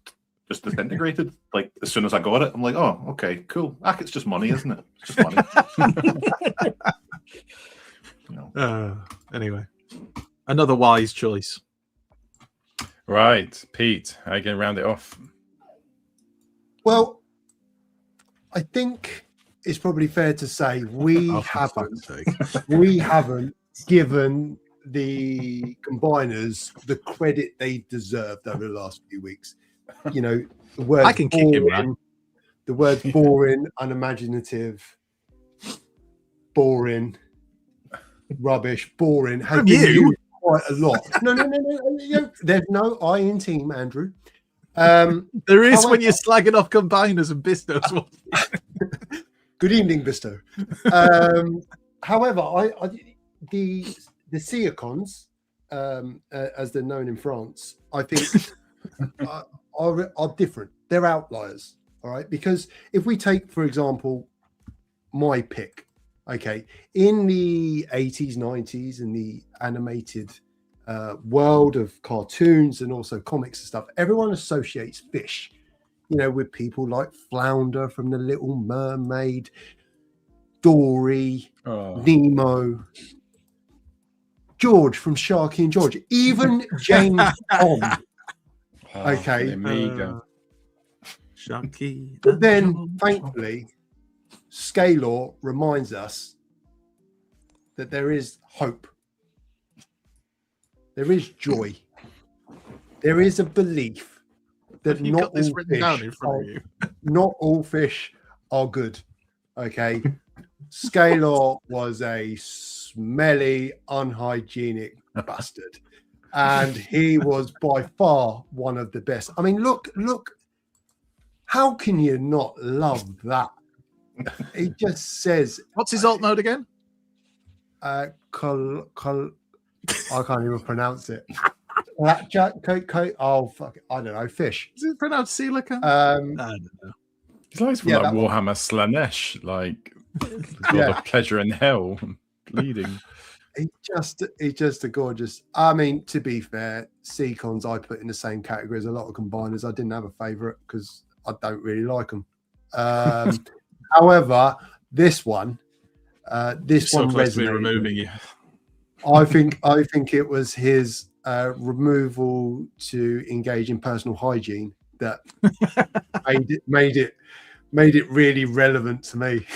disintegrated. Like as soon as I got it, I'm like, oh, okay, cool. It's just money, isn't it? It's just money. Anyway, another wise choice. Right, Pete, how are you going to round it off? Well, I think it's probably fair to say we haven't given the combiners the credit they deserved over the last few weeks. You know, the word I can kick him, man. The words boring, unimaginative, boring, rubbish, boring has From been you? used quite a lot. No. There's no I in team, Andrew. There is however- when you're slagging off combiners and Bistos. Good evening, Bisto. However, the SeaCons, as they're known in France, I think are different. They're outliers, all right? Because if we take, for example, my pick, okay, in the 80s, 90s, in the animated world of cartoons and also comics and stuff, everyone associates fish, you know, with people like Flounder from The Little Mermaid, Dory, Nemo, George from Sharky and George, even James Bond. Okay. Sharky. But then, thankfully, Scalor reminds us that there is hope. There is joy. There is a belief that Have you got this written down in front of you? Not all fish are good. Okay. Scalor was a smelly, unhygienic bastard. And he was by far one of the best. I mean, look. How can you not love that? It just says. What's his alt mode again? I can't even pronounce it. Oh, fuck it. I don't know. Fish. Is it pronounced Silica? I don't know. It's like from like Warhammer Slanesh, like the pleasure in hell, bleeding. He's just a gorgeous. I mean, to be fair, SeaCons I put in the same category as a lot of combiners. I didn't have a favourite because I don't really like them. However, this one resonated. Removing you. I think it was his removal to engage in personal hygiene that made it really relevant to me.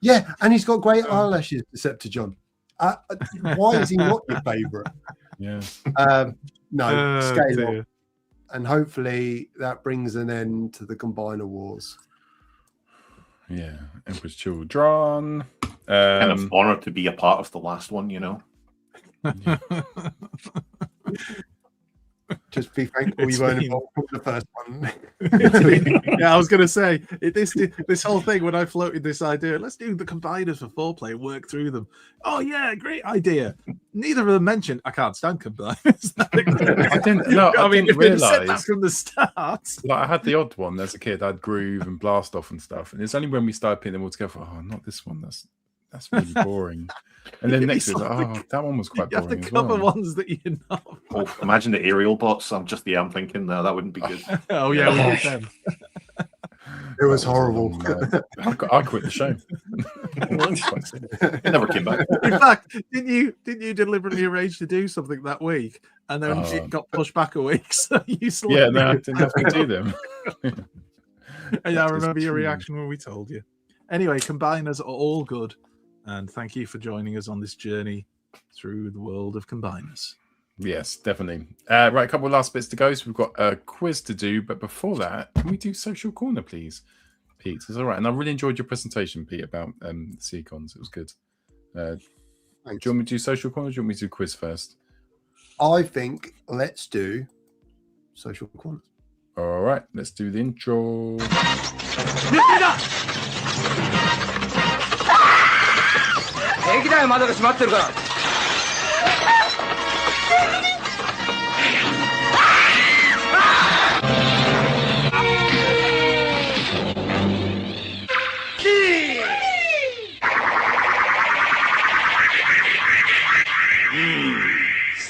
Yeah, and he's got great eyelashes, Decepticon. Why is he not your favourite? Yeah. No, scale dear. up. And hopefully that brings an end to the Combiner Wars. Yeah, Emperor's Children. Kind of honoured to be a part of the last one, you know. Just be thankful you weren't involved from the first one. Yeah, I was going to say this whole thing when I floated this idea. Let's do the combiners for Foreplay, work through them. Oh yeah, great idea. Neither of them mentioned I can't stand combiners. I didn't. No, I mean, didn't if you'd said that realise from the start. Like I had the odd one as a kid. I had Groove and Blast Off and stuff, and it's only when we started putting them all together. Oh, not this one. That's really boring. And then next is like, oh, that one was quite You boring. have to as cover well. ones that you know. Oh, imagine the aerial bots. I'm thinking that wouldn't be good. Oh yeah, we did them. It was horrible. I quit the show. It never came back. In fact, didn't you deliberately arrange to do something that week, and then it got pushed back a week? So you Yeah, no, I didn't have to do them. And I remember your reaction when we told you. Anyway, combiners are all good, and thank you for joining us on this journey through the world of combiners. Yes, definitely. Right, a couple of last bits to go. So we've got a quiz to do, but before that, can we do Social Corner, please, Pete? It's all right. And I really enjoyed your presentation, Pete, about SeaCons. It was good. Do you want me to do Social Corner or do you want me to do quiz first? I think let's do Social Corner. All right, let's do the intro.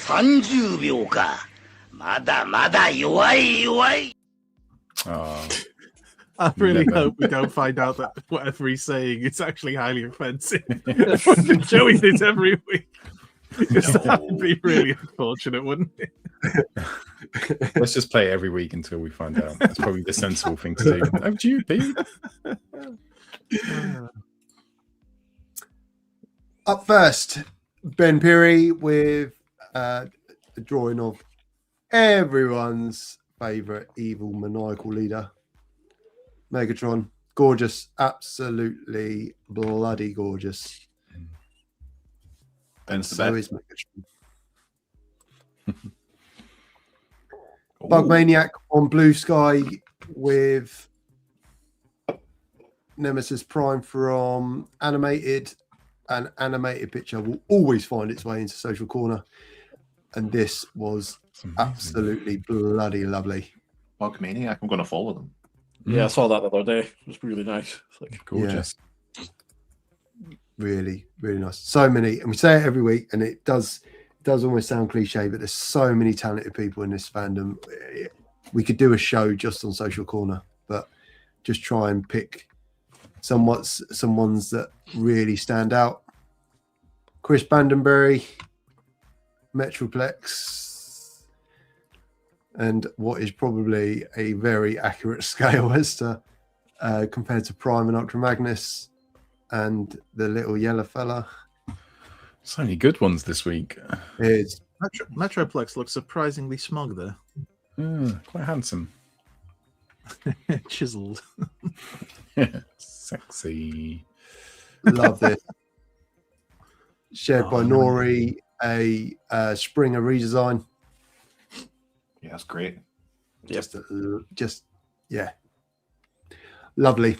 30秒か。まだまだ弱い弱い。 Oh, I really Never. hope we don't find out that whatever he's saying is actually highly offensive. Joey's it every week. Because that would be really unfortunate, wouldn't it? let's just play it every week until we find out. That's probably the sensible thing to do. Oh, do you, Pete? Up first, Ben Peary with a drawing of everyone's favourite evil maniacal leader, Megatron. Gorgeous, absolutely bloody gorgeous. And So is Megatron. Bug Maniac on Blue Sky with Nemesis Prime from animated. An animated picture will always find its way into Social Corner, and this was absolutely bloody lovely. Bug Maniac, I'm going to follow them. Yeah, I saw that the other day. It was really nice. It's like Gorgeous. Yeah. Really, really nice. So many, and we say it every week, and it does almost sound cliche, but there's so many talented people in this fandom. We could do a show just on Social Corner, but just try and pick some ones that really stand out. Chris Bandenberry, Metroplex, and what is probably a very accurate scale as to compared to Prime and Ultra Magnus and the little yellow fella. So many good ones this week. It's Metroplex looks surprisingly smug there. Quite handsome. Chiseled. Sexy. Love this. Shared by Nori, a Springer redesign. Yeah, that's great. Just yeah, lovely,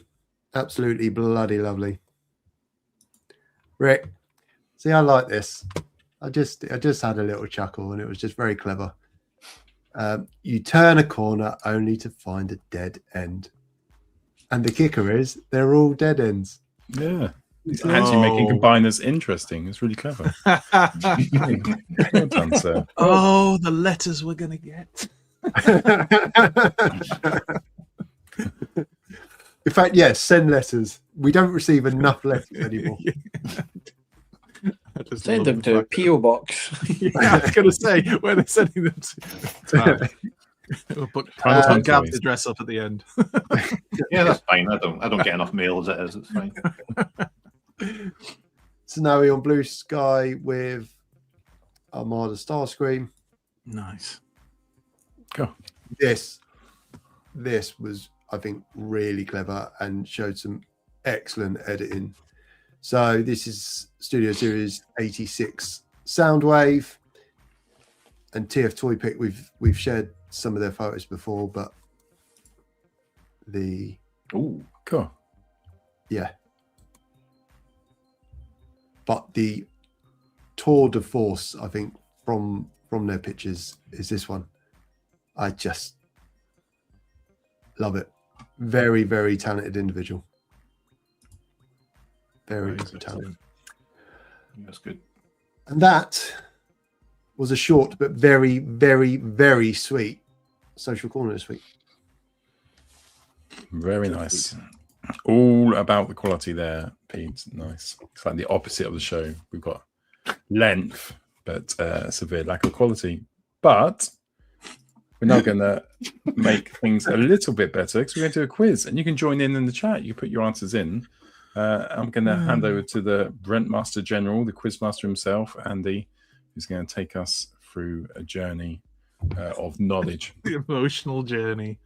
absolutely bloody lovely. Rick, see, I like this. I just had a little chuckle, and it was just very clever. You turn a corner only to find a dead end, and the kicker is they're all dead ends. Yeah. It's actually making combiners interesting. It's really clever. Well done, sir. Oh, the letters we're going to get. In fact, yes, send letters. We don't receive enough letters anymore. Send them to a P.O. box. Yeah, I was going to say, where they're sending them to. We'll put Gav's address up at the end. Yeah, that's fine. I don't get enough mail as it is. It's fine. Snowy on Blue Sky with Armada Starscream. Nice. Cool. This was, I think, really clever and showed some excellent editing. So this is Studio Series 86 Soundwave and TF Toy Pick. We've shared some of their photos before, but cool. Yeah. But the tour de force, I think, from their pictures is this one. I just love it. Very, very talented individual. Very talented. That's good. And that was a short but very, very, very sweet Social Corner this week. Very nice. All about the quality there, Pete. Nice. It's like the opposite of the show. We've got length, but severe lack of quality. But we're now going to make things a little bit better because we're going to do a quiz, and you can join in the chat. You put your answers in. I'm going to hand over to the Brent Master General, the quiz master himself, Andy, who's going to take us through a journey of knowledge. The emotional journey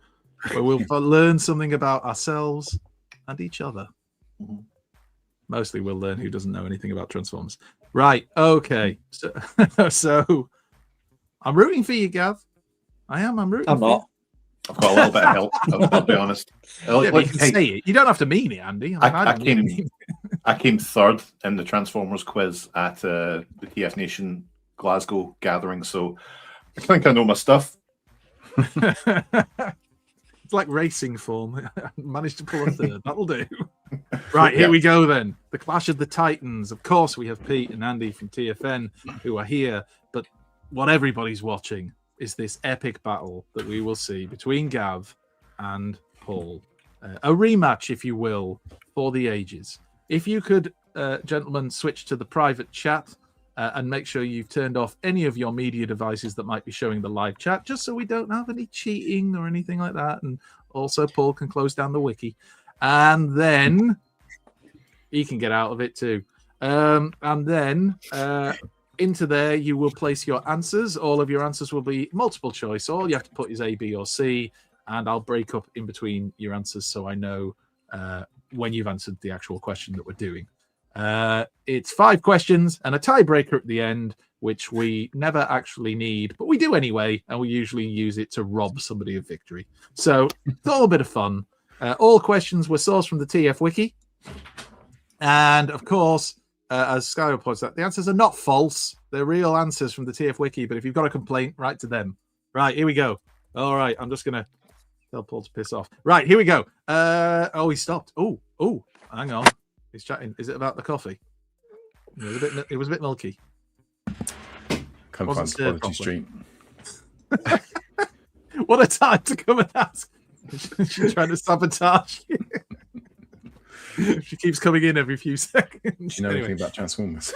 where we'll learn something about ourselves and each other. Mostly we'll learn who doesn't know anything about Transformers. Right, okay. So I'm rooting for you, Gav. I'm rooting I'm for not. I've got a little bit of help, I'll be honest. Yeah, but you can say it. You don't have to mean it, Andy. I came third in the Transformers quiz at the TFnation Glasgow gathering, so I think I know my stuff. It's like racing form. I managed to pull a third. That'll do. Right, here we go then. The Clash of the Titans. Of course, we have Pete and Andy from TFN who are here, but what everybody's watching is this epic battle that we will see between Gav and Paul. A rematch, if you will, for the ages. If you could, gentlemen, switch to the private chat and make sure you've turned off any of your media devices that might be showing the live chat, just so we don't have any cheating or anything like that. And also, Paul can close down the wiki. And then he can get out of it too. And then into there, you will place your answers. All of your answers will be multiple choice. All you have to put is A, B, or C. And I'll break up in between your answers so I know when you've answered the actual question that we're doing. It's 5 questions and a tiebreaker at the end, which we never actually need, but we do anyway, and we usually use it to rob somebody of victory. So it's all a bit of fun. All questions were sourced from the TF Wiki. And of course, as Skyo points out, the answers are not false. They're real answers from the TF Wiki, but if you've got a complaint, write to them. Right, here we go. All right, I'm just going to tell Paul to piss off. Right, here we go. Oh, he stopped. Oh, hang on. He's chatting. Is it about the coffee? It was a bit milky. Come find Quality Street. What a time to come and ask. She's trying to sabotage you. She keeps coming in every few seconds. Do you know anything about Transformers?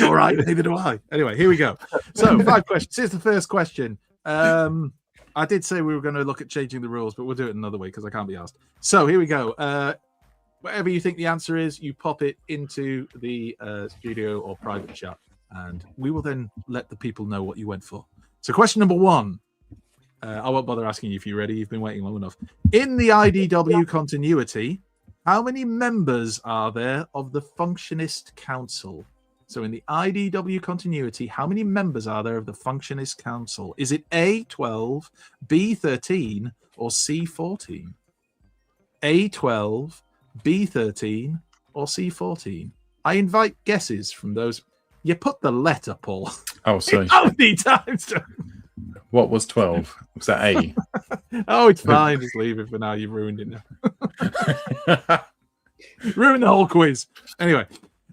All right, neither do I. Anyway, here we go. So, 5 questions. Here's the first question. I did say we were going to look at changing the rules, but we'll do it another way because I can't be asked. So, here we go. Whatever you think the answer is, you pop it into the studio or private chat, and we will then let the people know what you went for. So, question number 1. I won't bother asking you if you're ready. You've been waiting long enough. In the IDW continuity, how many members are there of the Functionist Council? So in the IDW continuity, how many members are there of the Functionist Council? Is it A, 12, B, 13, or C, 14? A, 12, B, 13, or C, 14? I invite guesses from those. You put the letter, Paul. Oh, sorry. How many times? What was 12? Was that A? Oh, it's fine. Just leave it for now. You've ruined it now. Ruined the whole quiz. Anyway,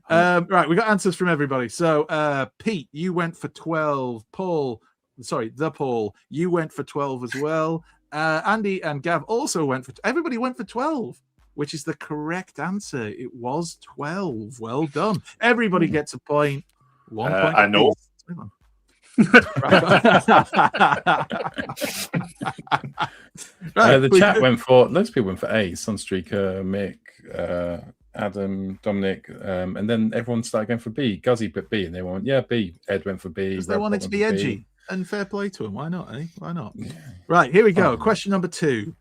right, we got answers from everybody. So, Pete, you went for 12. Paul, you went for 12 as well. Andy and Gav also went for. Everybody went for 12, which is the correct answer. It was 12. Well done. Everybody gets a point. 1 point. I know. Right, the chat went for loads of people went for A. Sunstreaker, Mick, Adam, Dominic, and then everyone started going for B. Guzzy put B, and they went, yeah, B. Ed went for B. Because they wanted to be edgy, and fair play to them. Why not? Eh? Why not? Yeah. Right, here we go. Question number 2.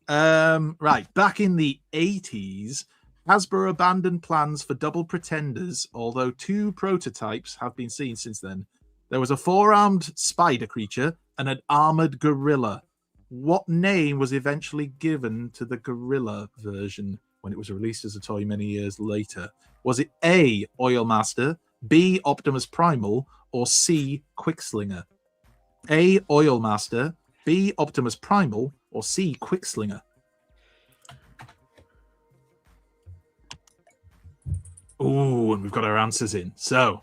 Right, back in the 80s, Hasbro abandoned plans for Double Pretenders, although 2 prototypes have been seen since then. There was a 4-armed spider creature and an armored gorilla. What name was eventually given to the gorilla version when it was released as a toy many years later? Was it A, Oilmaster, B, Optimus Primal, or C, Quickslinger? A, Oilmaster, B, Optimus Primal, or C, Quickslinger? Ooh, and we've got our answers in. So,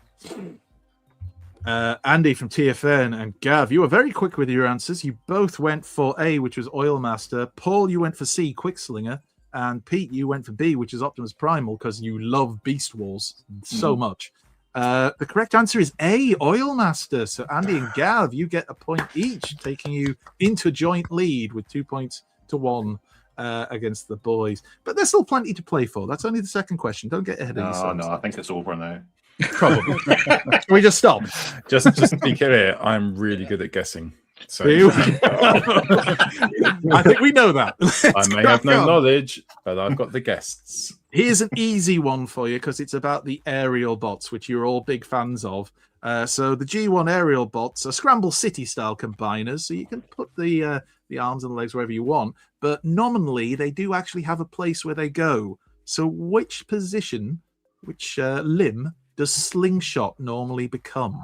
Andy from TFN and Gav, you were very quick with your answers. You both went for A, which was Oilmaster. Paul, you went for C, Quickslinger. And Pete, you went for B, which is Optimus Primal, because you love Beast Wars so much. The correct answer is A, Oilmaster. So Andy and Gav, you get a point each, taking you into joint lead with 2 points to 1 against the boys. But there's still plenty to play for. That's only the second question. Don't get ahead of yourselves. No, I think it's over now. Probably. Can we just stop? Just to be clear, I'm really good at guessing. So I think we know that. I may have no knowledge, but I've got the guests. Here's an easy one for you because it's about the aerial bots, which you're all big fans of. So the G1 aerial bots are Scramble City style combiners, so you can put the arms and the legs wherever you want, but nominally they do actually have a place where they go. So which position, which limb does Slingshot normally become?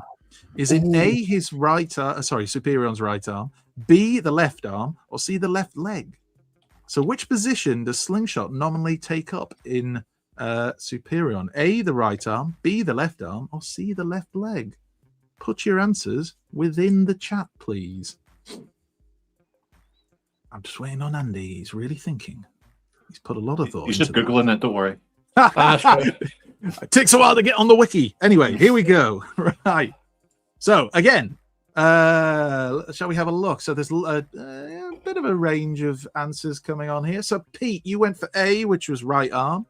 Is it A, his right arm, Superion's right arm, B, the left arm, or C, the left leg? So which position does Slingshot nominally take up in Superion? A, the right arm, B, the left arm, or C, the left leg? Put your answers within the chat, please. I'm just waiting on Andy. He's really thinking. He's put a lot of thought. He's just Googling it, don't worry. It takes a while to get on the wiki. Anyway, here we go. Right. So, again, shall we have a look? So there's a bit of a range of answers coming on here. So, Pete, you went for A, which was right arm.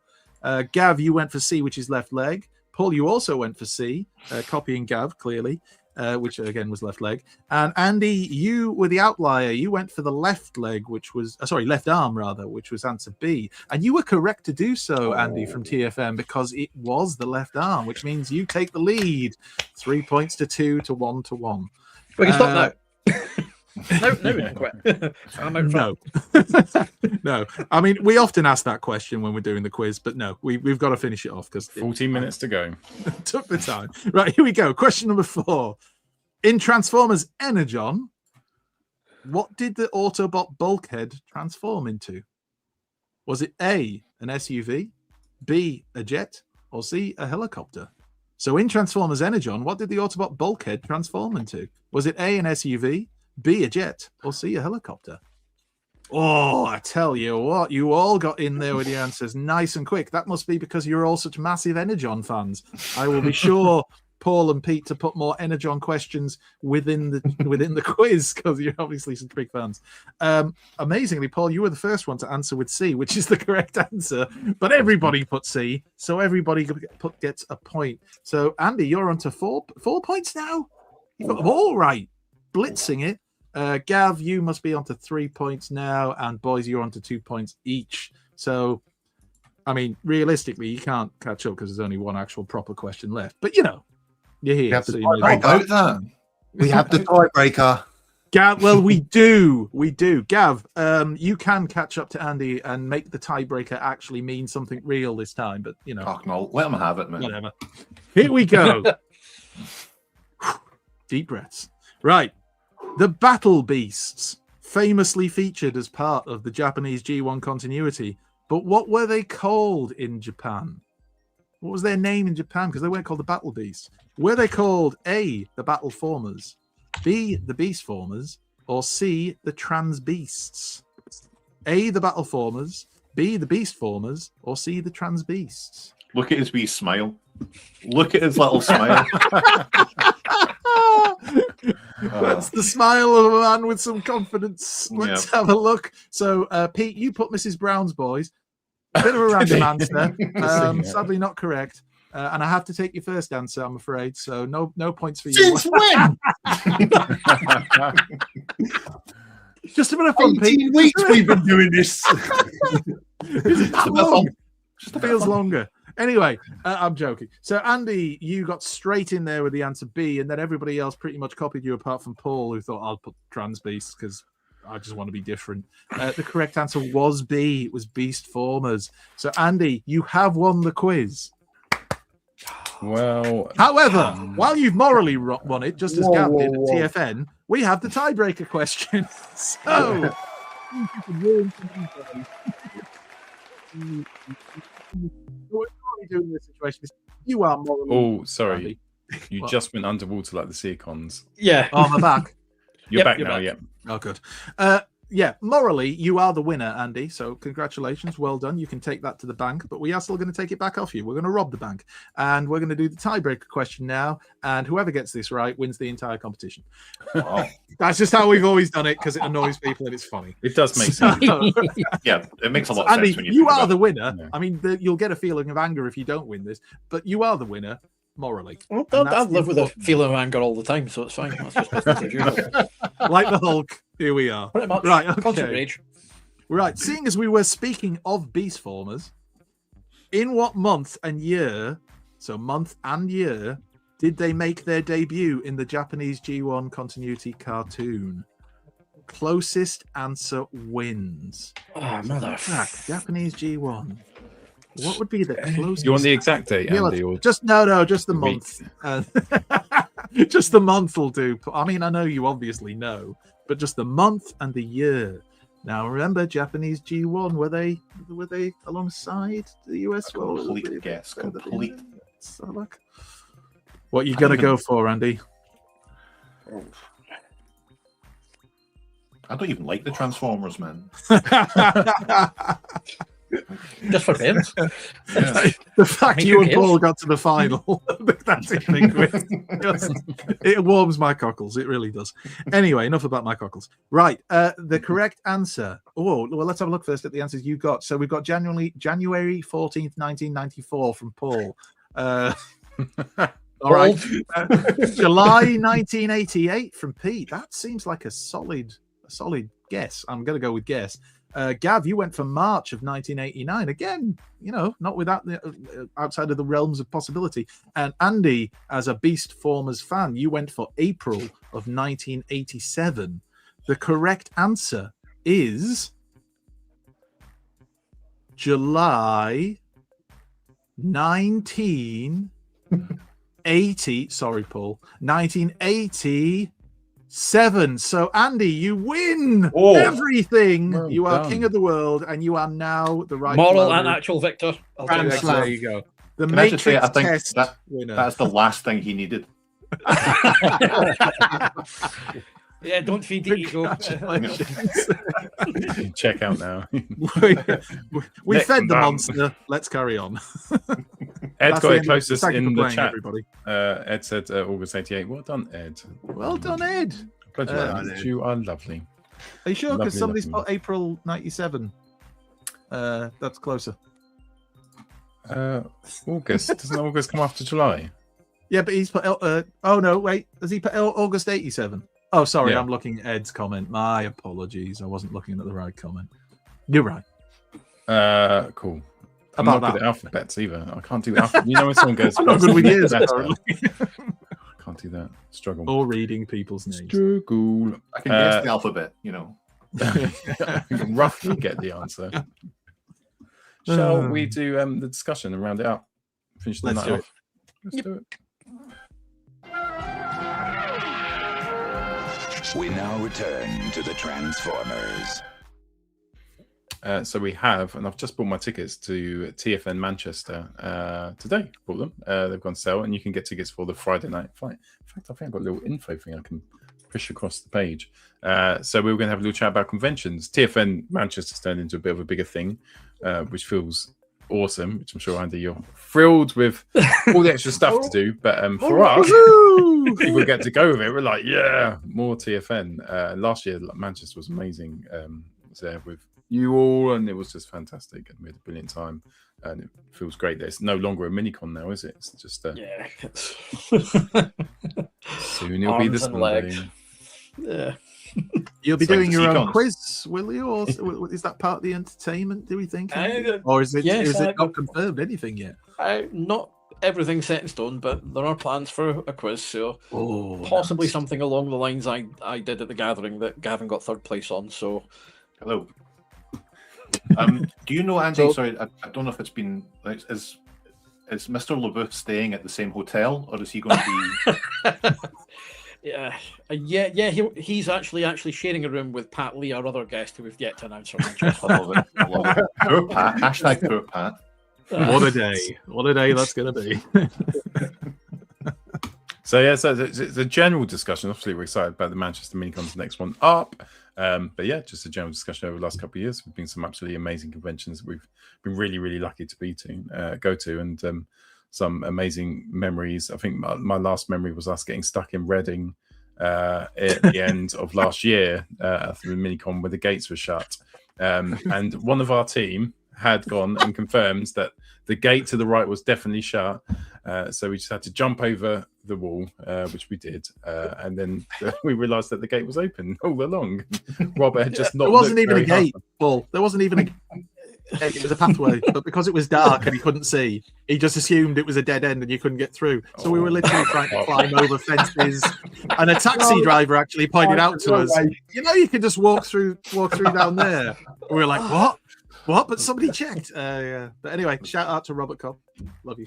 Gav, you went for C, which is left leg. Paul, you also went for C, copying Gav, clearly, which again was left leg. And Andy, you were the outlier. You went for the left leg, which was, left arm, rather, which was answer B. And you were correct to do so, Andy, from TFM, because it was the left arm, which means you take the lead. 3 points to 2 to 1 to 1. We can stop now. No, we don't quit. I'm out No. No. I mean, we often ask that question when we're doing the quiz, but no, we've got to finish it off because 14 minutes to go. Took the time. Right, here we go. Question number 4. In Transformers Energon, what did the Autobot bulkhead transform into? Was it A, an SUV, B, a jet, or C, a helicopter? So in Transformers Energon, what did the Autobot bulkhead transform into? Was it A, an SUV, B, a jet, or C, a helicopter? Oh, I tell you what, you all got in there with the answers nice and quick. That must be because you're all such massive Energon fans. I will be sure Paul and Pete to put more Energon questions within the quiz because you're obviously some big fans. Amazingly, Paul, you were the first one to answer with C, which is the correct answer. But everybody put C, so everybody gets a point. So Andy, you're on to 4 points now. You've got them all right. Blitzing it. Gav, you must be on to 3 points now, and boys, you're on to 2 points each. So, I mean, realistically, you can't catch up because there's only one actual proper question left. But you're here. We have so the you know tiebreaker. We have the tiebreaker. Gav, well, we do. Gav, you can catch up to Andy and make the tiebreaker actually mean something real this time. But Oh, no, let him have it, man. Whatever. Here we go. Deep breaths. Right. The Battle Beasts, famously featured as part of the Japanese G1 continuity. But what were they called in Japan? What was their name in Japan? Because they weren't called the Battle Beasts. Were they called A, the Battle Formers, B, the Beast Formers, or C, the Trans Beasts? A, the Battle Formers, B, the Beast Formers, or C, the Trans Beasts? Look at his wee smile. Look at his little smile. That's the smile of a man with some confidence. Let's have a look. So, Pete, you put Mrs. Brown's Boys. A bit of a random answer. Sadly, not correct. And I have to take your first answer, I'm afraid. So, no points for you. Since when? Just a bit of fun, 18 Pete. weeks we've been doing this. Is it that long? Just feels longer. Anyway, I'm joking. So, Andy, you got straight in there with the answer B, and then everybody else pretty much copied you apart from Paul, who thought I'll put Trans Beast because I just want to be different. The correct answer was B. It was Beast Formers. So, Andy, you have won the quiz. Well, however, while you've morally won it, just as Gav did at TFN, we have the tiebreaker question. So, what are doing in this situation? You are morally. Oh, sorry. You What? just went underwater like the SeaCons. Yeah. Oh, I'm back. You're back you're now, back. yeah. Oh, good. Yeah, morally, you are the winner, Andy. So congratulations. Well done. You can take that to the bank, but we are still going to take it back off you. We're going to rob the bank. And we're going to do the tiebreaker question now. And whoever gets this right wins the entire competition. Wow. That's just how we've always done it because it annoys people and it's funny. It does make sense. Yeah, it makes a lot of Andy, sense when you think are about the it. winner. Yeah. I mean, you'll get a feeling of anger if you don't win this, but you are the winner morally. Well, And that's I've lived with a important. feeling of anger all the time, so it's fine. That's just business as usual. Like the Hulk, here we are. Pretty much. Right, Constant okay. rage. Right, seeing as we were speaking of Beast Formers, in what month and year, so month and year, did they make their debut in the Japanese G1 continuity cartoon? Closest answer wins. Oh, mother. Back, Japanese G1. What would be the closest? You want the exact date, Andy? Or Just just the month. Just the month will do. I mean, I know you obviously know, but just the month and the year. Now remember, Japanese G1 were they alongside the US? Complete guess. Complete. Let's have a look. What are you gonna go for, Andy? I don't even like the Transformers, man. Just for fans. Yeah. The fact you and Paul got to the final, that's it. It warms my cockles. It really does. Anyway, enough about my cockles. Right. The correct answer. Oh, well, let's have a look first at the answers you got. So we've got January 14th, 1994 from Paul. All right. July 1988 from Pete. That seems like a solid guess. I'm going to go with guess. Gav, you went for March of 1989. Again, not without outside of the realms of possibility. And Andy, as a Beast Formers fan, you went for April of 1987. The correct answer is July 1980. Sorry, Paul. 1980. 7. So Andy, you win everything. Well you are done. king of the world, and you are now the right Moral and actual victor. There you go. The Can I just say, Matrix I think test winner. that's the last thing he needed. Yeah, don't feed the ego. Check out now. we fed the monster. Let's carry on. Ed That's got the it end. closest Thank you in for the playing, chat. everybody. Ed said August 88. Well done, Ed. Well done, Ed. Congratulations. You are lovely. Are you sure? Because Lovely, somebody's lovely. put April 97. That's closer. August. Doesn't August come after July? Yeah, but he's put. Oh no, wait. Has he put August 87? Oh, sorry, Yeah. I'm looking at Ed's comment. My apologies. I wasn't looking at the right comment. You're right. Cool. I'm About not good that. at alphabets either. I can't do alphabet. You know when someone goes, I'm not good with years, letter. apparently. I can't do that. Struggle. Or reading people's names. Struggle. I can guess the alphabet, I can roughly get the answer. Shall we do the discussion and round it up? Finish the Let's night do it. off. Let's do it. We now return to the Transformers. So we have, and I've just bought my tickets to TFN Manchester today. Bought them. They've gone sale, and you can get tickets for the Friday night fight. In fact, I think I've got a little info thing I can push across the page. So we were going to have a little chat about conventions. TFN Manchester's turned into a bit of a bigger thing, which feels awesome, which I'm sure, Andy, you're thrilled with all the extra stuff to do. But for us, people get to go with it. We're like, yeah, more TFN. Last year, Manchester was amazing. I was there with you all, and it was just fantastic, and we had a brilliant time, and it feels great that it's no longer a mini-con now, is it? It's just Yeah. soon it'll be Arms this and one legs. day. Yeah. You'll be It's like doing the your own SeaCons. quiz, will you? Or is that part of the entertainment, do we think? Uh, Or is it, yes, is it I- not confirmed anything yet? Not everything's set in stone, but there are plans for a quiz, so Oh, possibly something along the lines I did at the gathering that Gavin got third place on. So Hello. Do you know, Andy? So- Sorry, I don't know if it's been. Like, is Mr. LeBoeuf staying at the same hotel, or is he going to be? yeah. He's actually sharing a room with Pat Lee, our other guest, who we've yet to announce from Manchester. I love it. I love it. Poor Pat. Hashtag poor Pat. What a day. What a day that's going to be. So yeah, so it's a general discussion. Obviously, we're excited about the Manchester Minicon's the next one up. But yeah, just a general discussion over the last couple of years. We've been some absolutely amazing conventions. We've been really, really lucky to go to, and some amazing memories. I think my last memory was us getting stuck in Reading at the end of last year for the Minicon where the gates were shut. And one of our team had gone and confirmed that the gate to the right was definitely shut. So we just had to jump over the wall, which we did. And then we realised that the gate was open all along. Robert had just not. There wasn't looked even a very gate, Paul. There wasn't even a it was a pathway, but because it was dark and he couldn't see, he just assumed it was a dead end and you couldn't get through. So we were literally trying to climb over fences, and a taxi driver actually pointed out to us, you can just walk through down there. We were like, what? But somebody checked. Yeah. But anyway, shout out to Robert Cobb. Love you.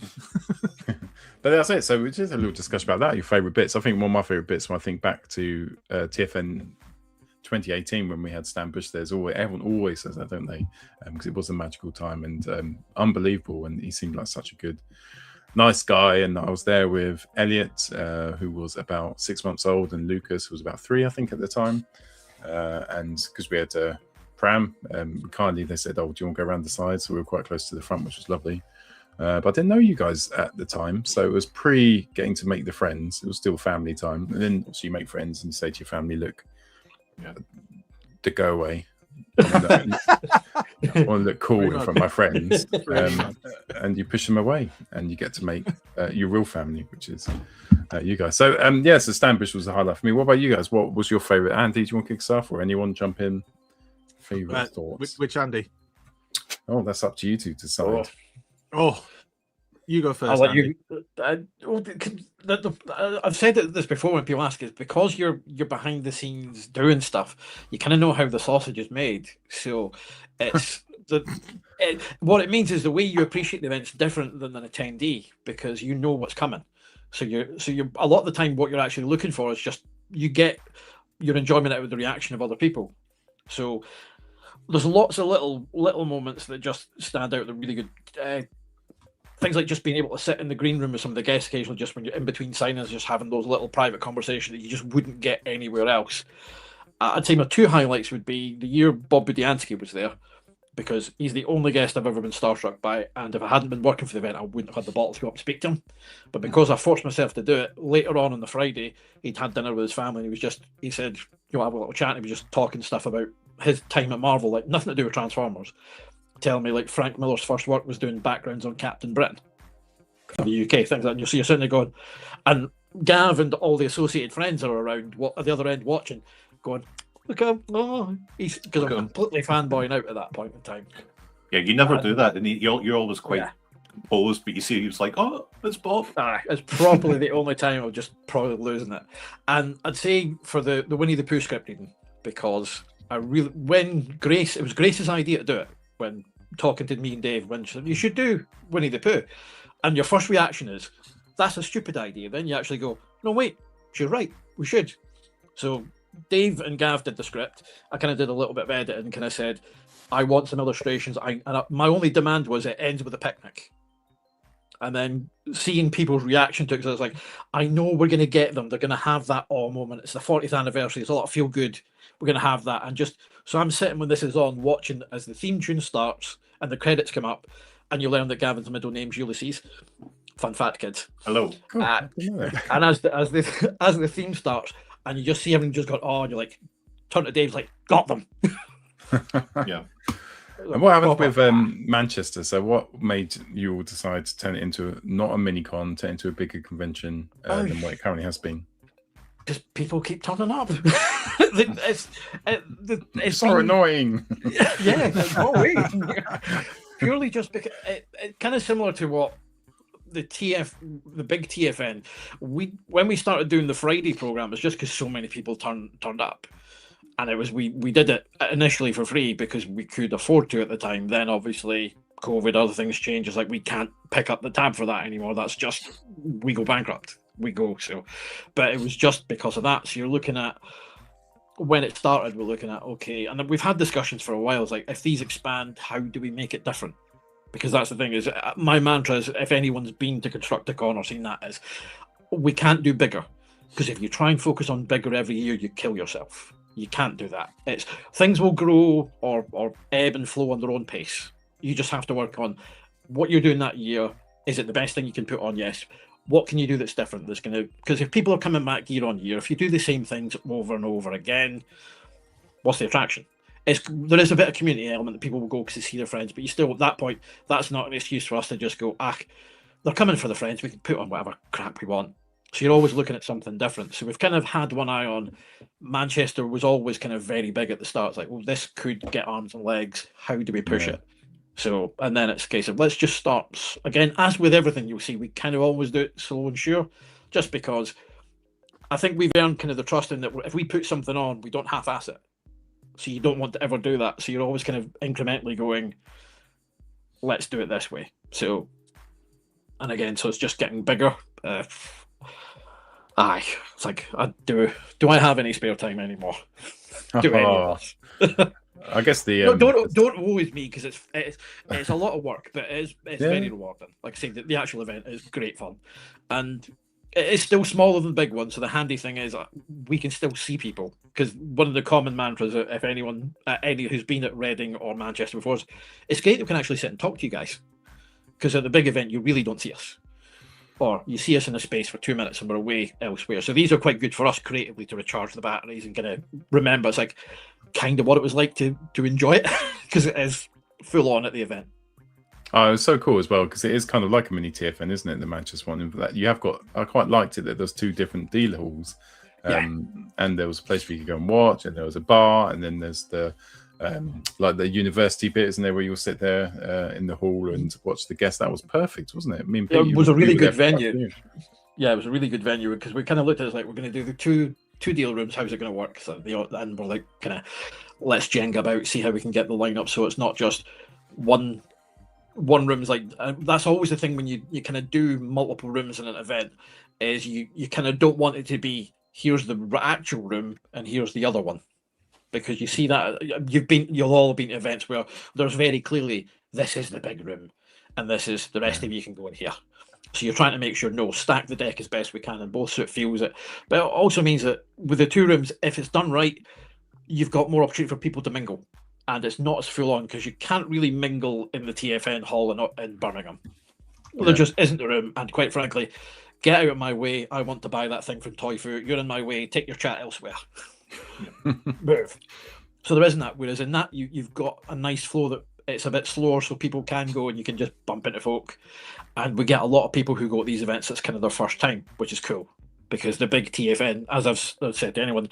But that's it. So we just had a little discussion about that. Your favourite bits. I think one of my favourite bits when I think back to TFN 2018 when we had Stambush, everyone always says that, don't they? Because it was a magical time and unbelievable, and he seemed like such a good, nice guy. And I was there with Elliot, who was about 6 months old, and Lucas, who was about 3, I think, at the time. And because we had a pram, kindly they said, "Oh, do you want to go around the side?" So we were quite close to the front, which was lovely. But I didn't know you guys at the time, so it was pre getting to make the friends. It was still family time, and then so you make friends and you say to your family, "Look, to go away. I want to look cool in front of my friends," and you push them away, and you get to make your real family, which is you guys. So so Stambush was a highlight for me. What about you guys? What was your favourite? Andy, do you want to kick us off, or anyone jump in? Favourite thoughts? Which Andy? Oh, that's up to you two to decide. Oh, you go first. I'll let Andy. I've said this before when people ask, is because you're behind the scenes doing stuff, you kind of know how the sausage is made. So it's what it means is the way you appreciate the event's different than an attendee, because you know what's coming. So you're a lot of the time what you're actually looking for is just you get your enjoyment out of the reaction of other people. So there's lots of little moments that just stand out. They're really good. Things like just being able to sit in the green room with some of the guests occasionally, just when you're in between signings, just having those little private conversations that you just wouldn't get anywhere else. I'd say my 2 highlights would be the year Bob Budiansky was there, because he's the only guest I've ever been starstruck by, and if I hadn't been working for the event, I wouldn't have had the bottle to go up and speak to him. But because I forced myself to do it, later on the Friday, he'd had dinner with his family, and he said, "You want to have a little chat?" And he was just talking stuff about his time at Marvel, like nothing to do with Transformers. Telling me like Frank Miller's first work was doing backgrounds on Captain Britain for the UK, things like that. And you're sitting there going, and Gav and all the associated friends are around at the other end watching, going, "Look at him, he's," because I'm completely fanboying out at that point in time. Yeah, you never do that, and you're always quite composed, but you see, he was like, "Oh, it's Bob." It's probably the only time I'm just probably losing it. And I'd say for the Winnie the Pooh script reading, because it was Grace's idea to do it. When talking to me and Dave, when she said, "You should do Winnie the Pooh," and your first reaction is, "That's a stupid idea." Then you actually go, "No, wait, she's right, we should." So Dave and Gav did the script. I kind of did a little bit of editing and kind of said, "I want some illustrations." My only demand was it ends with a picnic. And then seeing people's reaction to it, because I was like, I know we're going to get them. They're going to have that awe moment. It's the 40th anniversary. It's a lot of feel good. We're going to have that. And just so I'm sitting when this is on, watching as the theme tune starts and the credits come up, and you learn that Gavin's middle name's Ulysses. Fun fact, kids. Hello. And as the theme starts, and you just see everything just got and you're like, turn to Dave's like, got them. Yeah. And what happened with Manchester? So what made you all decide to turn it into not a mini con, turn it into a bigger convention than what it currently has been? Because people keep turning up. it's so annoying. Purely just because it's kind of similar to what the big TFN. When we started doing the Friday program, it's just because so many people turned up. And it was we did it initially for free because we could afford to at the time. Then obviously COVID, other things change. It's like we can't pick up the tab for that anymore. That's just we go bankrupt. We go so. But it was just because of that. So you're looking at when it started. We're looking at okay, and we've had discussions for a while. It's like if these expand, how do we make it different? Because that's the thing is my mantra is if anyone's been to Constructicon or seen that is we can't do bigger because if you try and focus on bigger every year, you kill yourself. You can't do that. It's things will grow or ebb and flow on their own pace. You just have to work on what you're doing that year. Is it the best thing you can put on? Yes. What can you do that's different? That's going to because if people are coming back year on year, if you do the same things over and over again, what's the attraction? There is a bit of community element that people will go because they see their friends, but you still at that point, that's not an excuse for us to just go, they're coming for the friends. We can put on whatever crap we want. So you're always looking at something different. So we've kind of had one eye on Manchester was always kind of very big at the start. It's like, well, this could get arms and legs. How do we push it? So, and then it's a case of let's just start. Again, as with everything you'll see, we kind of always do it slow and sure, just because I think we've earned kind of the trust in that if we put something on, we don't half-ass it. So you don't want to ever do that. So you're always kind of incrementally going, let's do it this way. So, and again, so it's just getting bigger. It's like, do I have any spare time anymore? to any of us. I guess the No, don't woe is me, because it's a lot of work, but it's very rewarding. Like I say, the actual event is great fun, and it is still smaller than the big one. So the handy thing is we can still see people, because one of the common mantras, if anyone who's been at Reading or Manchester before, is it's great that we can actually sit and talk to you guys, because at the big event you really don't see us, or you see us in a space for 2 minutes and we're away elsewhere. So these are quite good for us creatively to recharge the batteries and kind of remember it's like kind of what it was like to enjoy it, because it is full on at the event. Oh, it was so cool as well, because it is kind of like a mini TFN, isn't it? The Manchester one. That you have got, I quite liked it that there's 2 different dealer halls, and there was a place where you could go and watch, and there was a bar, and then there's the like the university bit, isn't there, where you'll sit there in the hall and watch the guests. That was perfect, wasn't it? I mean, it was a really good venue. Yeah, it was a really good venue, because we kind of looked at it as like, we're going to do the two deal rooms. How's it going to work? So and we're like, kind of, let's Jenga about, see how we can get the lineup so it's not just one room's like. That's always the thing when you kind of do multiple rooms in an event, is you kind of don't want it to be here's the actual room and here's the other one, because you see that you'll all have been to events where there's very clearly this is the big room and this is the rest of you can go in here. So you're trying to make sure, no, stack the deck as best we can and both so it feels it. But it also means that with the 2 rooms, if it's done right, you've got more opportunity for people to mingle. And it's not as full on, because you can't really mingle in the TFN hall in Birmingham. There just isn't the room. And quite frankly, get out of my way. I want to buy that thing from Toy Fu. You're in my way. Take your chat elsewhere. Move. So there isn't that. Whereas in that, you've got a nice flow that it's a bit slower, so people can go and you can just bump into folk. And we get a lot of people who go to these events, it's kind of their first time, which is cool, because the big TFN, as I've said to anyone,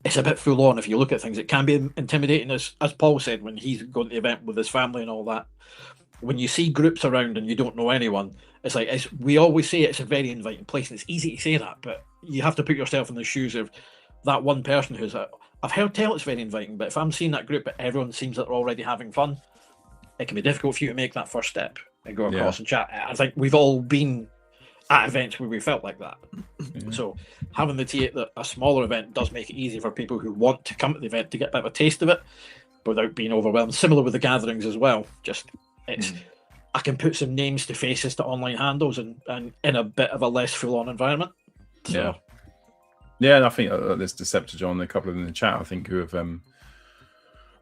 it's a bit full on. If you look at things, it can be intimidating, as Paul said, when he's going to the event with his family and all that. When you see groups around and you don't know anyone, it's like, we always say it's a very inviting place, and it's easy to say that, but you have to put yourself in the shoes of that one person who's I've heard tell it's very inviting, but if I'm seeing that group but everyone seems that they're already having fun, it can be difficult for you to make that first step and go across and chat. I think we've all been at events where we felt like that. So having a smaller event does make it easy for people who want to come to the event to get a bit of a taste of it without being overwhelmed. Similar with the gatherings as well. Just I can put some names to faces to online handles and in a bit of a less full-on environment. So. Yeah, and I think there's Decepticon, a couple of them in the chat, I think, who have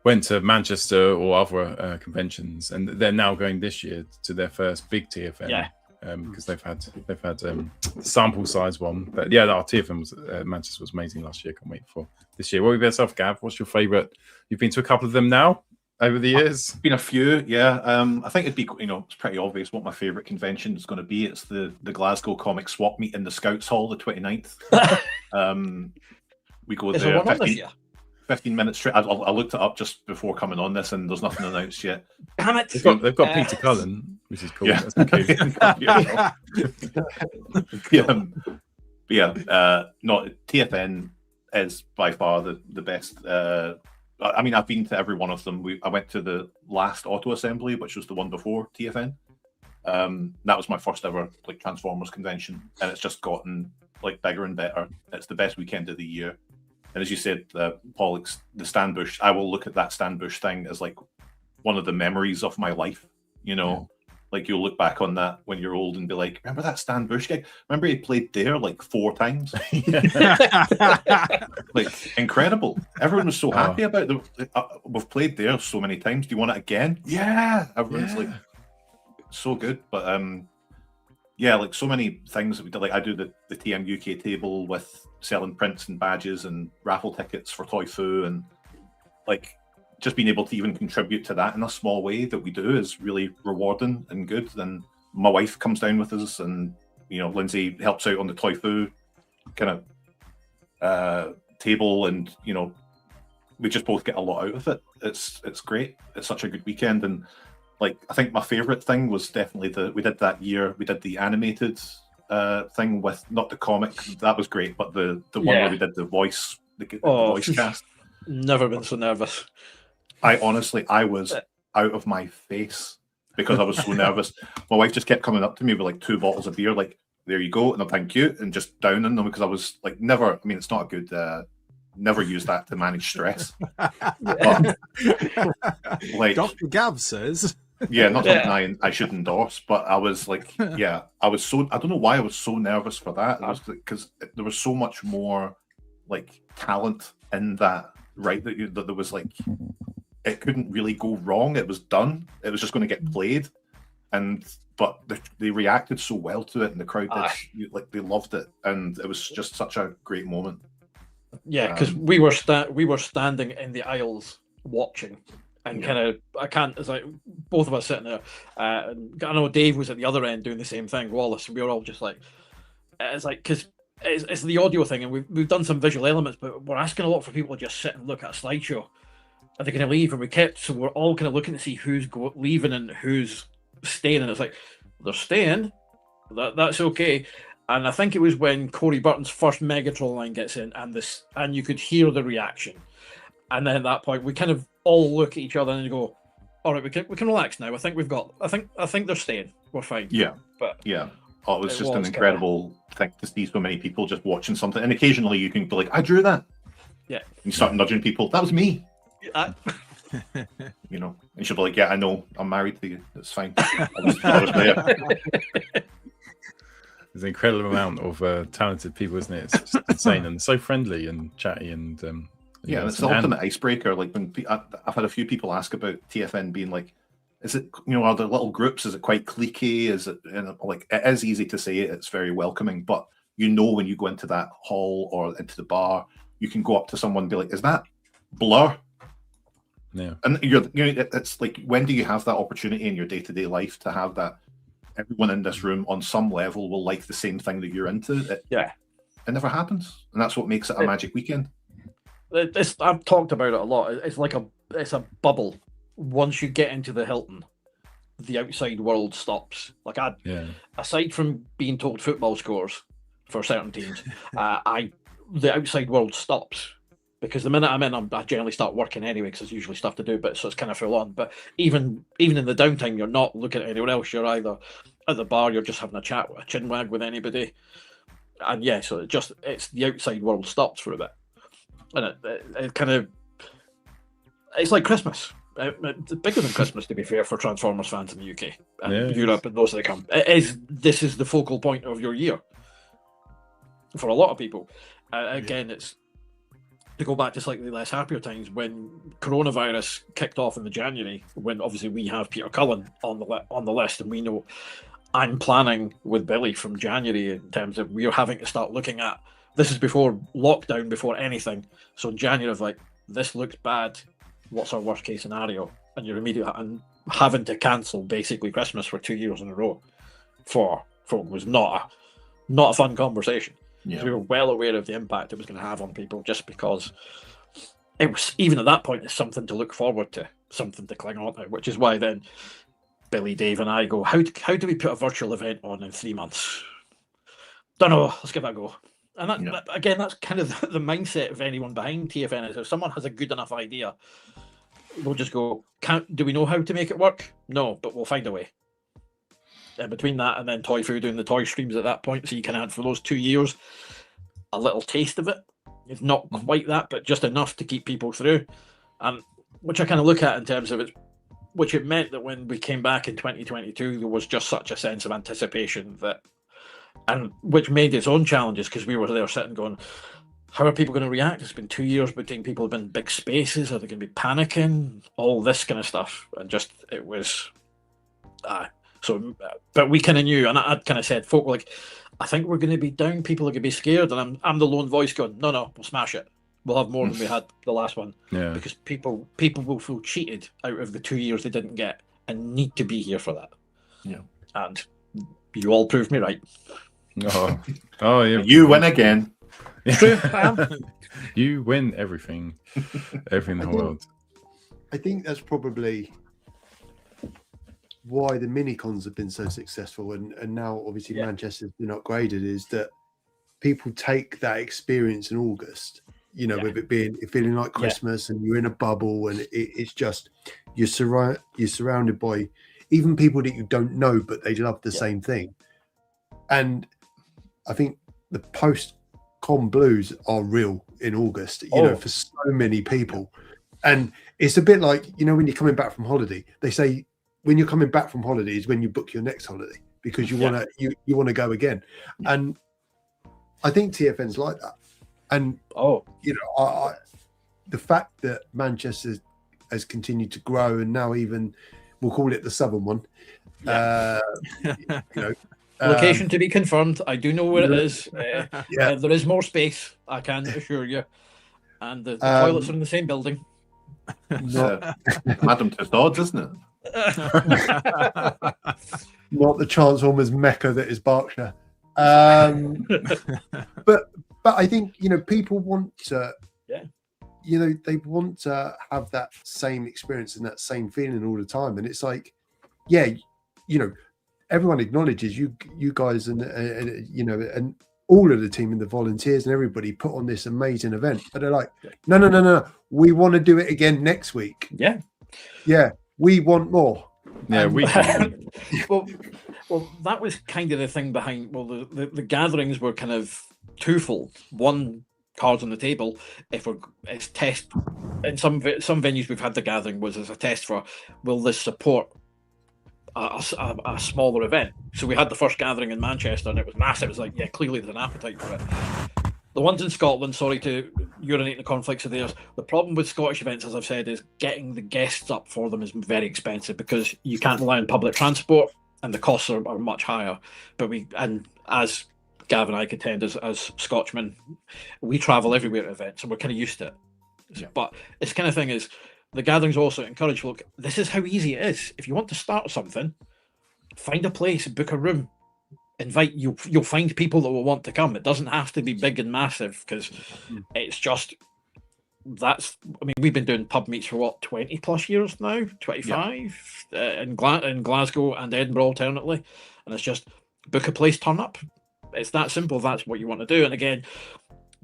went to Manchester or other conventions, and they're now going this year to their first big TFN. Because they've had sample size one. But yeah, our TFN Manchester was amazing last year. Can't wait for this year. What about yourself, Gav? What's your favourite? You've been to a couple of them now over the years. Been a few, yeah. I think it'd be, it's pretty obvious what my favourite convention is going to be. It's the Glasgow Comic Swap Meet in the Scouts Hall, the 29th. We go there 15 minutes straight. I looked it up just before coming on this, and there's nothing announced yet. Damn it! They've got Peter Cullen, which is cool. Yeah. That's okay. No, TFN is by far the best. I mean, I've been to every one of them. I went to the last Auto Assembly, which was the one before TFN. That was my first ever Transformers convention, and it's just gotten bigger and better. It's the best weekend of the year. And as you said, Paul, the Stan Bush, I will look at that Stan Bush thing as one of the memories of my life. You'll look back on that when you're old and be like, remember that Stan Bush gig? Remember he played there 4 times? Incredible. Everyone was so happy about it. We've played there so many times. Do you want it again? Yeah. Everyone's so good. But so many things that we did. I do the TM UK table with selling prints and badges and raffle tickets for Toy Fu, and just being able to even contribute to that in a small way that we do is really rewarding and good. Then my wife comes down with us, and Lindsay helps out on the Toy Fu kind of table, and we just both get a lot out of it. It's great. It's such a good weekend, and I think my favorite thing was definitely we did the animated thing with not the comic, that was great, but the one where we did the voice voice cast. Never been so nervous. I was out of my face because I was so nervous. My wife just kept coming up to me with 2 bottles of beer, there you go, and thank you, and just downing them, because I was never. I mean, it's not a good never use that to manage stress. But, like, Dr. Gav says. Yeah, not something I should endorse, but I was like, yeah, I don't know why I was so nervous for that. It was because there was so much more like talent in that, right? That there was like, it couldn't really go wrong. It was done. It was just going to get played, but they reacted so well to it, and the crowd like they loved it, and it was just such a great moment. Yeah, because we were standing in the aisles watching. And kind of, it's like both of us sitting there. I know Dave was at the other end doing the same thing, Wallace. We were all just like, it's like, because it's the audio thing, and we've done some visual elements, but we're asking a lot for people to just sit and look at a slideshow. Are they going to leave? And so we're all kind of looking to see who's leaving and who's staying. And it's like, they're staying. That's okay. And I think it was when Corey Burton's first Megatron line gets in, and you could hear the reaction. And then at that point, we kind of all look at each other and go, "All right, we can relax now. I think they're staying. We're fine." Yeah, but yeah. Oh, it was just an incredible thing to see so many people just watching something. And occasionally, you can be like, "I drew that." Yeah. You start nudging people. That was me. You know, and she'll be like, "Yeah, I know. I'm married to you. It's fine." I was there. There's an incredible amount of talented people, isn't it? It's just insane and so friendly and chatty and. Yeah, it's the ultimate icebreaker. Like when I've had a few people ask about TFN being like, is it, are there little groups? Is it quite cliquey? Is it, like, it is easy to say it. It's very welcoming, but when you go into that hall or into the bar, you can go up to someone and be like, is that Blur? Yeah. And it's like, when do you have that opportunity in your day-to-day life to have that? Everyone in this room on some level will like the same thing that you're into. It never happens. And that's what makes it a magic weekend. I've talked about it a lot. It's like it's a bubble. Once you get into the Hilton, the outside world stops. Like aside from being told football scores for certain teams, the outside world stops, because the minute I'm in, I generally start working anyway, because there's usually stuff to do. But so it's kind of full on. But even in the downtime, you're not looking at anyone else. You're either at the bar, you're just having a chat, a chin wag with anybody, and so it's the outside world stops for a bit. And it kind of, it's like Christmas. It's bigger than Christmas, to be fair, for Transformers fans in the UK and Europe and those that come. This is the focal point of your year for a lot of people. Again, it's to go back to slightly less happier times when coronavirus kicked off in the January. When obviously we have Peter Cullen on the list, and we know I'm planning with Billy from January in terms of we're having to start looking at. This is before lockdown, before anything. So in January, of like, this looks bad. What's our worst case scenario? And you're immediately having to cancel basically Christmas for 2 years in a row for was not a fun conversation. Yeah. We were well aware of the impact it was going to have on people, just because it was, even at that point, it's something to look forward to, something to cling on to, which is why then Billy, Dave and I go, how do we put a virtual event on in 3 months? Don't know. Let's give that a go. And that, again, that's kind of the mindset of anyone behind TFN. Is if someone has a good enough idea, we'll just go, do we know how to make it work? No, but we'll find a way. And between that and then Toy Foo doing the toy streams at that point, so you can add, for those 2 years, a little taste of it. It's not quite that, but just enough to keep people through. And which I kind of look at in terms of it, which it meant that when we came back in 2022, there was just such a sense of anticipation that, and which made its own challenges, because we were there sitting going, how are people going to react? It's been 2 years between people have been in big spaces. Are they going to be panicking? All this kind of stuff. And just, it was, so, but we kind of knew, and I'd kind of said, folk were like, I think we're going to be down. People are going to be scared. And I'm the lone voice going, no, we'll smash it. We'll have more than we had the last one. Yeah. Because people will feel cheated out of the 2 years they didn't get and need to be here for that. Yeah. And you all proved me right. Oh yeah. You win again. True, I am. You win everything in the world. I think that's probably why the mini-cons have been so successful, and now obviously Manchester's been upgraded, is that people take that experience in August, with it being feeling like Christmas and you're in a bubble, and it's just you're surrounded by even people that you don't know, but they love the same thing. And I think the post-con blues are real in August, you know, for so many people. And it's a bit like, you know, when you're coming back from holiday, they say when you're coming back from holiday is when you book your next holiday, because you want to you want to go again. And I think TFN's like that. And you know, the fact that Manchester has continued to grow, and now even we'll call it the southern one. You know, location to be confirmed. I do know where it is. There is more space, I can assure you. And the toilets are in the same building. Madame Tussauds, isn't it? Not the Transformers mecca that is Berkshire. But I think, you know, people want to, you know, they want to have that same experience and that same feeling all the time. And it's like, yeah, you know, everyone acknowledges you guys and you know, and all of the team and the volunteers and everybody put on this amazing event. But they're like, no, we want to do it again next week. Yeah, we want more. Yeah, we well, that was kind of the thing behind. Well, the gatherings were kind of twofold. One, cards on the table. It's test in some venues we've had the gathering was as a test for, will this support a smaller event? So we had the first gathering in Manchester and it was massive. It was like, yeah, clearly there's an appetite for it. The ones in Scotland, sorry to urinate the conflicts of theirs. The problem with Scottish events, as I've said, is getting the guests up for them is very expensive because you can't rely on public transport and the costs are much higher. But and as Gavin and I contend, as Scotchmen, we travel everywhere at events and we're kind of used to it. Yeah. But it's kind of thing is, the gatherings also encourage, look, this is how easy it is. If you want to start something, find a place, book a room, invite, you'll find people that will want to come. It doesn't have to be big and massive because it's just, I mean, we've been doing pub meets for what, 20 plus years now, 25 in Glasgow and Edinburgh alternately. And it's just book a place, turn up. It's that simple. That's what you want to do. And again,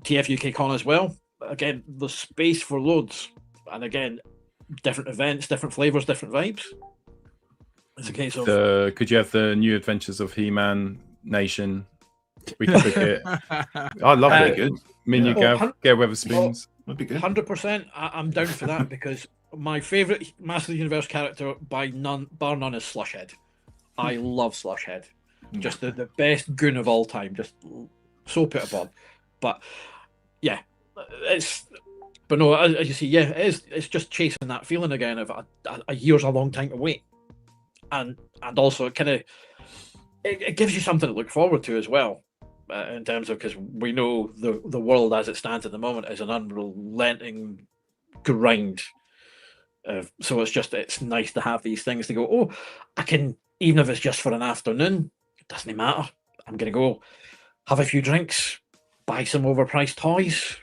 TF UK Con as well. Again, the space for loads. And again, different events, different flavors, different vibes. It's a case of could you have the new adventures of He-Man Nation? We could book it. I love it. Good. Me and you, Gav, get Weatherspoons. That'd be good. 100%. I'm down for that because my favourite Master of the Universe character bar none is Slushhead. I love Slushhead. Just the best goon of all time. Just so put upon. But yeah, but no, as you see, yeah, it's just chasing that feeling again of a year's a long time to wait. And also it kind of it gives you something to look forward to as well, in terms of, because we know the world as it stands at the moment is an unrelenting grind. So it's nice to have these things to go, oh, I can, even if it's just for an afternoon, it doesn't matter. I'm going to go have a few drinks, buy some overpriced toys,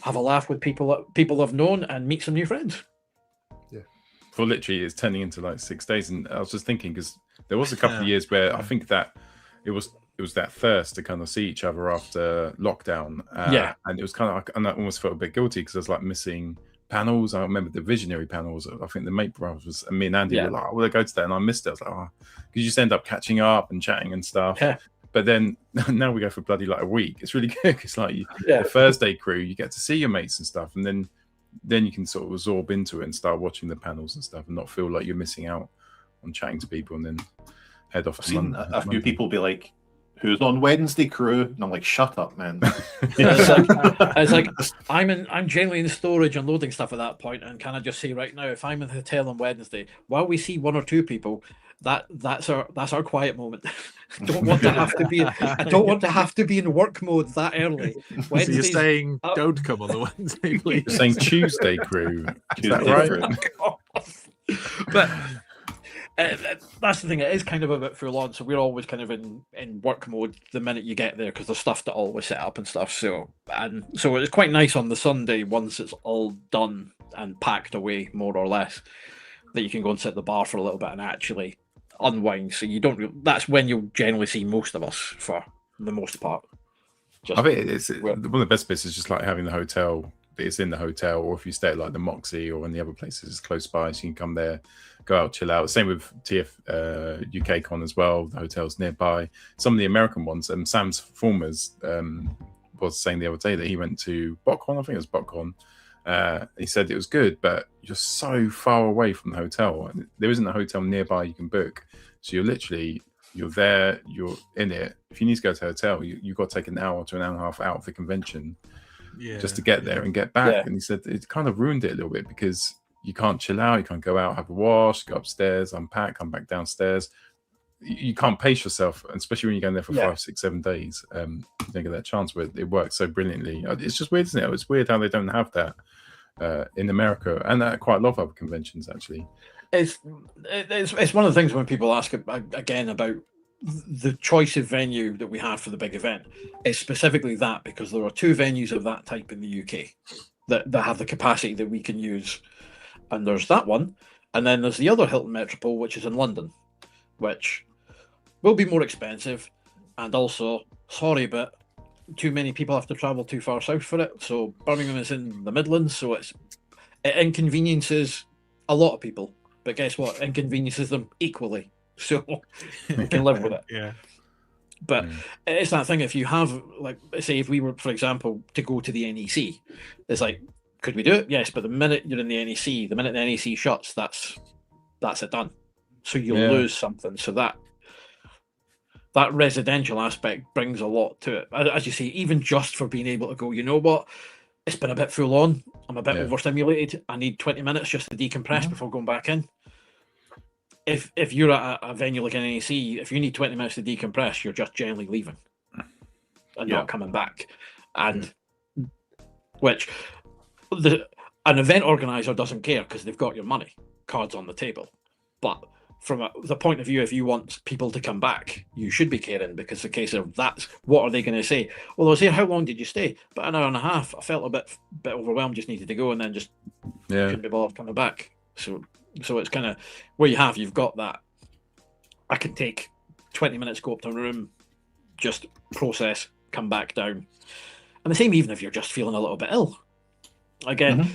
have a laugh with people I've known, and meet some new friends. For literally, it's turning into like 6 days, and I was just thinking because there was a couple of years where I think that it was that thirst to kind of see each other after lockdown, and it was kind of like, and I almost felt a bit guilty because I was like missing panels. I remember the visionary panels. I think the Mate Brothers and me and Andy were like, "I want to go to that," and I missed it. I was like, "Oh," because you just end up catching up and chatting and stuff. Yeah. But then now we go for bloody like a week. It's really good. It's like the Thursday crew, you get to see your mates and stuff, and then you can sort of absorb into it and start watching the panels and stuff and not feel like you're missing out on chatting to people and then head off. I've seen a few people be like, who's on Wednesday crew? And I'm like, shut up, man. It's like I'm generally in storage and loading stuff at that point, and can I just say right now, if I'm in the hotel on Wednesday, while we see one or two people, that's our quiet moment. I don't want to have to be in work mode that early. So you're saying don't come on the Wednesday, please. You're saying Tuesday crew. Is that right? But that's the thing. It is kind of a bit full on, so we're always kind of in work mode the minute you get there because there's stuff to always set up and stuff. So it's quite nice on the Sunday once it's all done and packed away more or less, that you can go and sit at the bar for a little bit and actually unwind. So you don't. That's when you'll generally see most of us for the most part. I think one of the best bits is just like having the hotel. It's in the hotel, or if you stay at like the Moxie or any other places it's close by, so you can come there, go out, chill out. Same with TF UK Con as well. The hotel's nearby. Some of the American ones, Sam's Formers was saying the other day that he went to BotCon. I think it was BotCon. He said it was good, but you're so far away from the hotel, and there isn't a hotel nearby you can book. So you're there, you're in it. If you need to go to a hotel, you've got to take an hour to an hour and a half out of the convention just to get there and get back. Yeah. And he said it kind of ruined it a little bit because you can't chill out, you can't go out, have a wash, go upstairs, unpack, come back downstairs. You can't pace yourself, especially when you're going there for 5, 6, 7 days. You don't get that chance, but it works so brilliantly. It's just weird, isn't it? It's weird how they don't have that in America and at quite a lot of other conventions, actually. It's one of the things when people ask again about the choice of venue that we have for the big event. It's specifically that because there are 2 venues of that type in the UK that have the capacity that we can use. And there's that one. And then there's the other Hilton Metropole, which is in London, which will be more expensive. And also, sorry, but too many people have to travel too far south for it. So Birmingham is in the Midlands, so it inconveniences a lot of people. But guess what? Inconveniences them equally. So you can live with it. Yeah. But it's that thing, if you have, like, say, if we were, for example, to go to the NEC, it's like, could we do it? Yes, but the minute you're in the NEC, the minute the NEC shuts, that's it done. So you'll lose something. So that residential aspect brings a lot to it. As you say, even just for being able to go, you know what? It's been a bit full on. I'm a bit overstimulated. I need 20 minutes just to decompress before going back in. If you're at a venue like an NEC, if you need 20 minutes to decompress, you're just generally leaving and not coming back. And which an event organizer doesn't care because they've got your money, cards on the table. But from the point of view, if you want people to come back, you should be caring, because the case of that's what are they going to say? Well, I was here. How long did you stay? About an hour and a half. I felt a bit overwhelmed. Just needed to go, and then just couldn't be bothered coming back. So it's kind of where you've got that. I can take 20 minutes, go up to a room, just process, come back down, and the same even if you're just feeling a little bit ill. Again.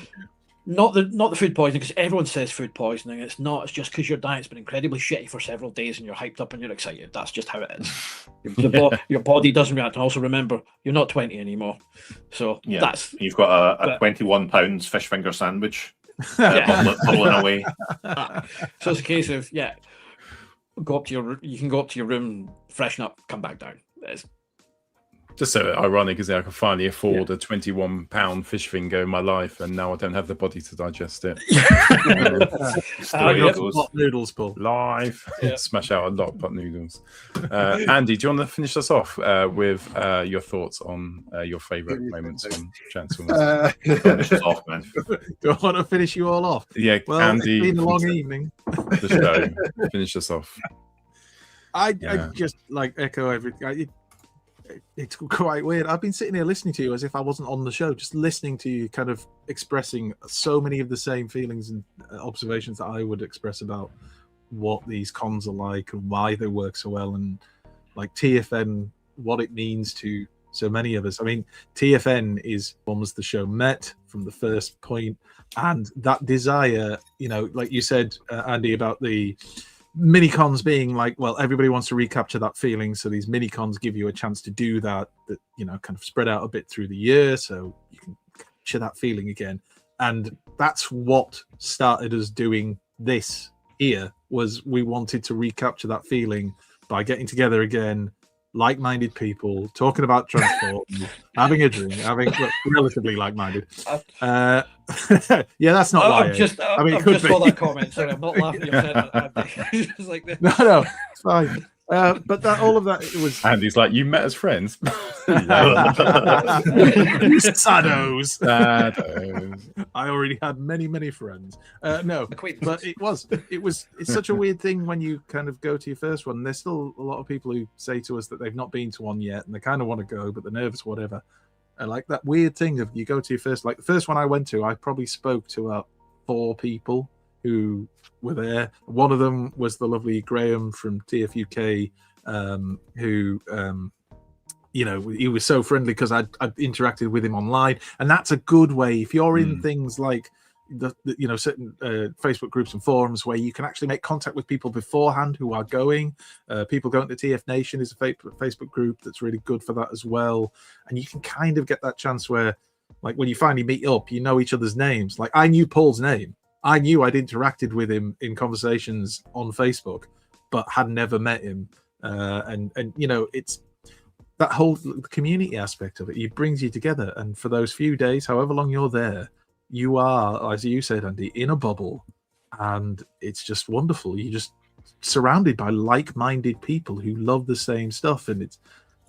Not the food poisoning, because everyone says food poisoning. It's not. It's just because your diet's been incredibly shitty for several days and you're hyped up and you're excited. That's just how it is. Your body doesn't react. And also remember, you're not 20 anymore. So you've got a 21 pounds fish finger sandwich bubbling away. So it's a case of you can go up to your room, freshen up, come back down. It's just so ironic, is it? I can finally afford a £21 fish finger in my life, and now I don't have the body to digest it. Pot noodles, Paul. Live. Smash out a lot of pot noodles. Andy, do you want to finish us off with your thoughts on your favourite moments from Transformers? Finish us off, man. Do I want to finish you all off? Yeah, well, Andy. It's been a long evening. The show. Finish us off. I just echo everything. It's quite weird. I've been sitting here listening to you as if I wasn't on the show, just listening to you kind of expressing so many of the same feelings and observations that I would express about what these cons are like and why they work so well, and like TFN, what it means to so many of us. I mean, TFN is almost the show met from the first point, and that desire, like you said, Andy, about the mini cons being like, well, everybody wants to recapture that feeling, so these mini cons give you a chance to do that kind of spread out a bit through the year, so you can capture that feeling again. And that's what started us doing this here, was we wanted to recapture that feeling by getting together again, like-minded people, talking about Transformers, having a drink, relatively like-minded. Yeah, that's not lying. I've just saw that comment. Sorry, I'm not laughing. It's just like this. No, it's fine. But all of that, it was. Andy's like, you met as friends. Saddos. I already had many friends. No, but it's such a weird thing when you kind of go to your first one. There's still a lot of people who say to us that they've not been to one yet and they kind of want to go, but they're nervous, whatever. And like that weird thing of you go to your first, like the first one I went to, I probably spoke to about 4 people who were there. One of them was the lovely Graham from TFUK, who he was so friendly because I'd interacted with him online, and that's a good way if you're in things like certain Facebook groups and forums where you can actually make contact with people beforehand who are going. People going to TFnation is a Facebook group that's really good for that as well. And you can kind of get that chance where, like, when you finally meet up, you know each other's names. Like, I knew Paul's name. I knew I'd interacted with him in conversations on Facebook, but had never met him. And it's that whole community aspect of it. It brings you together. And for those few days, however long you're there, you are, as you said, Andy, in a bubble, and it's just wonderful. You're just surrounded by like-minded people who love the same stuff, and it's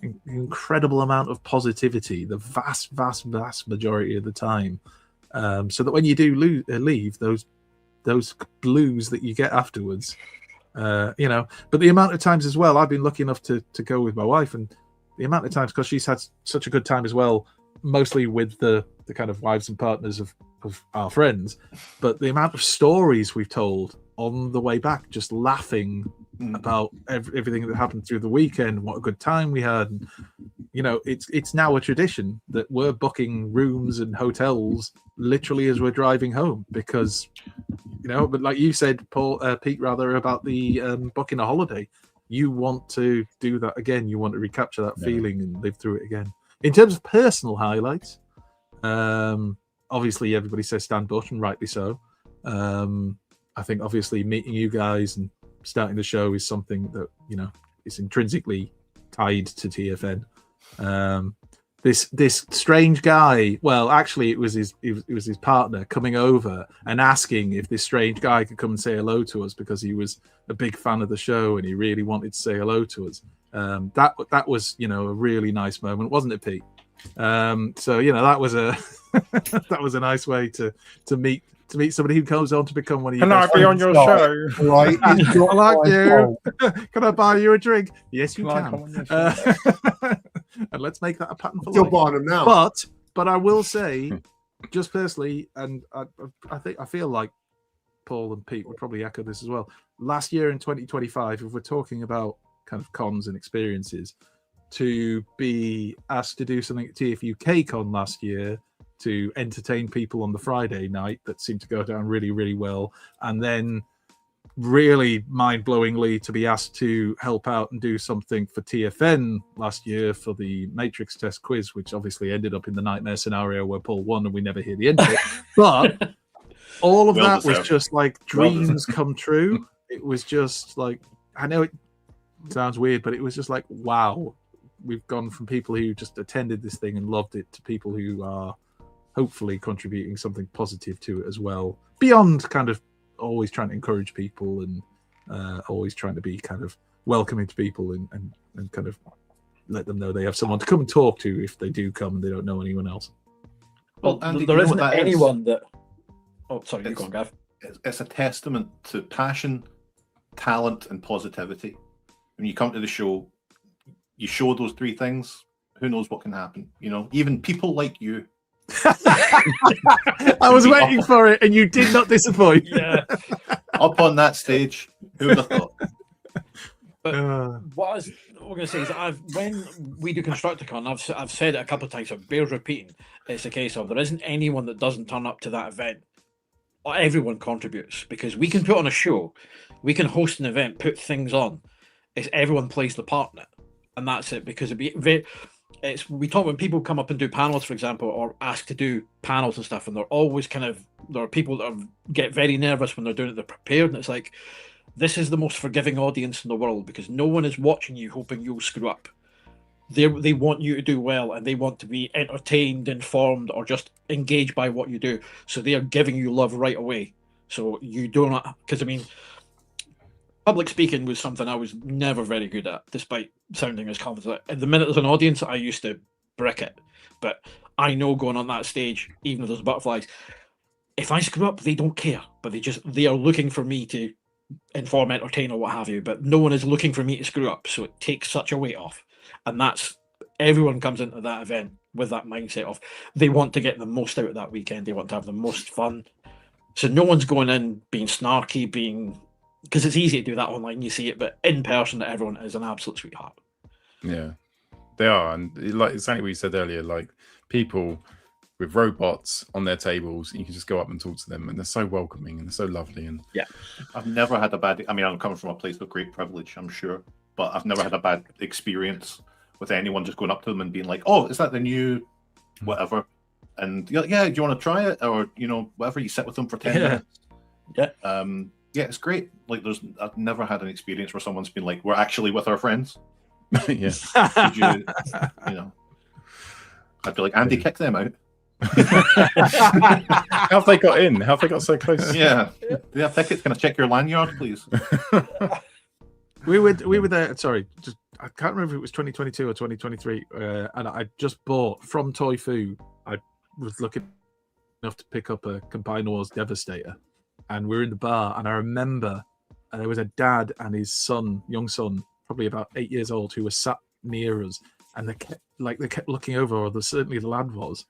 an incredible amount of positivity the vast majority of the time. So that when you do leave, those blues that you get afterwards, but the amount of times as well, I've been lucky enough to go with my wife, and the amount of times, because she's had such a good time as well, mostly with the kind of wives and partners of our friends, but the amount of stories we've told on the way back, just laughing about everything that happened through the weekend, what a good time we had. And, it's now a tradition that we're booking rooms and hotels literally as we're driving home, because but like you said, Pete, rather, about the booking a holiday, you want to do that again. You want to recapture that feeling and live through it again. In terms of personal highlights, obviously everybody says Stan Bush, and rightly so. I think obviously meeting you guys and starting the show is something that is intrinsically tied to TFN. This strange guy, well, actually it was his partner coming over and asking if this strange guy could come and say hello to us, because he was a big fan of the show and he really wanted to say hello to us. That was a really nice moment, wasn't it, Pete? So that was a that was a nice way to meet somebody who goes on to become one of your best friends. Can I be on your show? Right. I like you. Can I buy you a drink? Yes, you can. And let's make that a pattern for Still life. buying them now. But I will say, just personally, and I feel like Paul and Pete would probably echo this as well. Last year in 2025, if we're talking about kind of cons and experiences, to be asked to do something at TFUK Con last year to entertain people on the Friday night that seemed to go down really, really well, and then really mind-blowingly to be asked to help out and do something for TFN last year for the Matrix test quiz, which obviously ended up in the nightmare scenario where Paul won and we never hear the end of it. But all of that was just like dreams come true. It was just like, I know it sounds weird, but it was just like, wow, we've gone from people who just attended this thing and loved it to people who are hopefully contributing something positive to it as well, beyond kind of always trying to encourage people and always trying to be kind of welcoming to people and kind of let them know they have someone to come and talk to if they do come and they don't know anyone else. Well, Andy, there isn't that anyone that... Oh, sorry, you go on, Gav. It's a testament to passion, talent, and positivity. When you come to the show, you show those three things, who knows what can happen? Even people like you. I was waiting for it, and you did not disappoint. Yeah. Up on that stage, who would have thought? But what we're going to say is, when we do ConstructorCon, I've said it a couple of times, so it bears repeating. It's a case of there isn't anyone that doesn't turn up to that event. Everyone contributes, because we can put on a show, we can host an event, put things on. It's everyone plays the part in it, and that's it. Because we talk when people come up and do panels, for example, or ask to do panels and stuff, and they're always there are people that get very nervous when they're doing it. They're prepared, and it's like, this is the most forgiving audience in the world, because no one is watching you hoping you'll screw up. They want you to do well, and they want to be entertained, informed, or just engaged by what you do. So they are giving you love right away. So you do not, because public speaking was something I was never very good at, despite sounding as confident. At the minute there's an audience, I used to brick it. But I know going on that stage, even if there's butterflies, if I screw up, they don't care. But they are looking for me to inform, entertain, or what have you. But no one is looking for me to screw up. So it takes such a weight off. And everyone comes into that event with that mindset of they want to get the most out of that weekend. They want to have the most fun. So no one's going in being snarky, because it's easy to do that online, you see it, but in person, everyone is an absolute sweetheart. Yeah, they are. And like exactly what you said earlier, like people with robots on their tables. You can just go up and talk to them, and they're so welcoming and they're so lovely. And I've never had a bad. I mean, I'm coming from a place of great privilege, I'm sure, but I've never had a bad experience with anyone just going up to them and being like, "Oh, is that the new whatever?" And you're like, "Yeah, do you want to try it?" Or whatever. You sit with them for 10 minutes. Yeah. Yeah, it's great. Like, I've never had an experience where someone's been like, "We're actually with our friends." Yeah. Could you I'd be like, "Andy, kick them out." How have they got in? How have they got so close? Yeah. Do you have tickets? Can I check your lanyard, please? We were there. Sorry, I can't remember if it was 2022 or 2023, and I just bought from Toy Fu. I was lucky enough to pick up a Combine Wars Devastator, and we were in the bar, and I remember there was a dad and his son, young son, probably about 8 years old, who were sat near us, and they kept looking over, or certainly the lad was,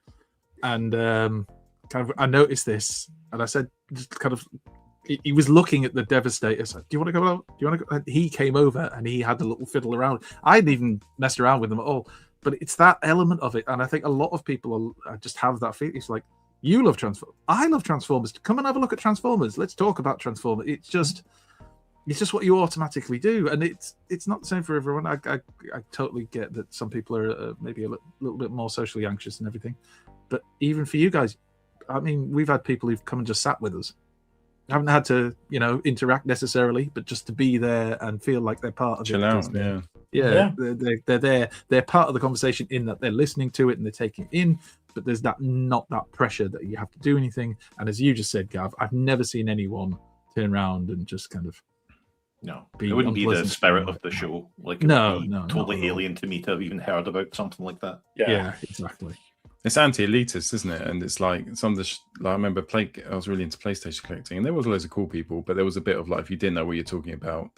and I noticed this, and I said, just kind of. He was looking at the Devastator. So, do you want to go out? Do you want to go? And he came over and he had a little fiddle around. I hadn't even messed around with them at all. But it's that element of it. And I think a lot of people just have that feeling. It's like, you love Transformers. I love Transformers. Come and have a look at Transformers. Let's talk about Transformers. It's just what you automatically do. And it's not the same for everyone. I totally get that some people are maybe a little bit more socially anxious and everything. But even for you guys, I mean, we've had people who've come and just sat with us. Haven't had to, interact necessarily, but just to be there and feel like they're part of Chill it. out, yeah. They're there. They're part of the conversation in that they're listening to it and they're taking it in. But there's not that pressure that you have to do anything. And as you just said, Gav, I've never seen anyone turn around and just kind of. No, it wouldn't be the spirit of the show. Like, no, totally alien to me to have even heard about something like that. Yeah, exactly. It's anti-elitist, isn't it? And it's like some of the. I remember I was really into PlayStation collecting, and there was loads of cool people, but there was a bit of like, if you didn't know what you're talking about,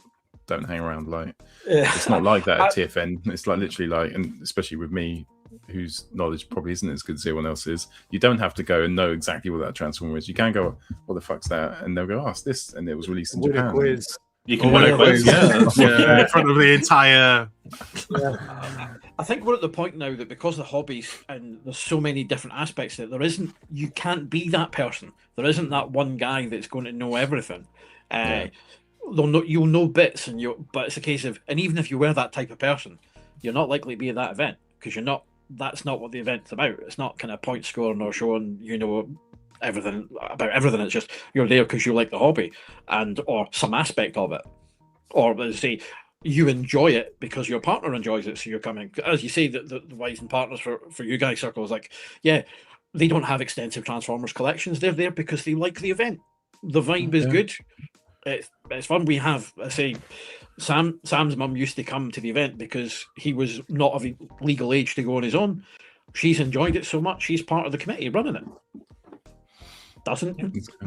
don't hang around. Like, it's not like that at TFN. It's like literally like, and especially with me, whose knowledge probably isn't as good as everyone else's. You don't have to go and know exactly what that transformer is. You can go, "What the fuck's that?" And they'll go, "Oh, it's this," and it was released in Japan. You can win a quiz, in front of the entire. I think we're at the point now that because the hobbies and there's so many different aspects that you can't be that person. There isn't that one guy that's going to know everything. You'll know bits, but it's a case of, and even if you were that type of person, you're not likely to be at that event because you're not. That's not what the event's about. It's not kind of point scoring or showing everything about everything. It's just you're there because you like the hobby or some aspect of it, or let's say you enjoy it because your partner enjoys it, so you're coming. As you say, the wives and partners for you guys circles, like, yeah, they don't have extensive Transformers collections. They're there because they like the event. The vibe is good. It's fun. We have, I say, Sam's mum used to come to the event because he was not of legal age to go on his own. She's enjoyed it so much, she's part of the committee running it.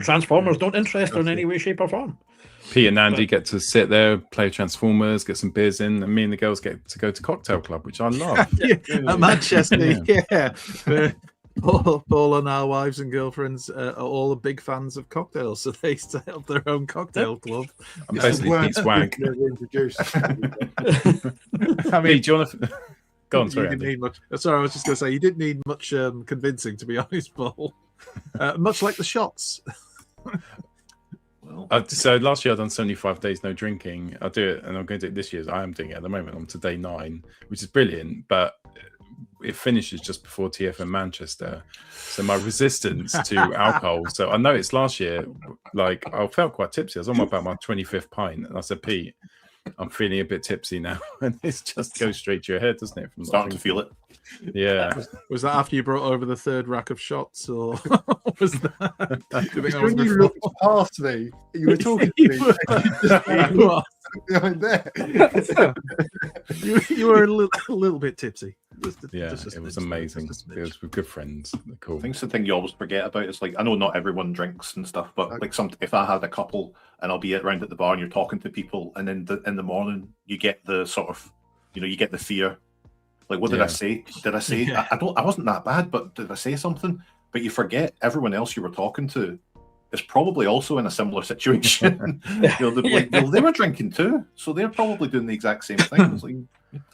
Transformers don't interest her in any way, shape, or form. Pete and Andy get to sit there, play Transformers, get some beers in, and me and the girls get to go to Cocktail Club, which I love. At Manchester, Paul and our wives and girlfriends are all big fans of cocktails, so they set up their own cocktail club. I'm basically Pete Swag. I mean, do you want to... Go on, sorry, Andy. Sorry, I was just going to say, you didn't need much convincing, to be honest, Paul. Much like the shots. So last year I've done 75 days no drinking. I'll do it, and I'm going to do it this year. I am doing it at the moment. I'm to day 9, which is brilliant, but it finishes just before TFN Manchester. So my resistance to alcohol. So I know it's last year. Like, I felt quite tipsy. I was on about my 25th pint, and I said, "Pete, I'm feeling a bit tipsy now," and it just goes straight to your head, doesn't it? From starting to feel it. Yeah. Was that after you brought over the 3rd rack of shots, or was that? When you looked past me, you were talking to me. Behind there. You were a little bit tipsy. It was amazing. It was with good friends. Cool. I think the thing you always forget about is, like, I know not everyone drinks and stuff, but like if I had a couple and I'll be around at the bar and you're talking to people, and then in the morning you get the sort of, you get the fear. Like, what did I say? Did I say I wasn't that bad, but did I say something? But you forget everyone else you were talking to is probably also in a similar situation. They were drinking too, so they're probably doing the exact same thing. It's like,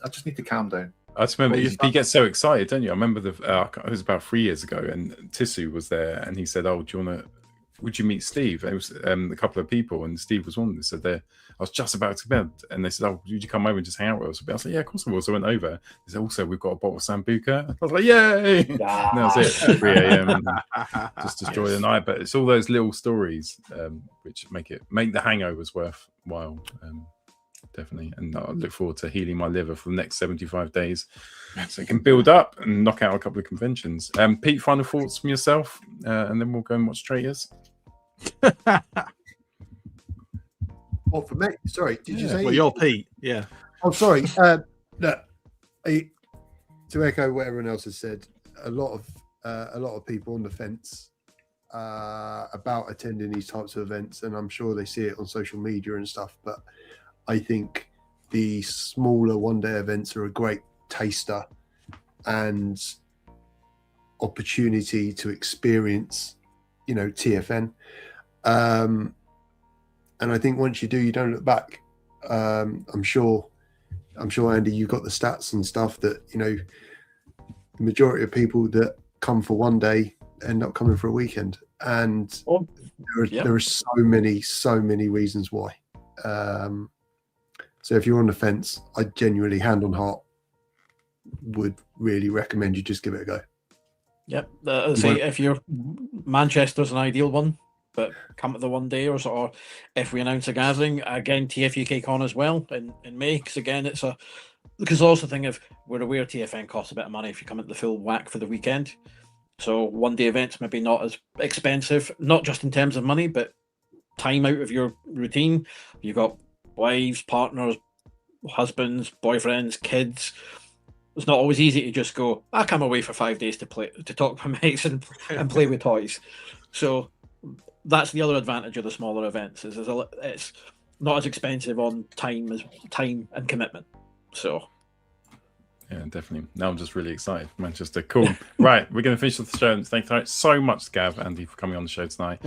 I just need to calm down. I just remember you get so excited, don't you? I remember it was about 3 years ago, and Tissu was there, and he said, "Oh, would you meet Steve?" And it was a couple of people, and Steve was one of them. They said, I was just about to bed, and they said, "Oh, would you come over and just hang out with us?" I was like, "Yeah, of course I will." So I went over. They said, "Also, we've got a bottle of Sambuca." I was like, "Yay!" And that was it. 3 a.m. Just destroy the night. But it's all those little stories which make the hangovers worthwhile. Definitely. And I look forward to healing my liver for the next 75 days so it can build up and knock out a couple of conventions. Pete, final thoughts from yourself, and then we'll go and watch Traitors. What for me? Sorry, did you say? Well, you're Pete. Yeah. I'm sorry. Look, to echo what everyone else has said, a lot of people on the fence about attending these types of events, and I'm sure they see it on social media and stuff. But I think the smaller one-day events are a great taster and opportunity to experience, TFN. And I think once you do, you don't look back. I'm sure, Andy, you've got the stats and stuff that, the majority of people that come for one day end up coming for a weekend. And there are so many reasons why. So if you're on the fence, I genuinely, hand on heart, would really recommend you just give it a go. Yep. If you're Manchester's an ideal one, but come to the one day, or if we announce a gathering again, TF UK Con as well in May, because again because also the thing of we're aware TFN costs a bit of money if you come at the full whack for the weekend. So one day events maybe not as expensive, not just in terms of money, but time out of your routine. You've got wives, partners, husbands, boyfriends, kids. It's not always easy to just go, I come away for 5 days to talk to my mates and play with toys. So that's the other advantage of the smaller events is it's not as expensive on time and commitment. So yeah, definitely. Now I'm just really excited. Manchester, cool. Right, we're going to finish off the show. Thanks so much, Gav, Andy, for coming on the show tonight.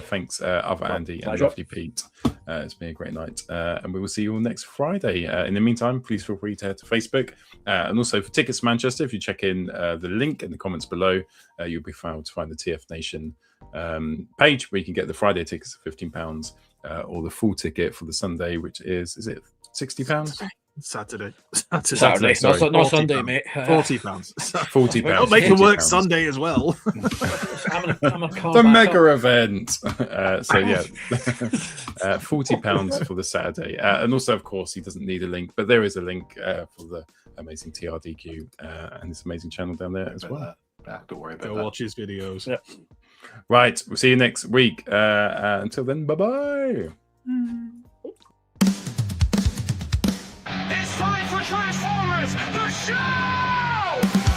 Thanks, other Andy and lovely Pete. It's been a great night, and we will see you all next Friday. In the meantime, please feel free to head to Facebook, and also for tickets to Manchester. If you check in the link in the comments below, you'll be able to find the TF Nation page where you can get the Friday tickets for £15, or the full ticket for the Sunday, which is it £60? Saturday. Sorry. Not Sunday, mate. £40. £40. Don't make it work Sunday as well. The mega event. So yeah, £40 for the Saturday, and also, of course, he doesn't need a link, but there is a link for the amazing TRDQ and this amazing channel down there as well. Don't worry about Go that. watch his videos. Yep. Right, we'll see you next week. Until then, bye-bye. It's time for Transformers, the show!